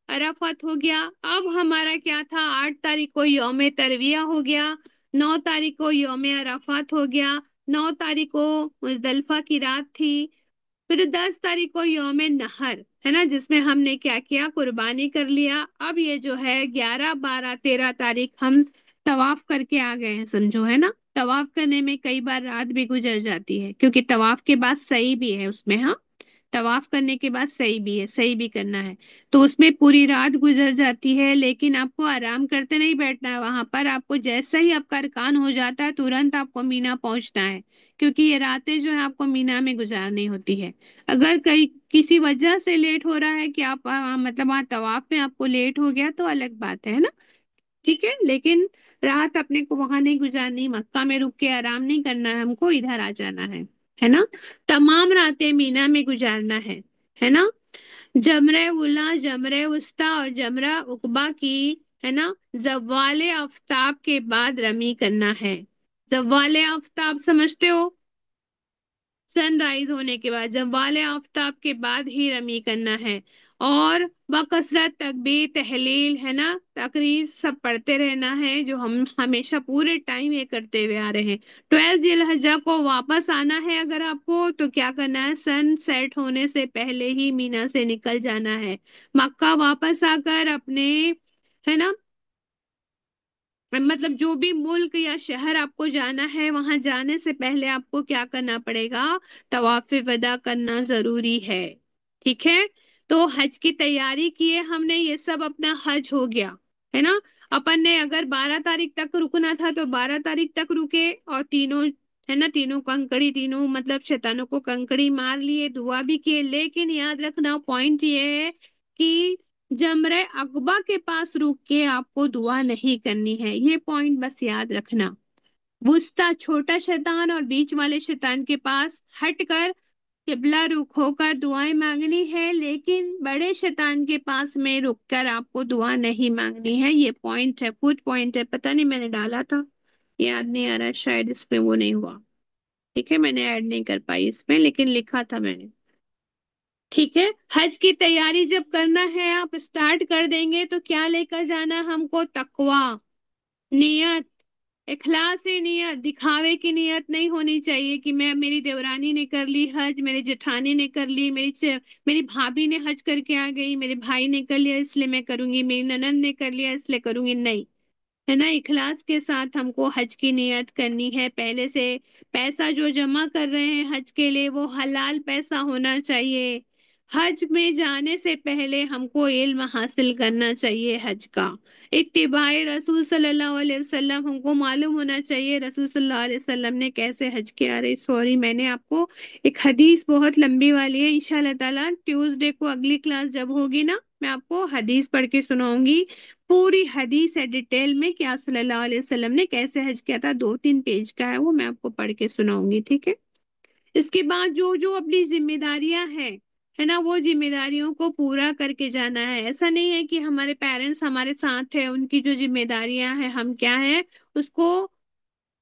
अराफत हो गया। अब हमारा क्या था, 8 तारीख को यौमे तरविया हो गया, 9 तारीख को यौमे अराफत हो गया, 9 तारीख को मुजदलफा की रात थी, फिर 10 तारीख को यौमे नहर, है ना, जिसमें हमने क्या किया, कुर्बानी कर लिया। अब ये जो है 11, 12, 13 तारीख हम तवाफ करके आ गए हैं, समझो, है ना। तवाफ करने में कई बार रात भी गुजर जाती है, क्योंकि तवाफ के बाद सही भी है उसमें, हाँ, तवाफ करने के बाद सही भी है, सही भी करना है, तो उसमें पूरी रात गुजर जाती है। लेकिन आपको आराम करते नहीं बैठना है वहां पर, आपको जैसा ही आपका अरकान हो जाता है तुरंत आपको मीना पहुंचना है, क्योंकि ये रातें जो है आपको मीना में गुजारनी होती है। अगर कहीं किसी वजह से लेट हो रहा है कि आप मतलब वहाँ तवाफ में आपको लेट हो गया, तो अलग बात है ना। ठीक है, लेकिन रात अपने को वहां नहीं गुजारनी, मक्का में रुक के आराम नहीं करना है, हमको इधर आ जाना है ना। तमाम रातें मीना में गुजारना है ना। जमरे उला, जमरे उस्ता और जमरा उकबा की, है ना, जवाले आफ्ताब के बाद रमी करना है। जवाले आफ्ताब समझते हो, सनराइज होने के बाद, जवाले आफ्ताब के बाद ही रमी करना है। और बकसरत तकबीर तहलील, है ना, तकरीर सब पढ़ते रहना है, जो हम हमेशा पूरे टाइम ये करते हुए आ रहे हैं। 12 जिलहज्जा को वापस आना है अगर आपको, तो क्या करना है, सन सेट होने से पहले ही मीना से निकल जाना है। मक्का वापस आकर अपने, है ना, मतलब जो भी मुल्क या शहर आपको जाना है, वहां जाने से पहले आपको क्या करना पड़ेगा, तवाफ वदा करना जरूरी है। ठीक है, तो हज की तैयारी की है हमने, ये सब अपना हज हो गया, है ना। अपन ने अगर 12 तारीख तक रुकना था तो 12 तारीख तक रुके, और तीनों, है ना, तीनों कंकड़ी, तीनों मतलब शैतानों को कंकड़ी मार लिए, दुआ भी किए। लेकिन याद रखना पॉइंट ये है कि जमरे अकबा के पास रुक के आपको दुआ नहीं करनी है, ये पॉइंट बस याद रखना। वुस्ता छोटा शैतान और बीच वाले शैतान के पास हटकर किबला रुख होकर दुआएं मांगनी है, लेकिन बड़े शैतान के पास में रुककर आपको दुआ नहीं मांगनी है। ये पॉइंट है, कुछ पॉइंट है, पता नहीं मैंने डाला था, याद नहीं आ रहा, शायद इसमें वो नहीं हुआ। ठीक है, मैंने ऐड नहीं कर पाई इसमें, लेकिन लिखा था मैंने। ठीक है, हज की तैयारी जब करना है, आप स्टार्ट कर देंगे, तो क्या लेकर जाना है हमको, तकवा, नियत, इखलास नियत, दिखावे की नियत नहीं होनी चाहिए कि मैं, मेरी देवरानी ने कर ली हज, मेरी जेठानी ने कर ली, मेरी भाभी ने हज करके आ गई, मेरे भाई ने कर लिया इसलिए मैं करूंगी, मेरी ननद ने कर लिया इसलिए करूंगी, नहीं। है ना, इखलास के साथ हमको हज की नियत करनी है। पहले से पैसा जो जमा कर रहे हैं हज के लिए, वो हलाल पैसा होना चाहिए। हज में जाने से पहले हमको इल्म हासिल करना चाहिए हज का। इत्तिबाए रसूल सल्लल्लाहु अलैहि वसल्लम, हमको मालूम होना चाहिए रसूल सल्लल्लाहु अलैहि वसल्लम ने कैसे हज किया। अरे सॉरी, मैंने आपको एक हदीस बहुत लंबी वाली है, इंशाल्लाह ताला ट्यूसडे को अगली क्लास जब होगी ना, मैं आपको हदीस पढ़ के सुनाऊंगी। पूरी हदीस है डिटेल में, कि आप सल्लल्लाहु अलैहि वसल्लम ने कैसे हज किया था, 2-3 पेज का है वो, मैं आपको पढ़ के सुनाऊंगी। ठीक है, इसके बाद जो जो अपनी जिम्मेदारियां हैं, है ना, वो जिम्मेदारियों को पूरा करके जाना है। ऐसा नहीं है कि हमारे पेरेंट्स हमारे साथ है, उनकी जो जिम्मेदारियां हैं हम क्या है उसको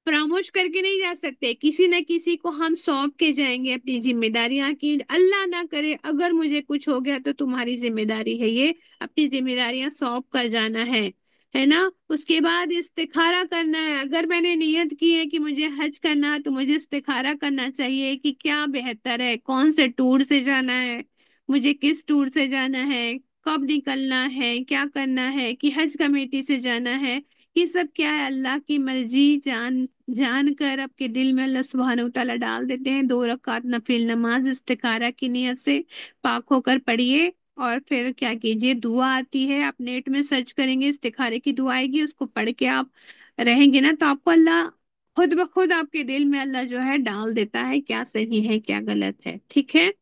फरामोश करके नहीं जा सकते, किसी न किसी को हम सौंप के जाएंगे अपनी जिम्मेदारियां की अल्लाह ना करे अगर मुझे कुछ हो गया तो तुम्हारी जिम्मेदारी है ये, अपनी जिम्मेदारियां सौंप कर जाना है ना। उसके बाद इस्तिखारा करना है, अगर मैंने नियत की है कि मुझे हज करना है तो मुझे इस्तिखारा करना चाहिए कि क्या बेहतर है, कौन से टूर से जाना है, मुझे किस टूर से जाना है, कब निकलना है, क्या करना है, कि हज कमेटी से जाना है। ये सब क्या है, अल्लाह की मर्जी जान कर आपके दिल में अल्लाह सुब्हानहू तआला डाल देते हैं। 2 रकात नफिल नमाज इस्तिखारा की नियत से पाक होकर पढ़िए। और फिर क्या कीजिए, दुआ आती है, आप नेट में सर्च करेंगे, इस्तिखारे की दुआ आएगी, उसको पढ़ के आप रहेंगे ना तो आपको अल्लाह खुद ब खुद आपके दिल में अल्लाह जो है डाल देता है क्या सही है क्या गलत है, ठीक है।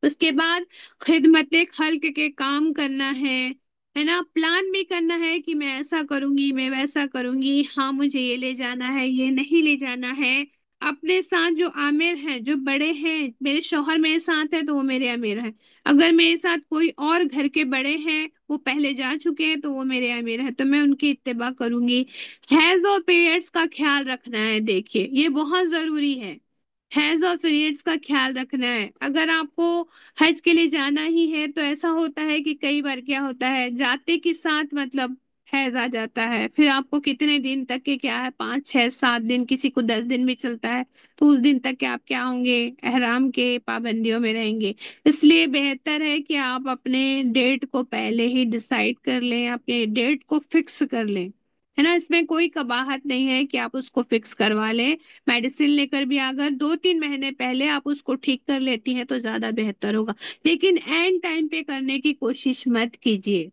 उसके बाद खिदमत खल्क के काम करना है ना। प्लान भी करना है कि मैं ऐसा करूंगी, मैं वैसा करूंगी, हाँ मुझे ये ले जाना है, ये नहीं ले जाना है। अपने साथ जो आमिर हैं, जो बड़े हैं, मेरे शौहर मेरे साथ है तो वो मेरे अमीर हैं, अगर मेरे साथ कोई और घर के बड़े हैं वो पहले जा चुके हैं तो वो मेरे अमीर हैं, तो मैं उनकी इत्तिबा करूंगी। हैज और पीरियड्स का ख्याल रखना है, देखिए ये बहुत जरूरी है। हैज और पीरियड्स का ख्याल रखना है। अगर आपको हज के लिए जाना ही है तो ऐसा होता है कि कई बार क्या होता है, जाते के साथ मतलब हैज आ जाता है, फिर आपको कितने दिन तक के क्या है, 5 6 7 दिन, किसी को 10 दिन भी चलता है, तो उस दिन तक के आप क्या होंगे, एहराम के पाबंदियों में रहेंगे। इसलिए बेहतर है कि आप अपने डेट को पहले ही डिसाइड कर लें, अपने डेट को फिक्स कर लें, है ना। इसमें कोई कबाहत नहीं है कि आप उसको फिक्स करवा लें। मेडिसिन लेकर भी अगर 2 3 महीने पहले आप उसको ठीक कर लेती हैं तो ज्यादा बेहतर होगा, लेकिन एंड टाइम पे करने की कोशिश मत कीजिए,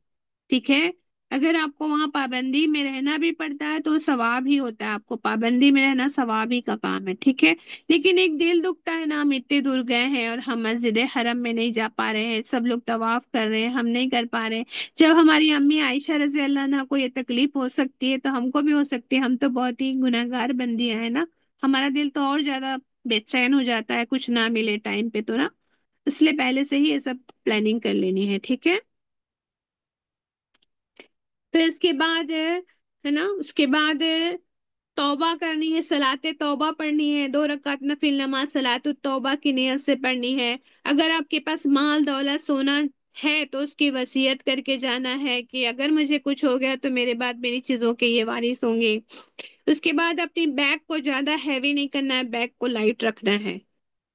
ठीक है। अगर आपको वहां पाबंदी में रहना भी पड़ता है तो सवाब ही होता है, आपको पाबंदी में रहना सवाब ही का काम है, ठीक है। लेकिन एक दिल दुखता है ना, हम इतने दूर गए हैं और हम मस्जिद हरम में नहीं जा पा रहे हैं, सब लोग तवाफ कर रहे हैं, हम नहीं कर पा रहे हैं। जब हमारी अम्मी आयशा रजी अल्लाह अन्हा को ये तकलीफ हो सकती है तो हमको भी हो सकती है, हम तो बहुत ही गुनहगार बंदियां है ना, हमारा दिल तो और ज्यादा बेचैन हो जाता है कुछ ना मिले टाइम पे तो ना। इसलिए पहले से ही ये सब प्लानिंग कर लेनी है, ठीक है। फिर इसके बाद है ना, उसके बाद तौबा करनी है, सलाते तौबा पढ़नी है, 2 रकात नफिल नमाज सलातुत तौबा की नियत से पढ़नी है। अगर आपके पास माल दौलत सोना है तो उसकी वसीयत करके जाना है कि अगर मुझे कुछ हो गया तो मेरे बाद मेरी चीजों के ये वारिस होंगे। उसके बाद अपनी बैग को ज्यादा हैवी नहीं करना है, बैग को लाइट रखना है,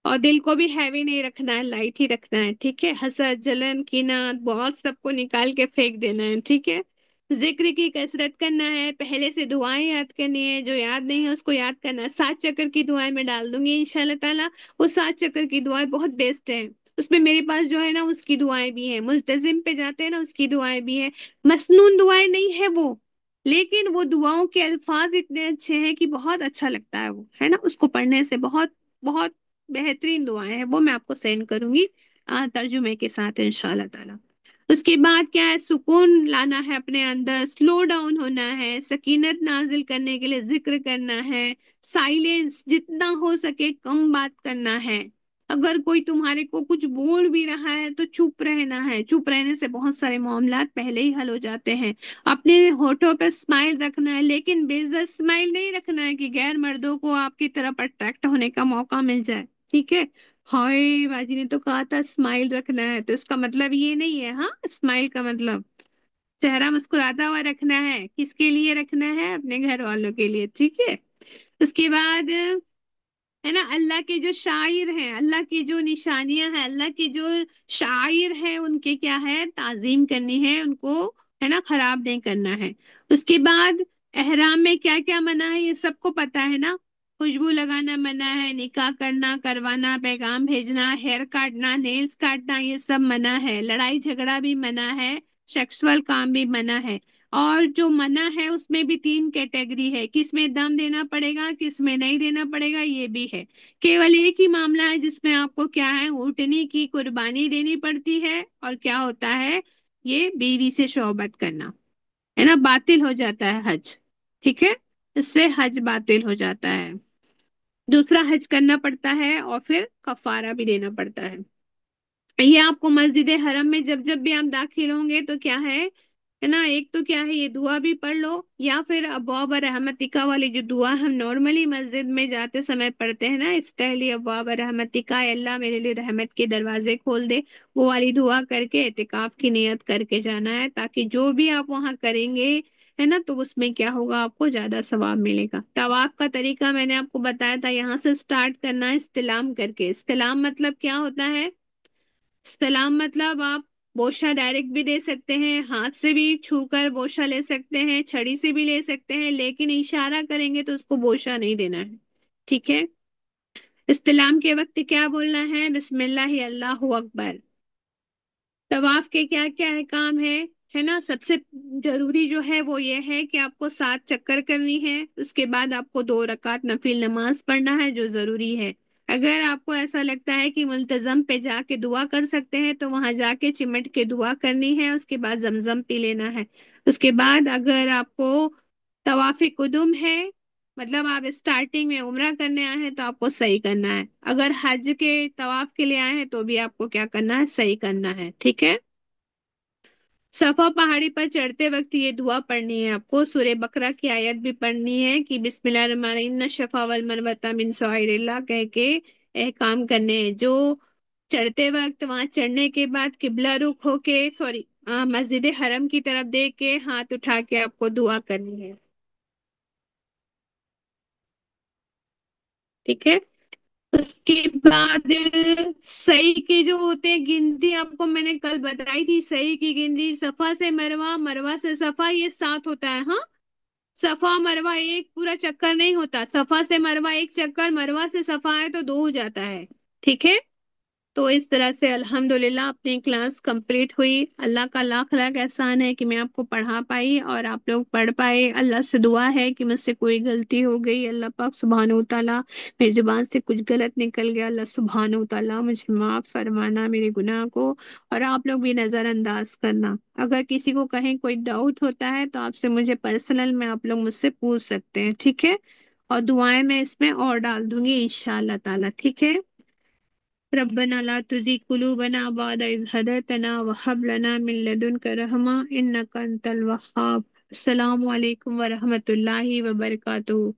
और दिल को भी हैवी नहीं रखना है, लाइट ही रखना है, ठीक है। हसद जलन कीना बहुत सबको निकाल के फेंक देना है, ठीक है। जिक्र की कसरत करना है, पहले से दुआएं याद करनी है, जो याद नहीं है उसको याद करना है। 7 चक्कर की दुआएं मैं डाल दूंगी इंशाल्लाह ताला, वो 7 चक्कर की दुआएं बहुत बेस्ट है। उसमें मेरे पास जो है ना उसकी दुआएं भी हैं, मुल्तजिम पे जाते हैं ना उसकी दुआएं भी हैं। मसनून दुआएं नहीं है वो, लेकिन वो दुआओं के अल्फाज इतने अच्छे हैं कि बहुत अच्छा लगता है वो, है ना, उसको पढ़ने से बहुत बहुत बेहतरीन दुआएं हैं, वो मैं आपको सेंड करूंगी तर्जुमे के साथ इंशाल्लाह ताला। उसके बाद क्या है, सुकून लाना है अपने अंदर, स्लो डाउन होना है, सकीनत नाजिल करने के लिए जिक्र करना है, साइलेंस जितना हो सके कम बात करना है। अगर कोई तुम्हारे को कुछ बोल भी रहा है तो चुप रहना है, चुप रहने से बहुत सारे मामलात पहले ही हल हो जाते हैं। अपने होठों पे स्माइल रखना है, लेकिन बेइज्जत स्माइल नहीं रखना है कि गैर मर्दों को आपकी तरफ अट्रैक्ट होने का मौका मिल जाए, ठीक है। हाय बाजी ने तो कहा था स्माइल रखना है, तो इसका मतलब ये नहीं है, हाँ स्माइल का मतलब चेहरा मुस्कुराता हुआ रखना है, किसके लिए रखना है, अपने घर वालों के लिए, ठीक है। उसके बाद है ना, अल्लाह के जो शायर हैं, अल्लाह की जो निशानियां हैं, अल्लाह के जो शायर हैं उनके क्या है, ताजीम करनी है उनको, है ना, खराब नहीं करना है। उसके बाद एहराम में क्या क्या मना है ये सबको पता है ना, खुशबू लगाना मना है, निकाह करना करवाना, पैगाम भेजना, हेयर काटना, नेल्स काटना, ये सब मना है। लड़ाई झगड़ा भी मना है, सेक्सुअल काम भी मना है। और जो मना है उसमें भी 3 कैटेगरी है, किस में दम देना पड़ेगा, किस में नहीं देना पड़ेगा, ये भी है। केवल एक ही मामला है जिसमें आपको क्या है, ऊँटनी की कुर्बानी देनी पड़ती है, और क्या होता है, ये बीवी से शौबत करना, है ना, बातिल हो जाता है हज, ठीक है, इससे हज बातिल हो जाता है। दूसरा हज करना पड़ता है और फिर कफारा भी देना पड़ता है। ये आपको मस्जिद हरम में जब जब भी आप दाखिल होंगे तो क्या है, है ना। एक तो क्या है, ये दुआ भी पढ़ लो, या फिर अब्वाब रहमतिका वाली जो दुआ हम नॉर्मली मस्जिद में जाते समय पढ़ते हैं ना, इफ्ताह अब्वाब रहमतिका, अल्लाह मेरे लिए रहमत के दरवाजे खोल दे, वो वाली दुआ करके एतिकाफ की नियत करके जाना है, ताकि जो भी आप वहां करेंगे, है ना, तो उसमें क्या होगा, आपको ज्यादा सवाब मिलेगा। तवाफ का तरीका मैंने आपको बताया था, यहाँ से स्टार्ट करना है इस्तिलाम करके। इस्तिलाम मतलब क्या होता है? सलाम मतलब आप बोशा डायरेक्ट भी दे सकते हैं, हाथ से भी छूकर बोशा ले सकते हैं, छड़ी से भी ले सकते हैं, लेकिन इशारा करेंगे तो उसको बोशा नहीं देना है। ठीक है। इस्तिलाम के वक्त क्या बोलना है? बिस्मिल्लाह अल्लाहु अकबर। तवाफ के क्या क्या है काम है ना। सबसे जरूरी जो है वो ये है कि आपको 7 चक्कर करनी है, उसके बाद आपको 2 रकात नफिल नमाज पढ़ना है जो जरूरी है। अगर आपको ऐसा लगता है कि मुल्तजम पे जाके दुआ कर सकते हैं तो वहां जाके चिमट के दुआ करनी है, उसके बाद जमजम पी लेना है। उसके बाद अगर आपको तवाफी कुदुम है, मतलब आप स्टार्टिंग में उम्रा करने आए हैं, तो आपको सही करना है। अगर हज के तवाफ के लिए आए हैं तो भी आपको क्या करना है? सही करना है। ठीक है। सफा पहाड़ी पर चढ़ते वक्त ये दुआ पढ़नी है आपको। सूरह बकरा की आयत भी पढ़नी है कि बिस्मिल्लाहिर्रहमानिर्रहीम शफा वल मरवता मिन सवाइरिल्लाह कह के एहकाम करने हैं। जो चढ़ते वक्त वहां चढ़ने के बाद किबला रुख होके, सॉरी, मस्जिद हरम की तरफ देख के हाथ उठा के आपको दुआ करनी है। ठीक है। उसके बाद सही के जो होते हैं गिनती, आपको मैंने कल बताई थी, सही की गिनती सफा से मरवा, मरवा से सफा, ये 7 होता है। हाँ, सफा मरवा एक पूरा चक्कर नहीं होता, सफा से मरवा एक चक्कर, मरवा से सफा है तो 2 हो जाता है। ठीक है। तो इस तरह से अल्हम्दुलिल्लाह अपनी क्लास कंप्लीट हुई। अल्लाह का लाख लाख एहसान है कि मैं आपको पढ़ा पाई और आप लोग पढ़ पाए। अल्लाह से दुआ है कि मुझसे कोई गलती हो गई, अल्लाह पाक सुभान व तआला मेरी जुबान से कुछ गलत निकल गया, अल्लाह सुभान व तआला मुझे माफ फरमाना मेरे गुनाह को, और आप लोग भी नज़रअंदाज करना। अगर किसी को कहीं कोई डाउट होता है तो आपसे मुझे पर्सनल में आप लोग मुझसे पूछ सकते हैं। ठीक है। और दुआएं मैं इसमें और डाल दूंगी इंशाअल्लाह ताला। ठीक है। रब्बना ला तुज़िग कुलूबना बअद इज़ हदैतना व हब लना मिन लदुनका रहमा इन्नका अंतल वह्हाब। अस्सलामु अलैकुम व रहमतुल्लाहि व बरकातुहू।